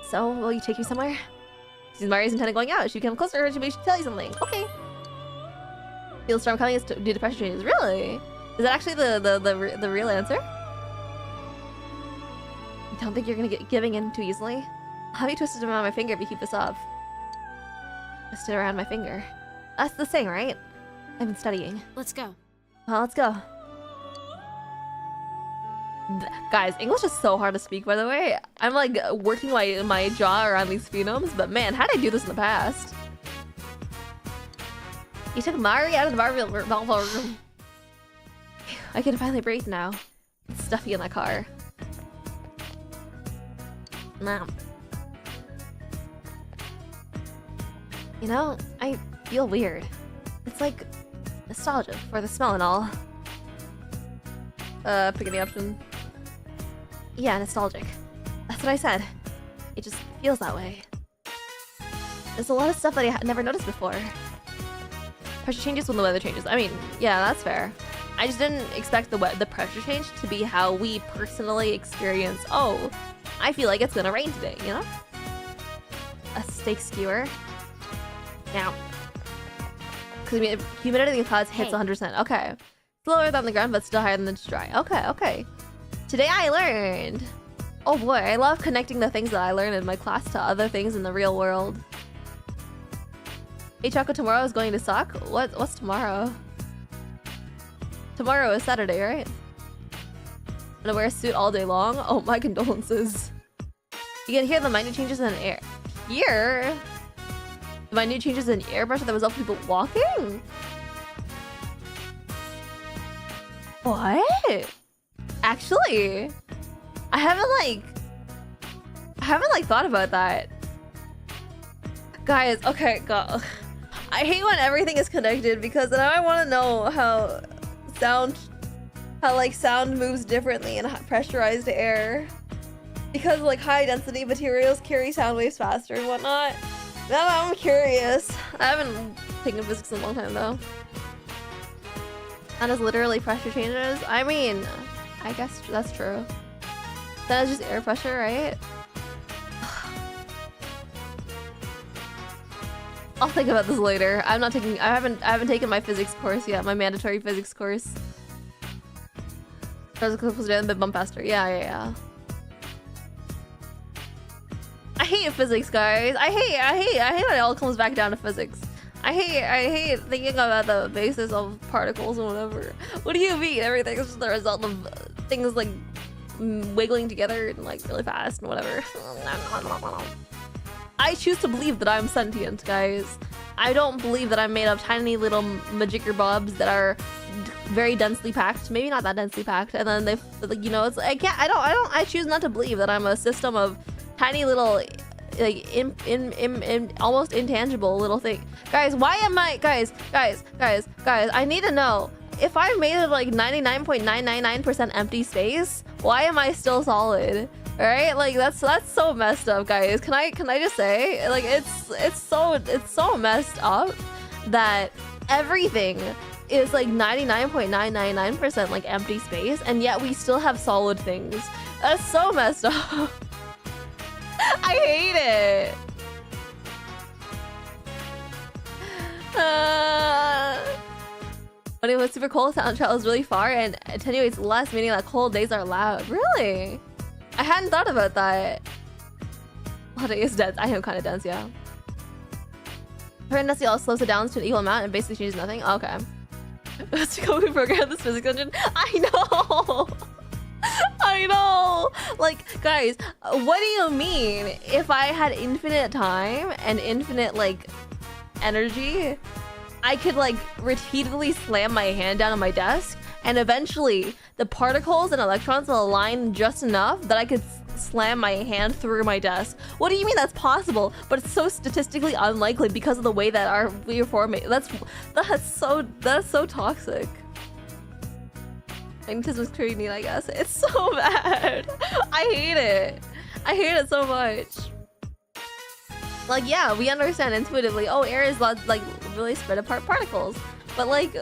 So, will you take me somewhere? Since Maria's intended going out, she come closer and she should tell you something. Okay. Feel the storm coming is due to pressure changes. Really? Is that actually the real answer? Don't think you're gonna get giving in too easily. I'll have you twisted around my finger if you keep this up. Twisted around my finger. That's the thing, right? I've been studying. Let's go. Well, let's go. Guys, English is so hard to speak, by the way. I'm like working my jaw around these phonemes, but man, how did I do this in the past? You took Mari out of the Volvo room. I can finally breathe now. It's stuffy in that car. Nah. You know, I feel weird. It's like nostalgia for the smell and all. Pick any option. Yeah, nostalgic. That's what I said. It just feels that way. There's a lot of stuff that I never noticed before. Pressure changes when the weather changes. I mean, yeah, that's fair. I just didn't expect the pressure change to be how we personally experience, oh, I feel like it's gonna rain today, you know? A steak skewer. Now. Because humidity in the clouds hits 100%. Okay. It's lower than the ground, but still higher than the dry. Okay, okay. Today I learned. Oh boy, I love connecting the things that I learned in my class to other things in the real world. Hey Choco, tomorrow is going to suck? What's tomorrow? Tomorrow is Saturday, right? I'm gonna wear a suit all day long? Oh, my condolences. You can hear the minute changes in air. Here? The minute changes in air pressure that result from people walking? What? Actually, I haven't thought about that. Guys, okay, God. I hate when everything is connected because now I want to know how sound moves differently in pressurized air. Because like high density materials carry sound waves faster and whatnot. Now I'm curious. I haven't taken physics in a long time though. That is literally pressure changes. I mean, I guess that's true. That is just air pressure, right? I'll think about this later. I haven't taken my physics course yet, my mandatory physics course. Physical was doing a bit bump faster. Yeah. I hate physics, guys. I hate when it all comes back down to physics. I hate thinking about the basis of particles and whatever. What do you mean? Everything is just the result of things like wiggling together and like really fast and whatever. I choose to believe that I'm sentient, guys. I don't believe that I'm made of tiny little majigger bobs that are very densely packed. Maybe not that densely packed. And then they, you know, it's I choose not to believe that I'm a system of tiny little, like, almost intangible little thing. Guys, why am I, guys, I need to know. If I'm made of like 99.999% empty space, why am I still solid? Right? Like that's so messed up, guys. Can I just say, like, it's so messed up that everything is like 99.999% like empty space, and yet we still have solid things. That's so messed up. I hate it. But it was super cold. Sound travels really far and attenuates less, meaning that cold days are loud. Really? I hadn't thought about that. Holiday is dense. I am kind of dense, yeah. Her density also slows it down to an equal amount and basically changes nothing. Okay. Let's go program this physics engine. I know. I know. Like, guys, what do you mean? If I had infinite time and infinite like energy, I could like repeatedly slam my hand down on my desk, and eventually the particles and electrons will align just enough that I could slam my hand through my desk. What do you mean that's possible? But it's so statistically unlikely because of the way that we are forming. That's so toxic. Magnetism is creating, I guess. It's so bad. I hate it. I hate it so much. Like, yeah, we understand intuitively. Oh, air is like really spread apart particles, but like.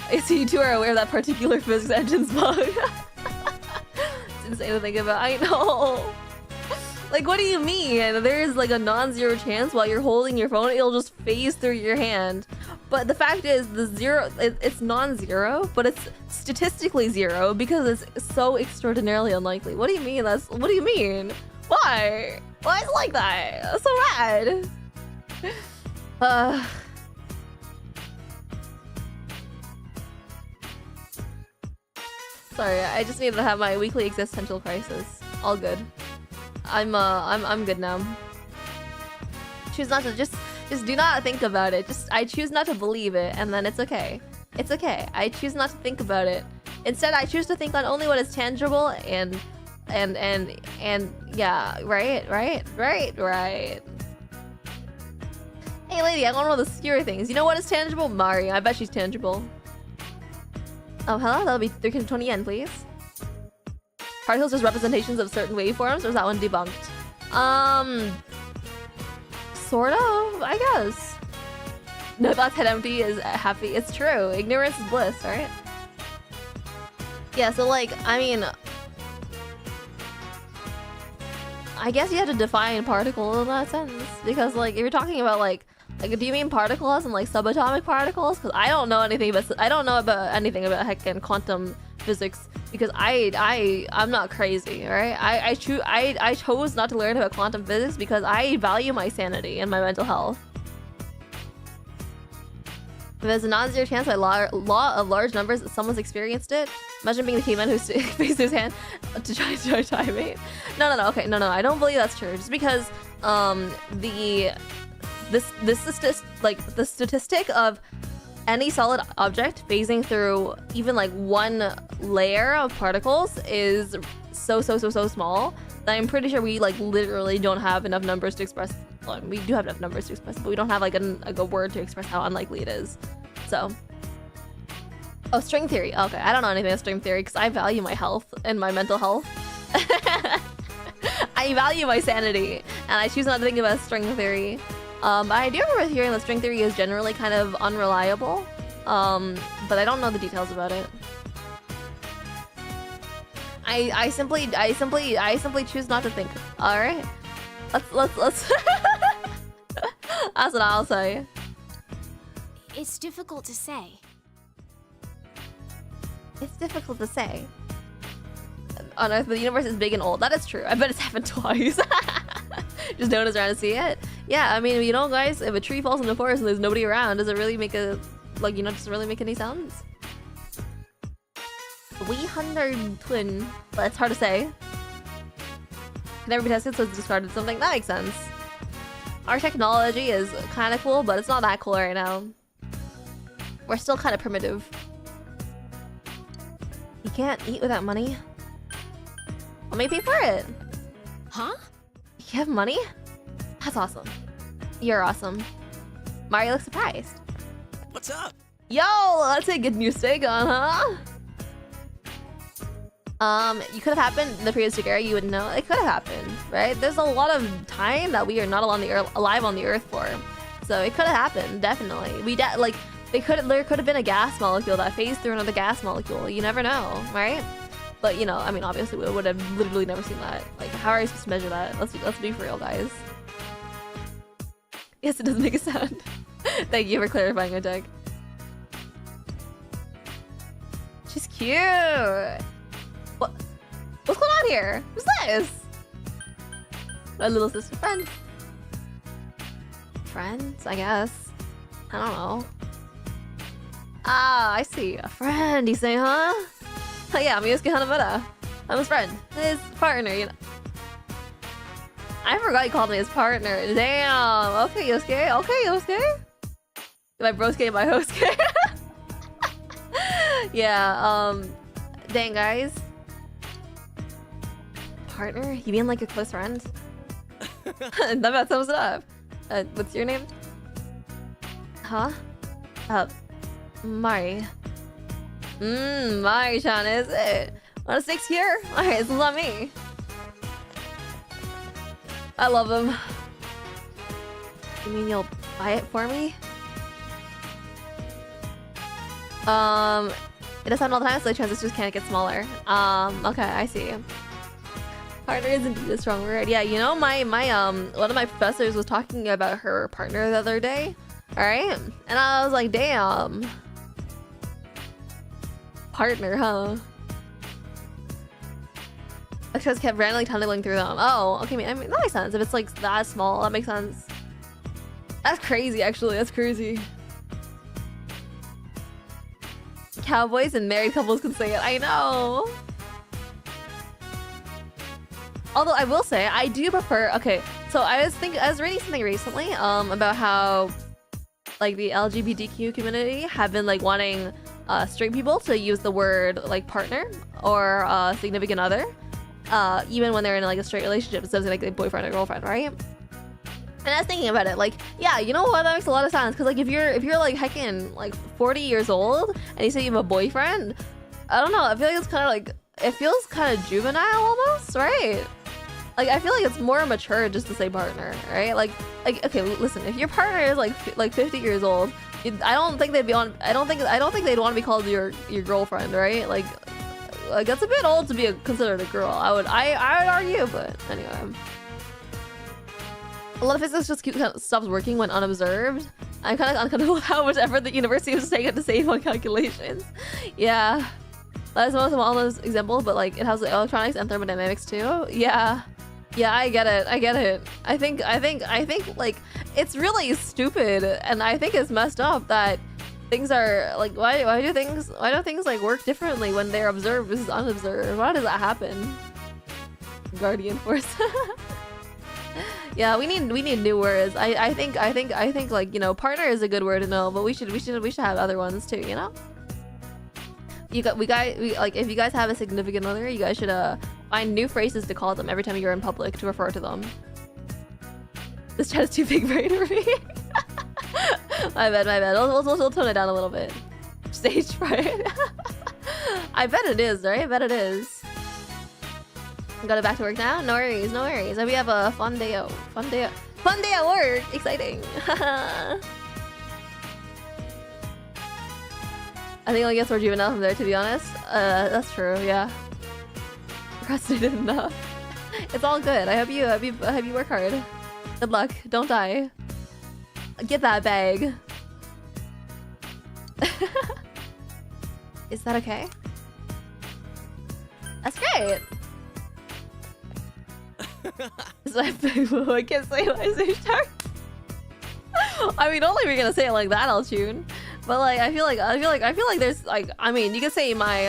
I see you two are aware of that particular physics engine's bug. It's insane to think about. I know. Like, what do you mean? There's like a non-zero chance while you're holding your phone, it'll just phase through your hand. But the fact is, it's non-zero, but it's statistically zero because it's so extraordinarily unlikely. What do you mean? What do you mean? Why? Why is it like that? That's so bad. Sorry, I just needed to have my weekly existential crisis. All good. I'm good now. Choose not to just do not think about it. I choose not to believe it, and then it's okay. It's okay. I choose not to think about it. Instead, I choose to think on only what is tangible and yeah, right. Hey lady, I want one of the obscure things. You know what is tangible? Mario. I bet she's tangible. Oh, hello? That'll be 320 yen, please. Particles just representations of certain waveforms, or is that one debunked? Sort of, I guess. No thoughts head empty is happy. It's true. Ignorance is bliss, right? Yeah, so like, I mean, I guess you have to define particle in that sense, because like, if you're talking about like, do you mean particles and like subatomic particles? Because I don't know anything about anything about heckin' quantum physics, because I'm not crazy, right? I chose not to learn about quantum physics because I value my sanity and my mental health. If there's a non-zero chance by law of large numbers that someone's experienced it, imagine being the caveman who raised his hand to try to timing. No, okay, no, I don't believe that's true. Just because the statistic of any solid object phasing through even like one layer of particles is so small that I'm pretty sure we like literally don't have enough numbers to express. Well, we do have enough numbers to express, but we don't have like a word to express how unlikely it is. So, oh, string theory. Okay, I don't know anything about string theory because I value my health and my mental health. I value my sanity, and I choose not to think about string theory. I do remember hearing that string theory is generally kind of unreliable, but I don't know the details about it. I simply choose not to think. All right, let's. That's what I'll say. It's difficult to say. It's difficult to say. On Earth, the universe is big and old. That is true. I bet it's happened twice. Just notice around to see it. Yeah, I mean, you know, guys, if a tree falls in the forest and there's nobody around, does it really make does it really make any sounds? 300 twin, but it's hard to say. Never been tested, so it's discarded something. That makes sense. Our technology is kind of cool, but it's not that cool right now. We're still kind of primitive. You can't eat without money. Let me pay for it. Huh? You have money? That's awesome. You're awesome. Mario looks surprised. What's up? Yo, that's a good news take on, huh? You could have happened in the previous era, you would know. It could have happened, right? There's a lot of time that we are not alive on the Earth for. So it could have happened, definitely. There could have been a gas molecule that phased through another gas molecule. You never know, right? But you know, I mean, obviously we would have literally never seen that. Like, how are you supposed to measure that? Let's be for real, guys. Yes, it does make a sound. Thank you for clarifying, Ojek. She's cute. What's going on here? Who's this? My little sister friend. Friends, I guess. I don't know. Ah, I see. A friend, you say, huh? Oh yeah, Miyusuke Hanamura. I'm his friend. His partner, you know. I forgot you called me his partner. Damn. Okay, Yosuke. Okay, Yosuke. My brosuke, my hosuke. Yeah, dang, guys. Partner? You mean like a close friend? That about sums it up. What's your name? Huh? Mari. Mari-chan, is it? 106 here? Alright, it's not me. I love him. You mean you'll buy it for me? It does happen all the time, so the transistors can't get smaller. Okay, I see. Partner is indeed a strong word. Yeah, you know, my one of my professors was talking about her partner the other day. Alright? And I was like, damn. Partner, huh? I just kept randomly tunneling through them. Oh, okay, I mean, that makes sense. If it's like that small, that makes sense. That's crazy, actually. That's crazy. Cowboys and married couples can say it. I know. Although I will say, I do prefer. Okay, so I was reading something recently about how like the LGBTQ community have been like wanting straight people to use the word like partner or significant other, even when they're in like a straight relationship instead of like boyfriend or girlfriend, right? And I was thinking about it, like, yeah, you know what? That makes a lot of sense. Cause like if you're like heckin' like 40 years old and you say you have a boyfriend, I don't know. I feel like it's kind of like it feels kind of juvenile almost, right? Like I feel like it's more mature just to say partner, right? Like okay, listen, if your partner is like 50 years old, I don't think they'd be on. I don't think they'd want to be called your girlfriend, right? Like that's a bit old to be considered a girl. I would argue, but anyway. A lot of physics just kind of stops working when unobserved. I'm kind of uncomfortable with how much effort the university was taking to save on calculations. Yeah, that's the most well-known example, but like it has electronics and thermodynamics too. Yeah, I get it. I think like it's really stupid, and I think it's messed up that things are like why do things like work differently when they're observed versus unobserved? Why does that happen? Guardian force. Yeah, we need new words. I think like, you know, partner is a good word to know, but we should have other ones too, you know? We like if you guys have a significant other, you guys should find new phrases to call them every time you're in public to refer to them. This chat is too big brain for me. my bad. We'll tone it down a little bit. Stage fright. I bet it is, right? I bet it is. Got it back to work now? No worries. We have a fun day at work. Exciting. I think it only gets more juvenile from there, to be honest. That's true, yeah. Procrastinated enough. It's all good. I hope you work hard. Good luck. Don't die. Get that bag. Is that okay? That's great. I can't say what I say, shark. I mean, only if you're gonna say it like that, I'll tune. But like, I feel like there's like, I mean, you could say my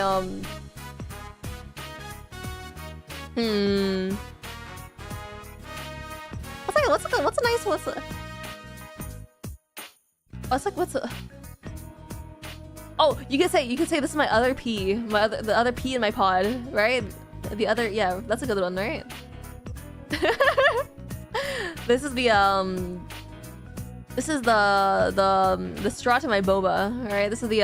Oh, you could say this is my other P, the other P in my pod, right? The other, yeah, that's a good one, right? This is the straw to my boba, right? This is the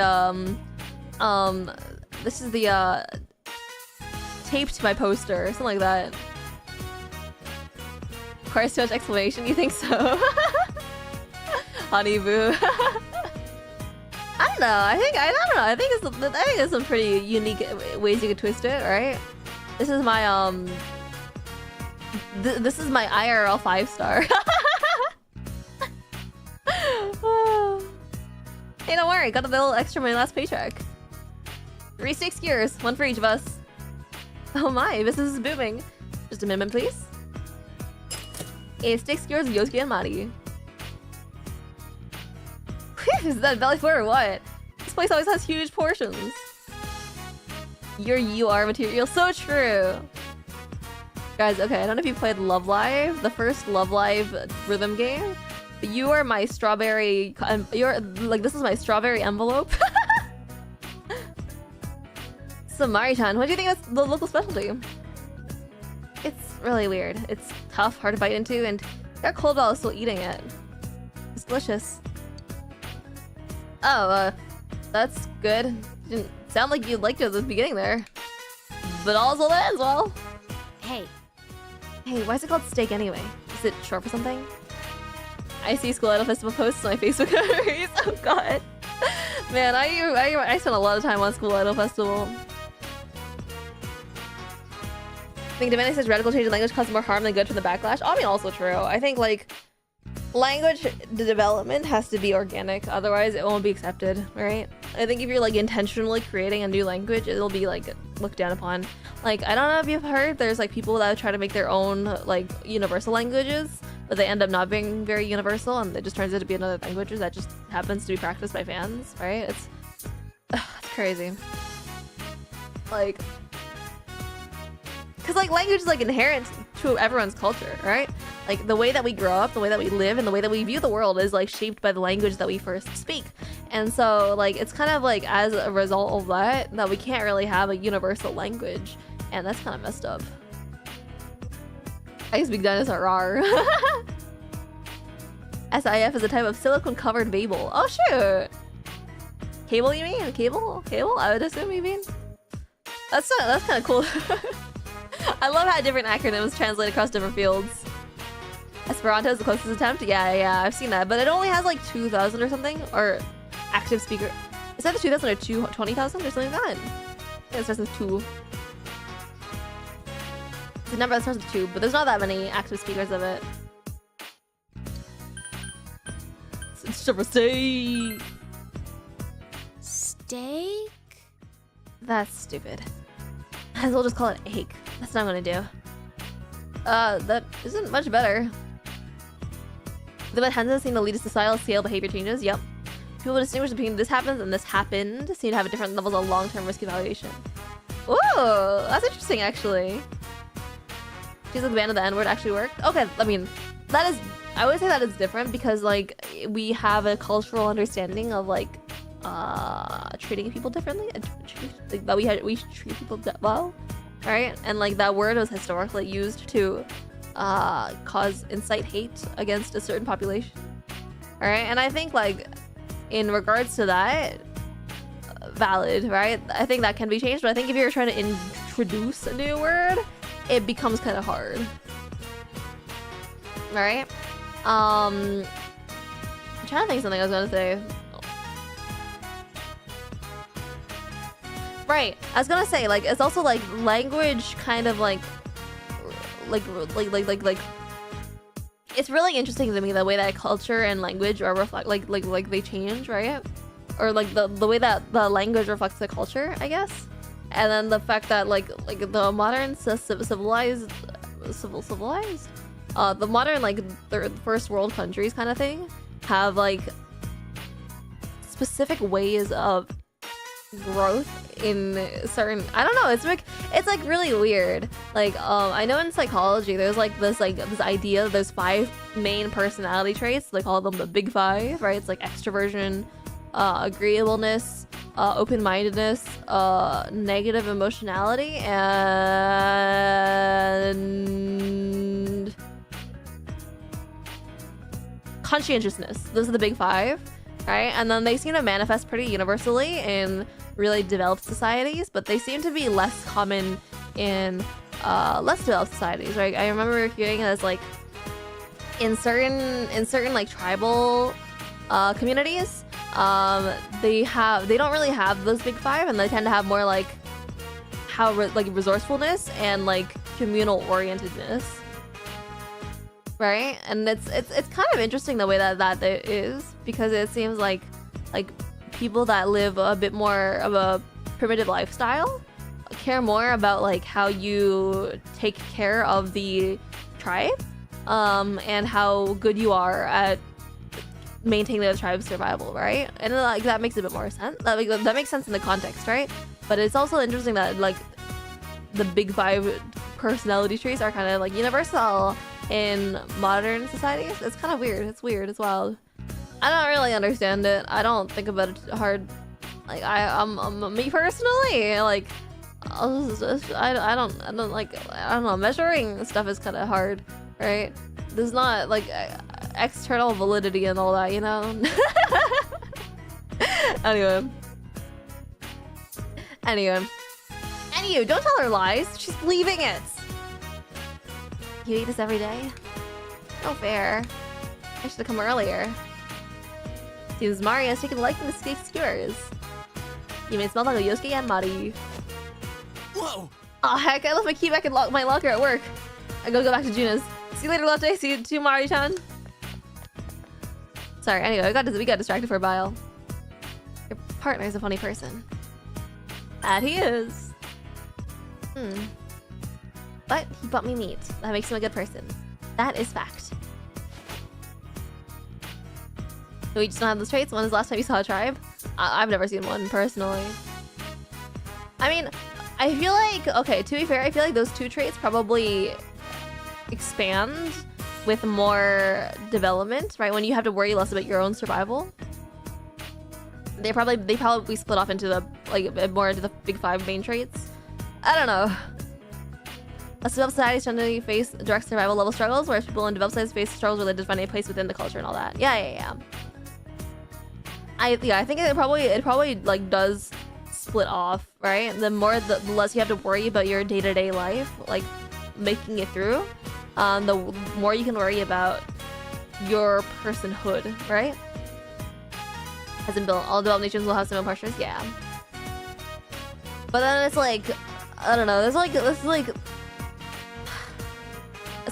taped to my poster, something like that. Requires too much explanation. You think so? Honey boo. I don't know. I don't know. I think it's some pretty unique ways you could twist it, right? This is my this is my IRL 5-star. Hey, don't worry. Got a little extra my last paycheck. 3 steak skewers, one for each of us. Oh my, business is booming. Just a minute, please. 8 steak skewers of Yosuke and Mari. Is that belly floor or what? This place always has huge portions. Your UR material, so true. Guys, okay, I don't know if you played Love Live, the first Love Live rhythm game. But you are my strawberry. You're like, this is my strawberry envelope. So Mari-chan, what do you think of the local specialty? It's really weird. It's tough, hard to bite into, and got cold while I was still eating it. It's delicious. Oh, that's good. Didn't sound like you liked it at the beginning there. But also that as well. Hey. Hey, why is it called steak anyway? Is it short for something? I see School Idol Festival posts on my Facebook memories. Oh god. Man, I spent a lot of time on School Idol Festival. I think demanding such radical change in language causes more harm than good from the backlash. I mean, also true. I think, like, language development has to be organic, otherwise it won't be accepted, right? I think if you're, like, intentionally creating a new language, it'll be, like, looked down upon. Like, I don't know if you've heard, there's, like, people that try to make their own, like, universal languages, but they end up not being very universal, and it just turns out to be another language that just happens to be practiced by fans, right? It's crazy. Like, because, like, language is, like, inherent to everyone's culture, right? Like, the way that we grow up, the way that we live, and the way that we view the world is, like, shaped by the language that we first speak. And so, like, it's kind of, like, as a result of that we can't really have a universal language. And that's kind of messed up. I speak dinosaur rar. SIF is a type of silicone-covered babel. Oh, shoot! Cable, you mean? Cable? Cable? I would assume you mean? That's kind of cool. I love how different acronyms translate across different fields. Esperanto is the closest attempt? Yeah, I've seen that. But it only has like 2,000 or something? Or active speaker. Is that the 2,000 or 20,000 or something like that? I think it starts with 2. It's a number that starts with 2, but there's not that many active speakers of it. It's super steak. Steak? That's stupid. Might as well just call it egg. That's what I'm gonna do. That isn't much better. The Matanza seem to lead to societal scale behavior changes. Yep. People distinguish between this happens and this happened seem to have different levels of long-term risk evaluation. Ooh, that's interesting actually. She's like the ban of the N-word actually worked. Okay, I mean, that is, I would say that is different because like we have a cultural understanding of like treating people differently, like that we treat people well, right? And like that word was historically used to incite hate against a certain population, all right? And I think like in regards to that, valid, right? I think that can be changed, but I think if you're trying to introduce a new word, it becomes kind of hard, all right? I'm trying to think of something I was gonna say. Right, I was gonna say, like, it's also like language kind of like it's really interesting to me the way that culture and language are reflect like they change, right? Or like the way that the language reflects the culture, I guess. And then the fact that like the modern civilized the modern like third first world countries kind of thing have like specific ways of growth in certain, I don't know, it's like really weird. Like I know in psychology there's like this idea there's 5 main personality traits. They call them the big 5, right? It's like extroversion, agreeableness, open-mindedness, negative emotionality, and conscientiousness. Those are the big 5, right? And then they seem to manifest pretty universally in really developed societies, but they seem to be less common in less developed societies, right? I remember hearing it as like in certain like tribal communities, they don't really have those big five, and they tend to have more like resourcefulness and like communal orientedness, right? And it's kind of interesting the way that it is, because it seems like people that live a bit more of a primitive lifestyle care more about like how you take care of the tribe, and how good you are at maintaining the tribe's survival, right? And like that makes a bit more sense. That makes sense in the context, right? But it's also interesting that like the big five personality traits are kind of like universal in modern societies. It's kind of weird. It's weird. It's wild. I don't really understand it. I don't think about it hard. Like me personally, like I don't know. Measuring stuff is kind of hard, right? There's not like external validity and all that, you know. Anyway, don't tell her lies. She's believing it. You eat this every day? No fair. I should have come earlier. Seems Mario's taking a liking to steak skewers. You may smell like a Yosuke and Mari. Whoa! Oh heck, I left my key back in my locker at work. I gotta go back to Juna's. See you later, Lotte. See you tomorrow, Mari-chan. Sorry, anyway, we got distracted for a while. Your partner's a funny person. That he is. But he bought me meat. That makes him a good person. That is fact. So we just don't have those traits? When was the last time you saw a tribe? I've never seen one, personally. I mean, I feel like, okay, to be fair, I feel like those two traits probably expand with more development, right? When you have to worry less about your own survival. They probably split off into the, like, more into the big five main traits. I don't know. Less developed societies generally face direct survival level struggles, whereas people in developed societies face struggles related to finding a place within the culture and all that. Yeah. I think it probably like does split off, right? The less you have to worry about your day-to-day life, like making it through, the more you can worry about your personhood, right? As in, all developed nations will have similar pressures, yeah. But then it's like, I don't know. There's like this like.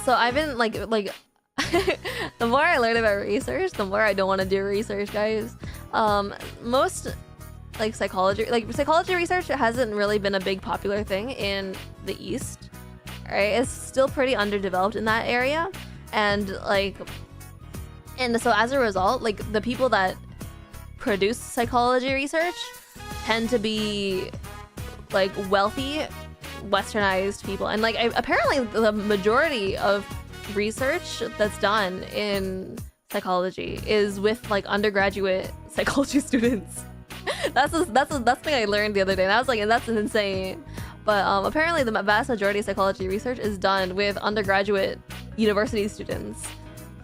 So I've been like the more I learn about research, the more I don't want to do research, guys. Most like psychology research hasn't really been a big popular thing in the East, right? It's still pretty underdeveloped in that area, and so as a result, like the people that produce psychology research tend to be like wealthy, westernized people, and like apparently the majority of research that's done in psychology is with like undergraduate psychology students. that's the thing I learned the other day, and I was like, and that's insane. But apparently the vast majority of psychology research is done with undergraduate university students,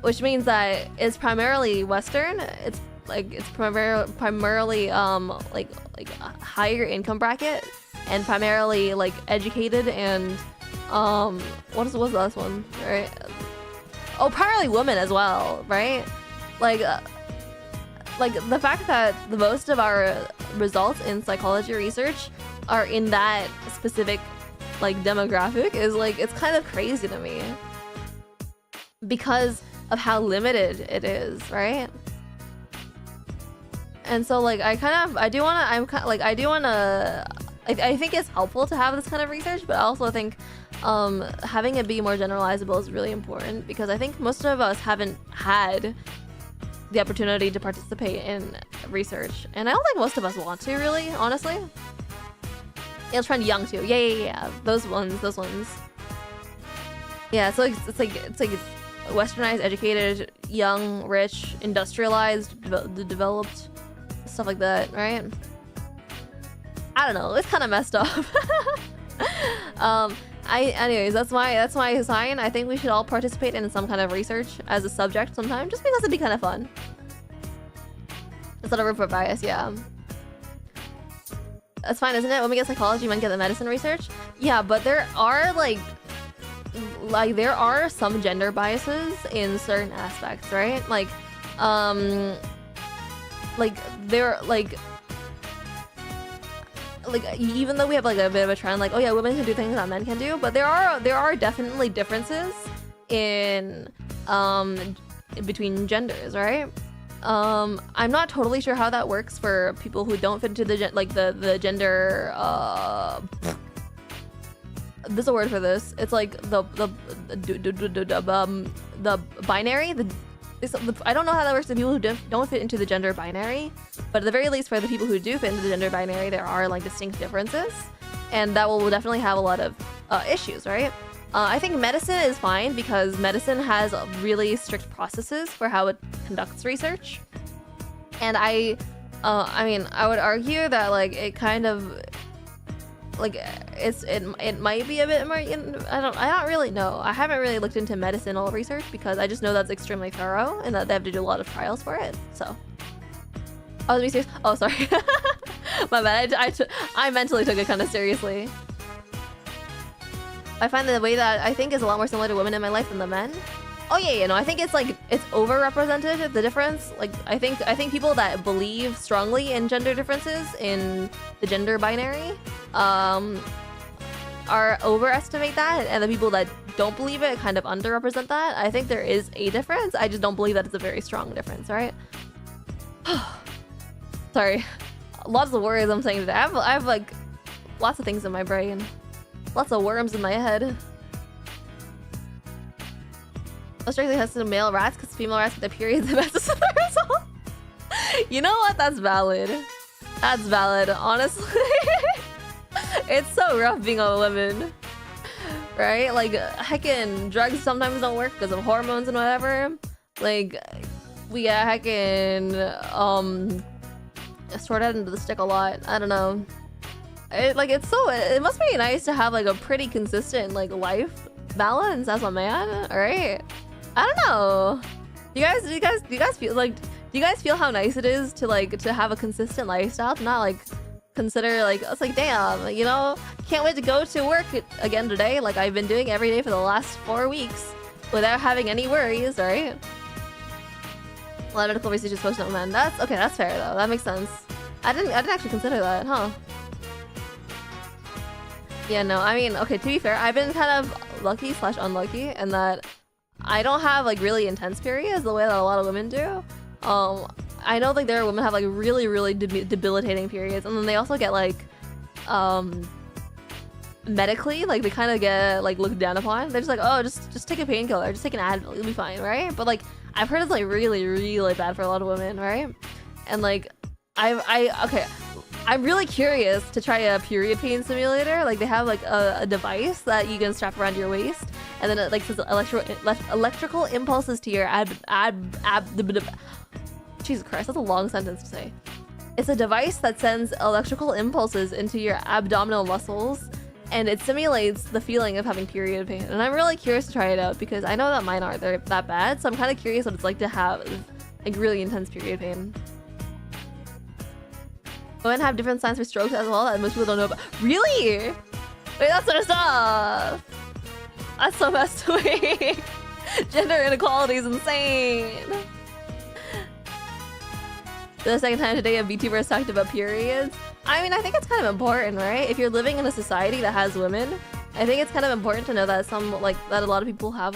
which means that it's primarily Western. It's primarily like a higher income bracket, and primarily like educated, and what's the last one, right? Oh, primarily women as well, right? Like the fact that the most of our results in psychology research are in that specific like demographic is like, it's kind of crazy to me because of how limited it is, right? And so like I think it's helpful to have this kind of research, but I also think having it be more generalizable is really important, because I think most of us haven't had the opportunity to participate in research, and I don't think most of us want to, really, honestly. Yeah, trend young too. Yeah. Those ones. Yeah, so it's like westernized, educated, young, rich, industrialized, developed, stuff like that, right? I don't know. It's kind of messed up. Anyways, that's my sign. I think we should all participate in some kind of research as a subject sometime, just because it'd be kind of fun. Instead of root for bias, yeah. That's fine, isn't it? When we get psychology, we might get the medicine research. Yeah, but there are like there are some gender biases in certain aspects, right? Like there like even though we have like a bit of a trend like, oh yeah, women can do things that men can do, but there are definitely differences in between genders, right? I'm not totally sure how that works for people who don't fit into the gender there's a word for this. It's like the binary. I don't know how that works for people who don't fit into the gender binary, but at the very least for the people who do fit into the gender binary, there are like distinct differences, and that will definitely have a lot of issues, right? I think medicine is fine because medicine has really strict processes for how it conducts research, and I mean, I would argue that like it kind of like it might be a bit more. I don't really know. I haven't really looked into medicinal research because I just know that's extremely thorough and that they have to do a lot of trials for it. So, I was being serious. Oh, sorry, my bad. I mentally took it kind of seriously. I find the way that I think is a lot more similar to women in my life than the men. Oh yeah, you know, I think it's like it's overrepresented, the difference. Like I think people that believe strongly in gender differences in the gender binary are overestimate that, and the people that don't believe it kind of underrepresent that. I think there is a difference. I just don't believe that it's a very strong difference, right? Sorry. Lots of worries I'm saying today. I have like lots of things in my brain. Lots of worms in my head. Australia has some male rats because female rats get their periods and messes with their result. You know what? That's valid. That's valid, honestly. It's so rough being a woman. Right? Like, heckin' drugs sometimes don't work because of hormones and whatever. Like, we get heckin' short-headed into the stick a lot. I don't know. It must be nice to have like a pretty consistent like life balance as a man, right? I don't know. Do you guys feel like, do you guys feel how nice it is to like to have a consistent lifestyle, to not like consider like, it's like, damn, you know, can't wait to go to work again today, like I've been doing every day for the last 4 weeks without having any worries, right? A lot of medical research is posted on men. That's okay, that's fair though. That makes sense. I didn't actually consider that, huh? Yeah, no, I mean, okay, to be fair, I've been kind of lucky/unlucky in that I don't have like really intense periods the way that a lot of women do. I know like there are women have like really debilitating periods, and then they also get like medically like they kind of get like looked down upon. They're just like, oh, just take a painkiller, just take an Advil, you'll be fine, right? But like I've heard it's like really bad for a lot of women, right? And like I'm really curious to try a period pain simulator. Like they have like a device that you can strap around your waist, and then it like says electrical impulses to your Jesus Christ, that's a long sentence to say. It's a device that sends electrical impulses into your abdominal muscles, and it simulates the feeling of having period pain. And I'm really curious to try it out because I know that mine aren't that bad, so I'm kind of curious what it's like to have like really intense period pain. Women have different signs for strokes as well that most people don't know about. Really? Wait, that sort of stuff. That's so messed up. Gender inequality is insane. The second time today a VTuber has talked about periods. I mean, I think it's kind of important, right? If you're living in a society that has women, I think it's kind of important to know that that a lot of people have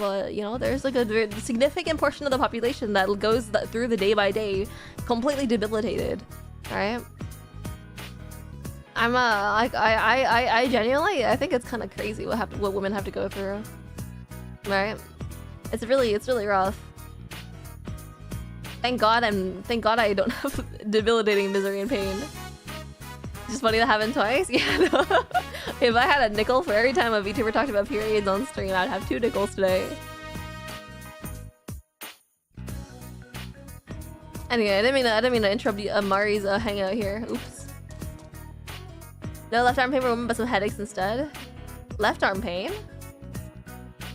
there's like a significant portion of the population that goes through the day by day completely debilitated, right? I genuinely think it's kind of crazy what women have to go through, right? It's really rough. Thank God I don't have debilitating misery and pain. It's just funny that happened twice. Yeah, no. If I had a nickel for every time a VTuber talked about periods on stream, I'd have 2 nickels today. Anyway, I didn't mean to interrupt Mari's hangout here. Oops. No left arm pain for women, but some headaches instead. Left arm pain?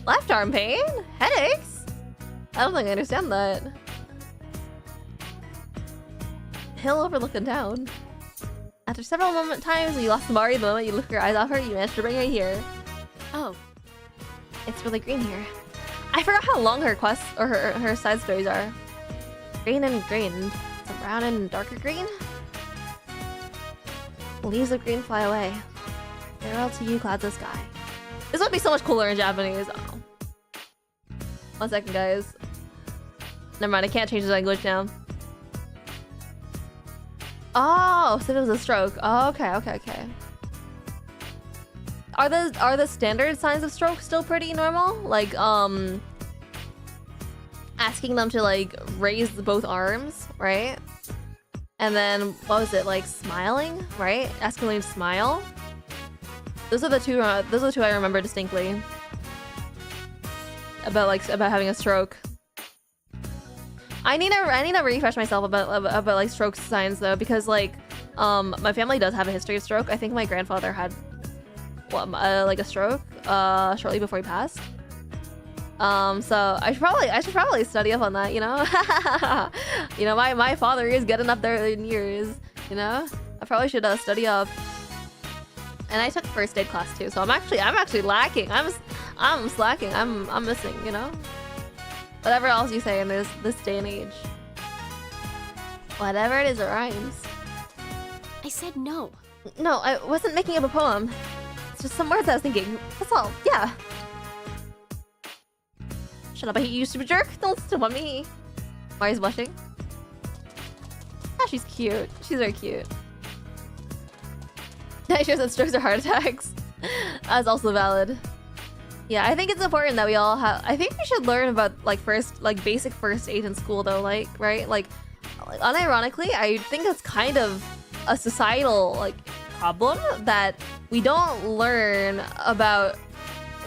Left arm pain? Headaches? I don't think I understand that. Hill overlooking down. I After several times you lost Mari, the moment you lift your eyes off her, you managed to bring her here. Oh, It's really green here. I forgot how long her quests or her side stories are. Green and green. Some brown and darker green? Leaves of green fly away. Farewell to you, clouds of sky. This would be so much cooler in Japanese. Oh. 1 second, guys. Never mind, I can't change the language now. Oh, so it was a stroke. Oh, okay. Are the standard signs of stroke still pretty normal? Like, asking them to, like, raise both arms, right? And then, what was it, like, smiling, right? Asking them to smile? Those are the two I remember distinctly. About having a stroke. I need to refresh myself about like stroke signs though, because like my family does have a history of stroke. I think my grandfather had like a stroke shortly before he passed. So I should probably study up on that, you know. You know, my father is getting up there in years, you know. I probably should study up. And I took first aid class too, so I'm actually lacking. I'm slacking. I'm missing, you know. Whatever else you say in this day and age. Whatever it is, it rhymes. I said no. No, I wasn't making up a poem. It's just some words I was thinking. That's all. Yeah. Shut up! I hate you, stupid jerk. Don't listen to me. Mari's blushing. Ah, she's cute. She's very cute. I sure that strokes are heart attacks. That's also valid. Yeah, I think it's important that we all have. I think we should learn about like basic first aid in school though, like right, like unironically, I think it's kind of a societal like problem that we don't learn about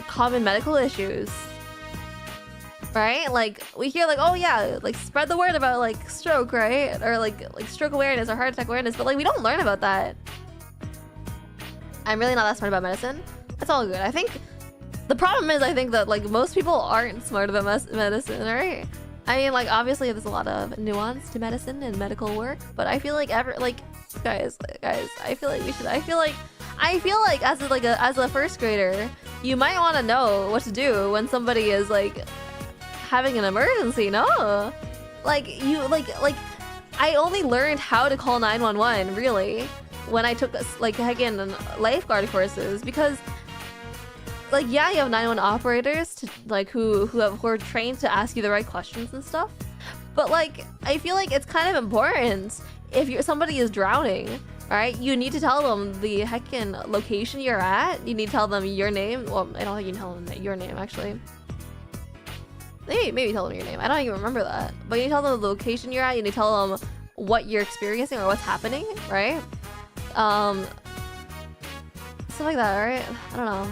common medical issues. Right? Like we hear like, oh yeah, like spread the word about like stroke, right? Or like stroke awareness or heart attack awareness, but like we don't learn about that. I'm really not that smart about medicine. That's all good. I think the problem is I think that like most people aren't smart about medicine, right? I mean, like obviously there's a lot of nuance to medicine and medical work, but I feel like guys, I feel like as a first grader, you might want to know what to do when somebody is like having an emergency. No, like I only learned how to call 911 really when I took like heckin' lifeguard courses, because like yeah, you have 911 operators to like who are trained to ask you the right questions and stuff, but like I feel like it's kind of important if somebody is drowning, right? You need to tell them the heckin' location you're at. You need to tell them your name. Well, I don't think you can tell them your name actually. Maybe tell them your name. I don't even remember that. But you tell them the location you're at. You need to tell them what you're experiencing or what's happening, right? Stuff like that, right? I don't know.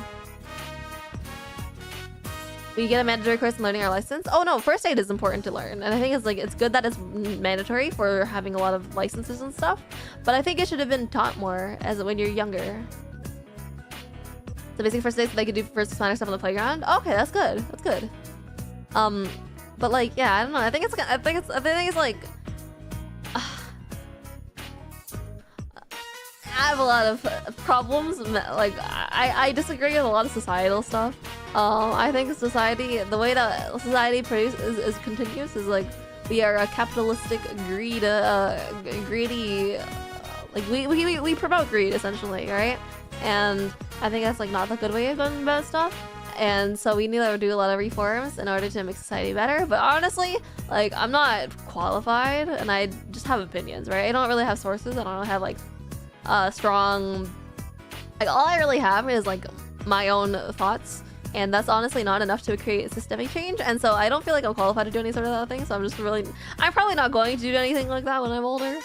We get a mandatory course in learning our license. Oh no, first aid is important to learn, and I think it's good that it's mandatory for having a lot of licenses and stuff. But I think it should have been taught more as when you're younger. The basic first aid so they could do first minor stuff on the playground. Okay, that's good. That's good. But like, yeah, I don't know. I think it's like. I have a lot of problems. Like, I disagree with a lot of societal stuff. I think society, the way that society is continuous is like we are a capitalistic greedy. Like we promote greed essentially, right? And I think that's like not the good way of going about stuff. And so we need to do a lot of reforms in order to make society better. But honestly, like I'm not qualified, and I just have opinions, right? I don't really have sources. I don't really have like strong. Like all I really have is like my own thoughts. And that's honestly not enough to create systemic change. And so I don't feel like I'm qualified to do any sort of that thing. So I'm probably not going to do anything like that when I'm older.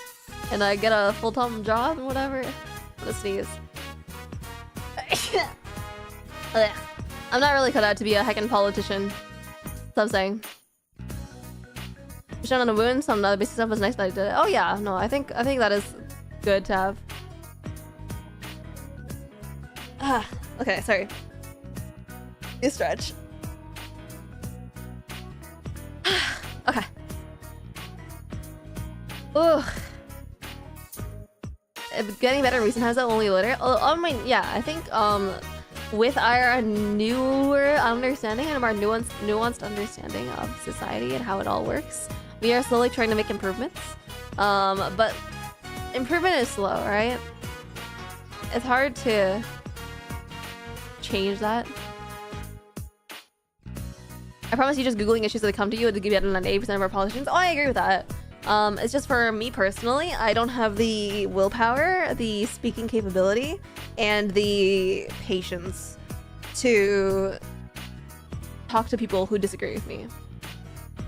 And I get a full-time job and whatever. I'm gonna sneeze. I'm not really cut out to be a heckin' politician. That's what I'm saying. Shown on a wound, some other basic stuff was nice that I did it. Oh yeah, no, I think that is good to have. Okay, sorry. You stretch. Okay. Ugh. getting better in recent times though, only later. I mean, yeah, I think with our newer understanding and our nuanced understanding of society and how it all works, we are slowly trying to make improvements. But improvement is slow, right? It's hard to change that. I promise you, just Googling issues that come to you would give you 80% of our politicians. Oh, I agree with that. It's just for me personally, I don't have the willpower, the speaking capability, and the patience to talk to people who disagree with me.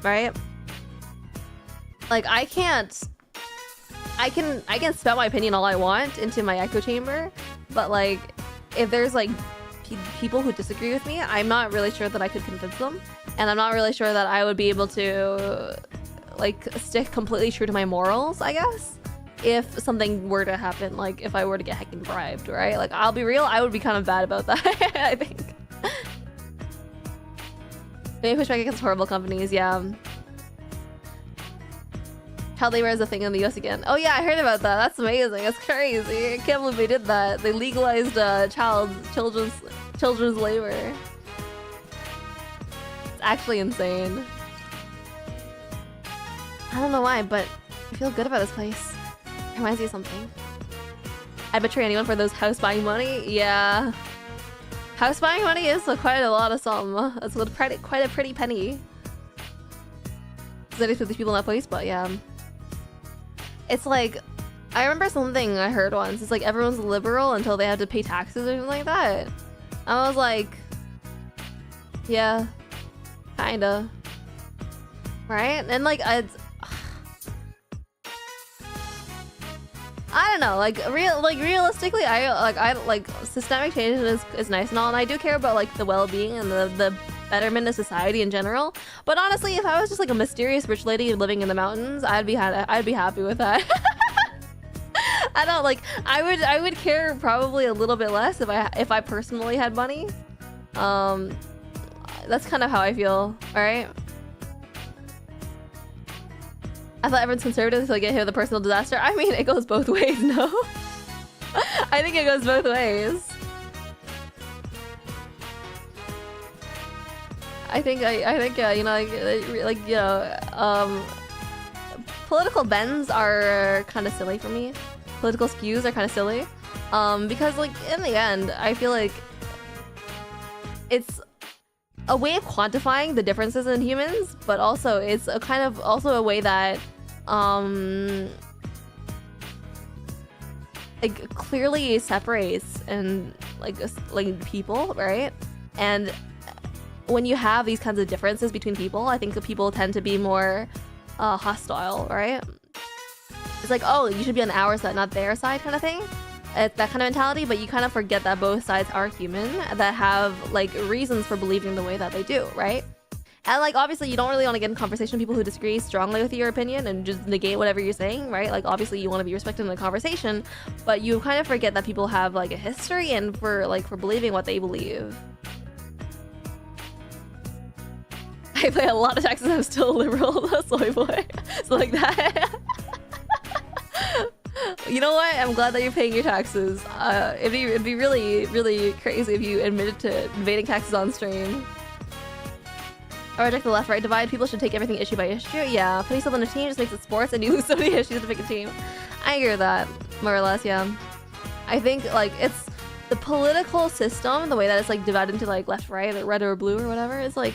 Right? Like, I can spout my opinion all I want into my echo chamber, but like, if there's like people who disagree with me, I'm not really sure that I could convince them, and I'm not really sure that I would be able to like stick completely true to my morals, I guess, if something were to happen, like if I were to get heckin' bribed, right? Like, I'll be real, I would be kind of bad about that. I think. Maybe push back against horrible companies, yeah. Child labor is a thing in the US again. Oh yeah, I heard about that. That's amazing. That's crazy. I can't believe they did that. They legalized children's labor. It's actually insane. I don't know why, but I feel good about this place. It reminds me of something. I'd betray anyone for those house buying money? Yeah. House buying money is quite a lot of something. That's quite a pretty penny. There's these people in that place, but yeah. It's like, I remember something I heard once. It's like everyone's liberal until they have to pay taxes or something like that. I was like, yeah, kinda. Right? And like, I don't know, like realistically, I like systemic change is nice and all, and I do care about like the well-being and the betterment of society in general. But honestly, if I was just like a mysterious rich lady living in the mountains, I'd be happy with that. I don't like. I would care probably a little bit less if I personally had money. That's kind of how I feel. All right. I thought everyone's conservative until they get hit with a personal disaster. I mean, it goes both ways, no? I think it goes both ways. I think you know, political bends are kind of silly for me. Political skews are kind of silly, because like in the end, I feel like it's a way of quantifying the differences in humans, but also it's a kind of also a way that like clearly separates and like people, right? And when you have these kinds of differences between people, I think that people tend to be more hostile, right? It's like, oh, you should be on our side, not their side, kind of thing. It's that kind of mentality, but you kind of forget that both sides are human, that have like reasons for believing the way that they do, right? And like, obviously, you don't really want to get in conversation with people who disagree strongly with your opinion and just negate whatever you're saying, right? Like, obviously, you want to be respected in the conversation, but you kind of forget that people have like a history and for believing what they believe. I pay a lot of taxes. I'm still a liberal, soy boy. So like that. You know what? I'm glad that you're paying your taxes. It'd be really, really crazy if you admitted to evading taxes on stream. I reject the left-right divide. People should take everything issue by issue. Yeah, putting yourself in a team just makes it sports, and you lose so many issues to pick a team. I agree with that, more or less. Yeah. I think like it's the political system, the way that it's like divided into like left-right, or red or blue or whatever. It's like,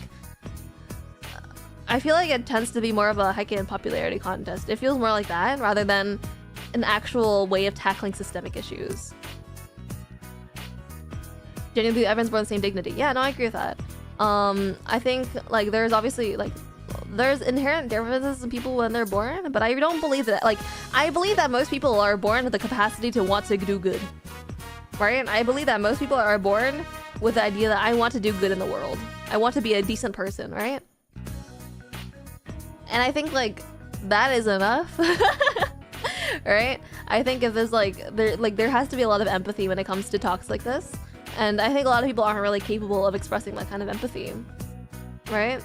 I feel like it tends to be more of a heckin' popularity contest. It feels more like that rather than an actual way of tackling systemic issues. Genuinely, everyone's born the same dignity. Yeah, no, I agree with that. I think like there's obviously like there's inherent differences in people when they're born, but I don't believe that. Like, I believe that most people are born with the capacity to want to do good, right? I believe that most people are born with the idea that I want to do good in the world. I want to be a decent person, right? And I think like that is enough. Right? I think if there's there has to be a lot of empathy when it comes to talks like this. And I think a lot of people aren't really capable of expressing that kind of empathy. Right?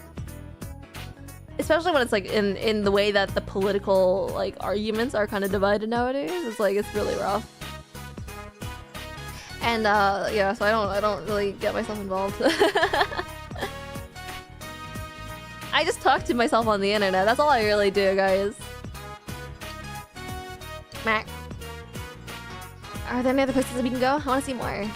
Especially when it's like in the way that the political like arguments are kind of divided nowadays. It's like it's really rough. And yeah, so I don't really get myself involved. I just talk to myself on the internet. That's all I really do, guys. Mac. Are there any other places that we can go? I want to see more.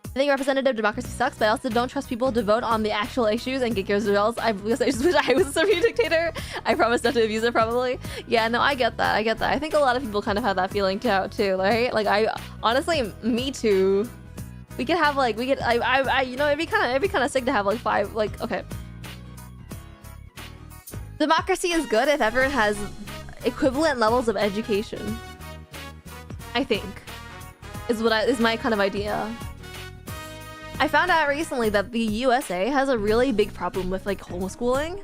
I think representative democracy sucks, but I also don't trust people to vote on the actual issues and get your results. I just wish I was a Soviet dictator. I promise not to abuse it, probably. Yeah, no, I get that. I get that. I think a lot of people kind of have that feeling too, right? Like, honestly, me too. We could have like, you know, it'd be kind of sick to have like 5, like, okay. Democracy is good if everyone has equivalent levels of education. I think is my kind of idea. I found out recently that the USA has a really big problem with like homeschooling,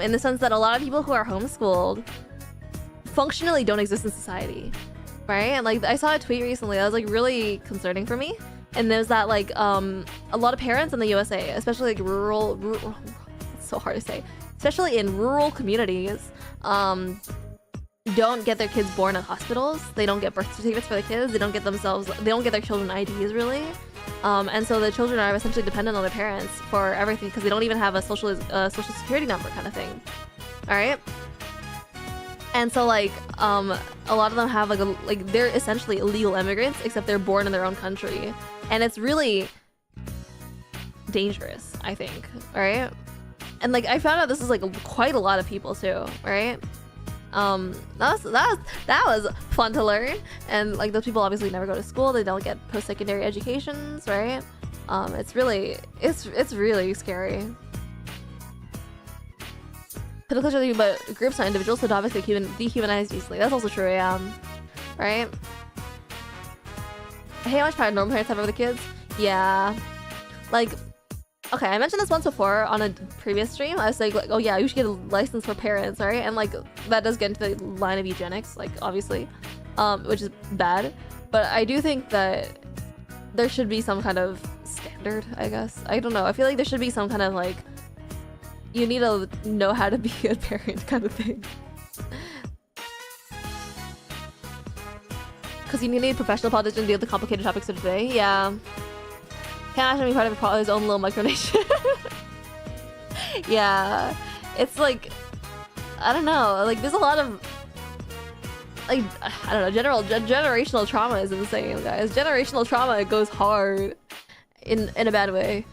in the sense that a lot of people who are homeschooled functionally don't exist in society, right? And like I saw a tweet recently that was like really concerning for me, and there's that like a lot of parents in the USA, especially like rural it's so hard to say, especially in rural communities, don't get their kids born in hospitals. They don't get birth certificates for the kids. They don't get their children IDs really. And so the children are essentially dependent on their parents for everything because they don't even have a social security number kind of thing. All right. And so like a lot of them have like they're essentially illegal immigrants, except they're born in their own country, and it's really dangerous, I think. All right. And like I found out this is like quite a lot of people too. Right. That was fun to learn, and like those people obviously never go to school. They don't get post-secondary educations, right? It's really scary. Political culture, but groups, not individuals, so obviously dehumanized easily. That's also true, yeah. Right? Hey, how much power normal parents have over the kids? Yeah. Like, okay, I mentioned this once before on a previous stream. I was like, oh yeah, you should get a license for parents, right? And like, that does get into the line of eugenics, like, obviously, which is bad. But I do think that there should be some kind of standard, I guess. I don't know. I feel like there should be some kind of like, you need to know how to be a parent kind of thing. Because you need a professional politician to deal with the complicated topics of today. Yeah. Can't actually be part of his own little micronation. Yeah. It's like, I don't know. Like, there's a lot of, like, I don't know, generational trauma is insane, guys. Generational trauma, it goes hard in a bad way.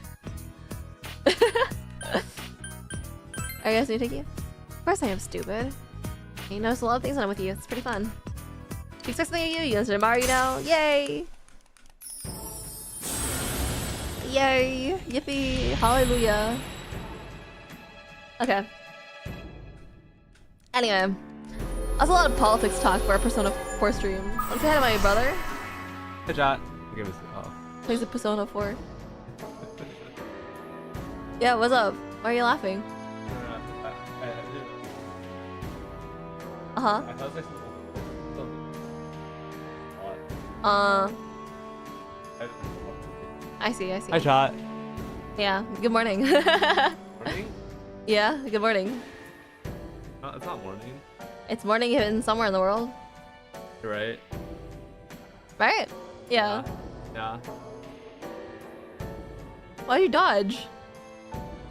Are you guys gonna take you? Of course I am stupid. You notice a lot of things when I'm with you. It's pretty fun. You expect something of you? You answer Mario now. Yay! Yay! Yippee! Hallelujah! Okay. Anyway. That's a lot of politics talk for a Persona 4 stream. Let's say hi to my brother. Hey, Jot. Okay, oh. Plays a Persona 4. Yeah, what's up? Why are you laughing? Uh-huh. I thought I see. Hi, Jot. Yeah, good morning. Morning? Yeah, good morning. It's not morning. It's morning in somewhere in the world. You're right. Right? Yeah. Yeah. Why'd you dodge?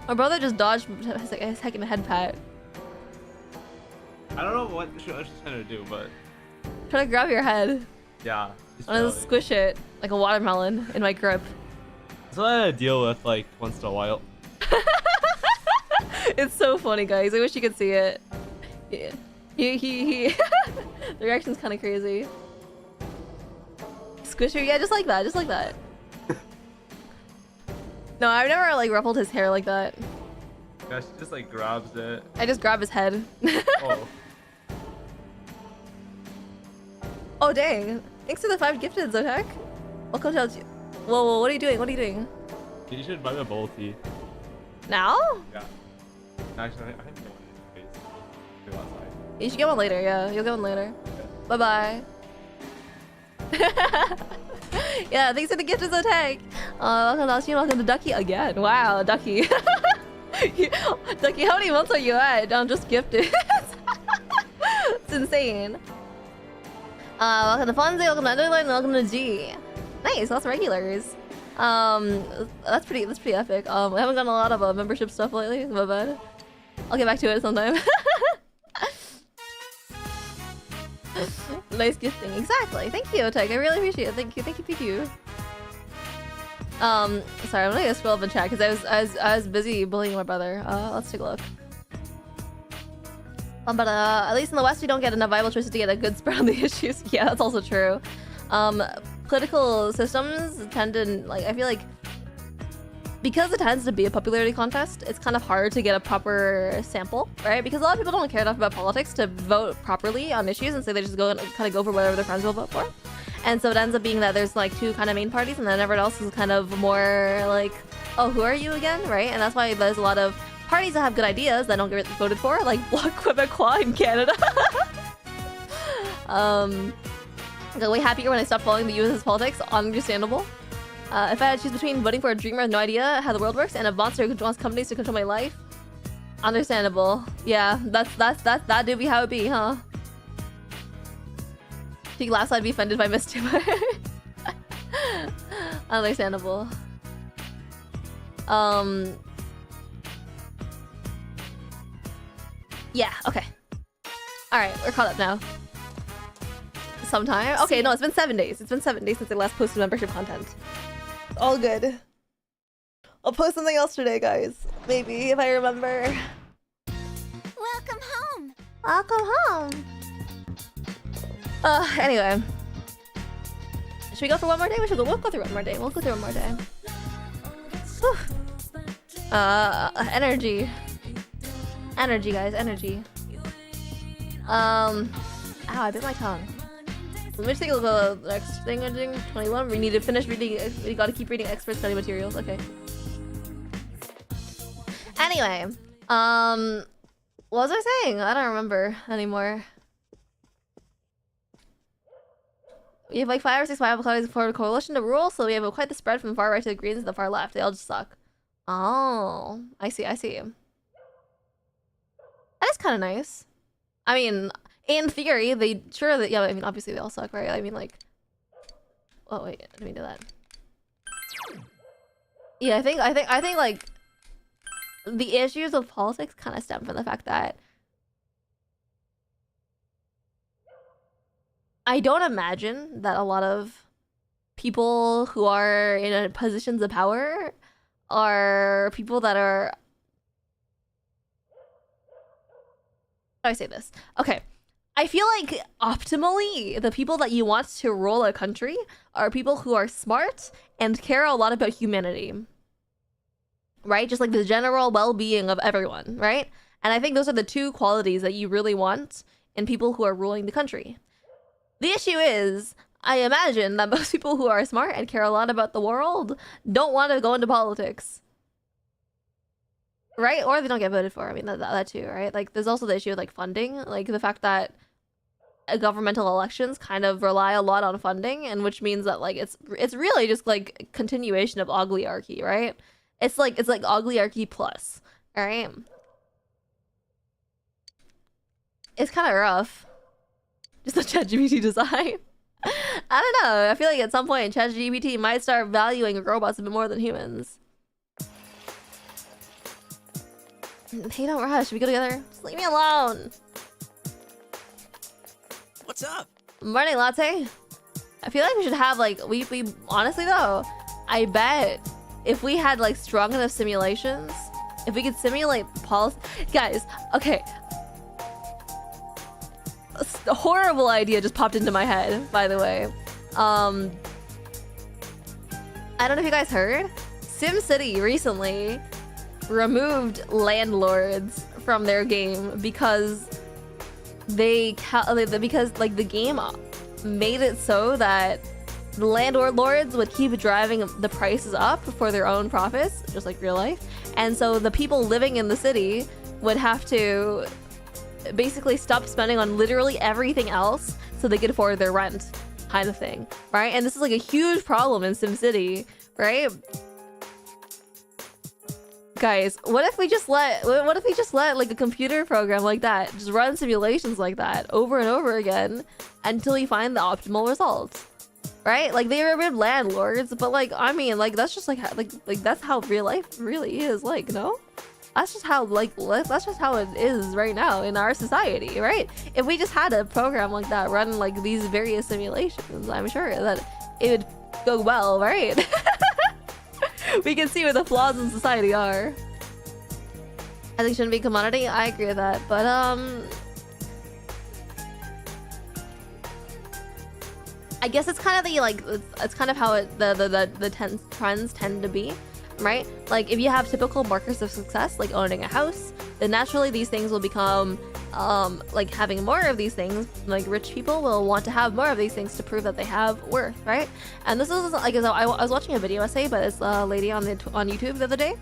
My brother just dodged his heckin' head pat. I don't know what she's trying to do, but... Try to grab your head. Yeah. I want to squish it like a watermelon in my grip. That's what I deal with, like, once in a while. It's so funny, guys. I wish you could see it. Yeah. The reaction's kind of crazy. Squish her, yeah, just like that, just like that. No, I've never like ruffled his hair like that. Yeah, she just like grabs it. I just grab his head. Oh. Oh dang! Thanks for the 5 gifted, Zotek. Welcome to. Whoa, what are you doing? What are you doing? You should buy me a bowl of tea. Now? Yeah. Actually, I have no one in the face. Go outside. You should get one later. Yeah, you'll get one later. Bye bye. Yeah, thanks for the gift, Zotek. Welcome to stream. Welcome to Ducky again. Wow, Ducky. Ducky, how many months are you at? I'm just gifted. It's insane. Welcome to Fonzie, welcome to Underline, welcome to G. Nice, lots of regulars. That's pretty epic. I haven't gotten a lot of membership stuff lately, my bad. I'll get back to it sometime. Nice gifting, exactly. Thank you, Tech. I really appreciate it. Thank you. Sorry, I'm gonna scroll up in chat because I was busy bullying my brother. Let's take a look. But at least in the West, we don't get enough viable choices to get a good spread on the issues. Yeah, that's also true. Political systems tend to, like, I feel like because it tends to be a popularity contest, it's kind of hard to get a proper sample, right? Because a lot of people don't care enough about politics to vote properly on issues, and so they just go and kind of go for whatever their friends will vote for. And so it ends up being that there's like two kind of main parties, and then everyone else is kind of more like, oh, who are you again, right? And that's why there's a lot of parties that have good ideas that don't get voted for, like Bloc Québécois in Canada. I got way happier when I stopped following the US's politics. Understandable. If I had to choose between voting for a dreamer with no idea how the world works and a monster who wants companies to control my life, understandable. Yeah, that do be how it be, huh? If you laugh, I'd be offended if I missed too much. Understandable. Yeah, okay. Alright, we're caught up now. Sometime? Okay, no, it's been 7 days. It's been 7 days since I last posted membership content. All good. I'll post something else today, guys. Maybe, if I remember. Welcome home. Welcome home. Anyway. Should we go for one more day? We'll go through one more day. We'll go through one more day. Whew. Energy. Energy, guys, energy. Ow, I bit my tongue. Let me just take a look at the next thing I'm doing. 21. We need to finish reading. We gotta keep reading expert study materials. Okay. Anyway, what was I saying? I don't remember anymore. We have like 5 or 6 viable colonies for a coalition to rule, so we have quite the spread from the far right to the Greens and the far left. They all just suck. Oh, I see. That is kind of nice. I mean, in theory, yeah, I mean, obviously they all suck, right? I mean, like... Oh, wait, let me do that. Yeah, I think, like, the issues of politics kind of stem from the fact that I don't imagine that a lot of people who are in positions of power are people that are... How do I say this? Okay. I feel like optimally, the people that you want to rule a country are people who are smart and care a lot about humanity. Right? Just like the general well-being of everyone, right? And I think those are the two qualities that you really want in people who are ruling the country. The issue is, I imagine that most people who are smart and care a lot about the world don't want to go into politics. Right? Or they don't get voted for. I mean, that too, right? Like, there's also the issue of, like, funding. Like, the fact that governmental elections kind of rely a lot on funding, and which means that, like, it's really just, like, continuation of oligarchy, right? It's like oligarchy plus, alright? It's kind of rough. Just the ChatGPT design. I don't know. I feel like at some point, ChatGPT might start valuing robots a bit more than humans. Hey, don't rush. We go together. Just leave me alone. What's up? Morning latte. I feel like we should have like we honestly though, I bet if we had like strong enough simulations, if we could simulate policy, guys. Okay. A horrible idea just popped into my head. By the way, I don't know if you guys heard. SimCity recently removed landlords from their game because like the game made it so that the landlords would keep driving the prices up for their own profits, just like real life. And so the people living in the city would have to basically stop spending on literally everything else so they could afford their rent, kind of thing, right? And this is like a huge problem in SimCity, right? Guys, what if we just let like a computer program like that just run simulations like that over and over again until we find the optimal results, right? Like they were landlords, but like I mean, like that's just like that's how real life really is. Like no, that's just how that's just how it is right now in our society, right? If we just had a program like that run like these various simulations, I'm sure that it would go well, right? We can see what the flaws in society are. I think shouldn't be a commodity. I agree with that, but I guess it's kind of the like it's kind of how the trends tend to be, right? Like if you have typical markers of success, like owning a house, then naturally these things will become like having more of these things. Like rich people will want to have more of these things to prove that they have worth, right? And this is like I was watching a video essay by this lady on YouTube the other day.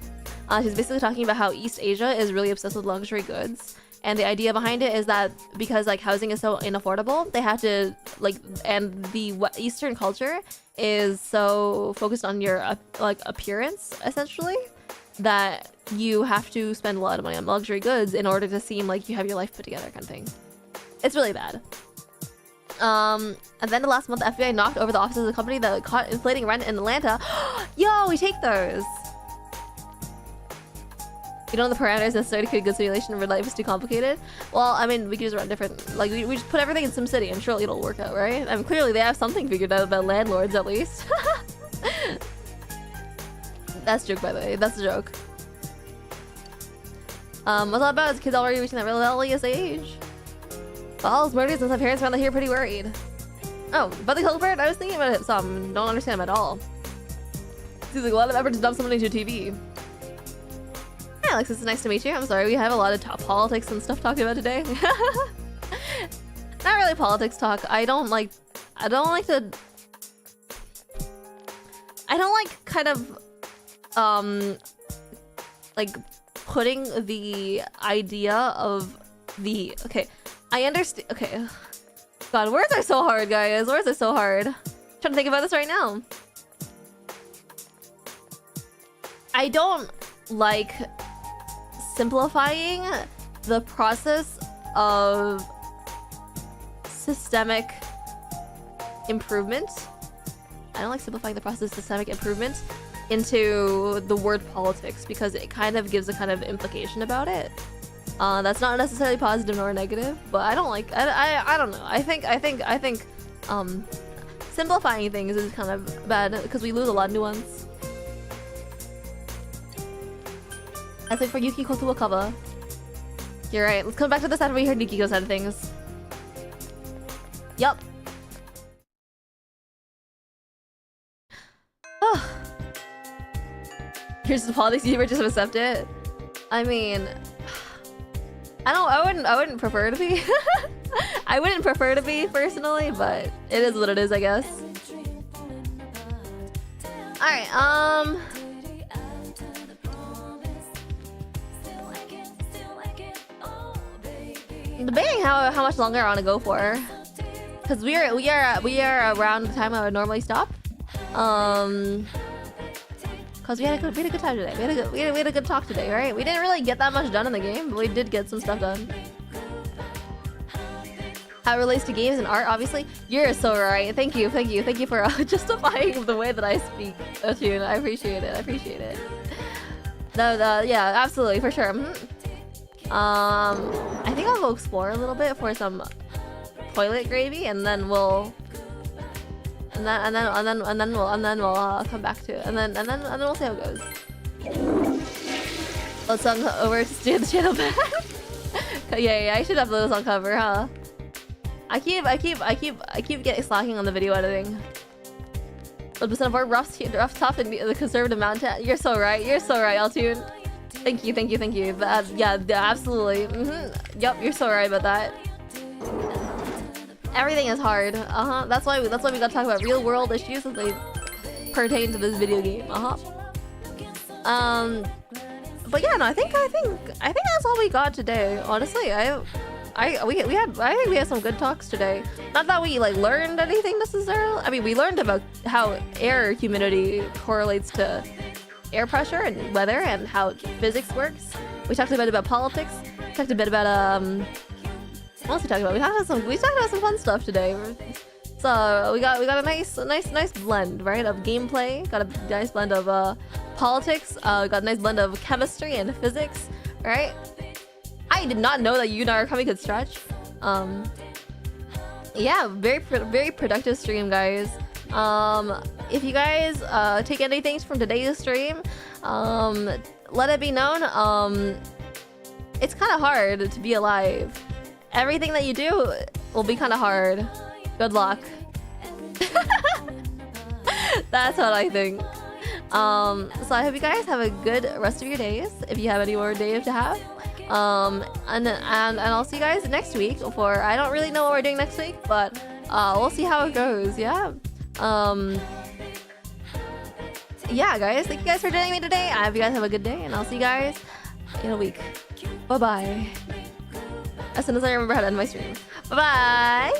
She's basically talking about how East Asia is really obsessed with luxury goods, and the idea behind it is that because like housing is so unaffordable, they have to like, and the Eastern culture is so focused on your like appearance essentially, that you have to spend a lot of money on luxury goods in order to seem like you have your life put together, kind of thing. It's really bad. And then the last month, the FBI knocked over the offices of the company that caught inflating rent in Atlanta. Yo, we take those. You don't know the parameters necessary to create a good simulation where life is too complicated? Well, I mean, we could just run different... Like, we just put everything in SimCity and surely it'll work out, right? I mean, clearly they have something figured out about landlords, at least. That's a joke, by the way. That's a joke. What's all about is kids already reaching that rebellious age. Balls, murders, and some parents around here pretty worried. Oh, about the culprit? I was thinking about it some. Don't understand him at all. Seems like a lot of effort to dump someone into TV. Hi, Alex. It's nice to meet you. I'm sorry, we have a lot of politics and stuff talking about today. Not really politics talk. I don't like kind of like putting the idea of the I understand. Okay, God, words are so hard, guys. Words are so hard. I'm trying to think about this right now. I don't like simplifying the process of systemic improvement. I don't like simplifying the process of systemic improvement into the word politics because it kind of gives a kind of implication about it. That's not necessarily positive nor negative, but I don't like. I don't know. I think simplifying things is kind of bad because we lose a lot of nuance. I think for Yukiko to a cover. You're right. Let's come back to the side where we heard Yukiko's side of things. Yup. Here's the politics. You just accept it. I mean, I wouldn't prefer to be. I wouldn't prefer to be personally, but it is what it is, I guess. All right. Debating how much longer I want to go for, because we are around the time I would normally stop. Because we had a good time today. We had a good talk today, right? We didn't really get that much done in the game, but we did get some stuff done. How it relates to games and art, obviously. You're so right. Thank you for justifying the way that I speak, Tune. I appreciate it. No, yeah, absolutely, for sure. I think I'll go explore a little bit for some toilet gravy, and then we'll come back to it, and then we'll see how it goes. Let's song over to steer the channel back. yeah, I should upload this on cover, huh? I keep getting slacking on the video editing. 1% of our rough tough and the conservative mountain. You're so right, Altune. Thank you. Yeah, absolutely. Yep, you're so right about that. Everything is hard. That's why we gotta talk about real world issues as they pertain to this video game. But yeah, no, I think that's all we got today. Honestly, I think we had some good talks today. Not that we like learned anything necessarily. I mean, we learned about how air humidity correlates to air pressure and weather and how physics works. We talked a bit about politics. Talked a bit about what else we talked about? We talked about some fun stuff today. So we got a nice blend, right, of gameplay. Got a nice blend of politics. Got a nice blend of chemistry and physics, right? I did not know that you and Arakami could stretch. Yeah, very productive stream, guys. If you guys take anything from today's stream, let it be known. It's kind of hard to be alive. Everything that you do will be kind of hard. Good luck. That's what I think. So I hope you guys have a good rest of your days, if you have any more days to have. And I'll see you guys next week. For I don't really know what we're doing next week, but we'll see how it goes. Yeah. Yeah, guys. Thank you guys for joining me today. I hope you guys have a good day, and I'll see you guys in a week. Bye bye. As soon as I remember how to end my stream. Bye bye.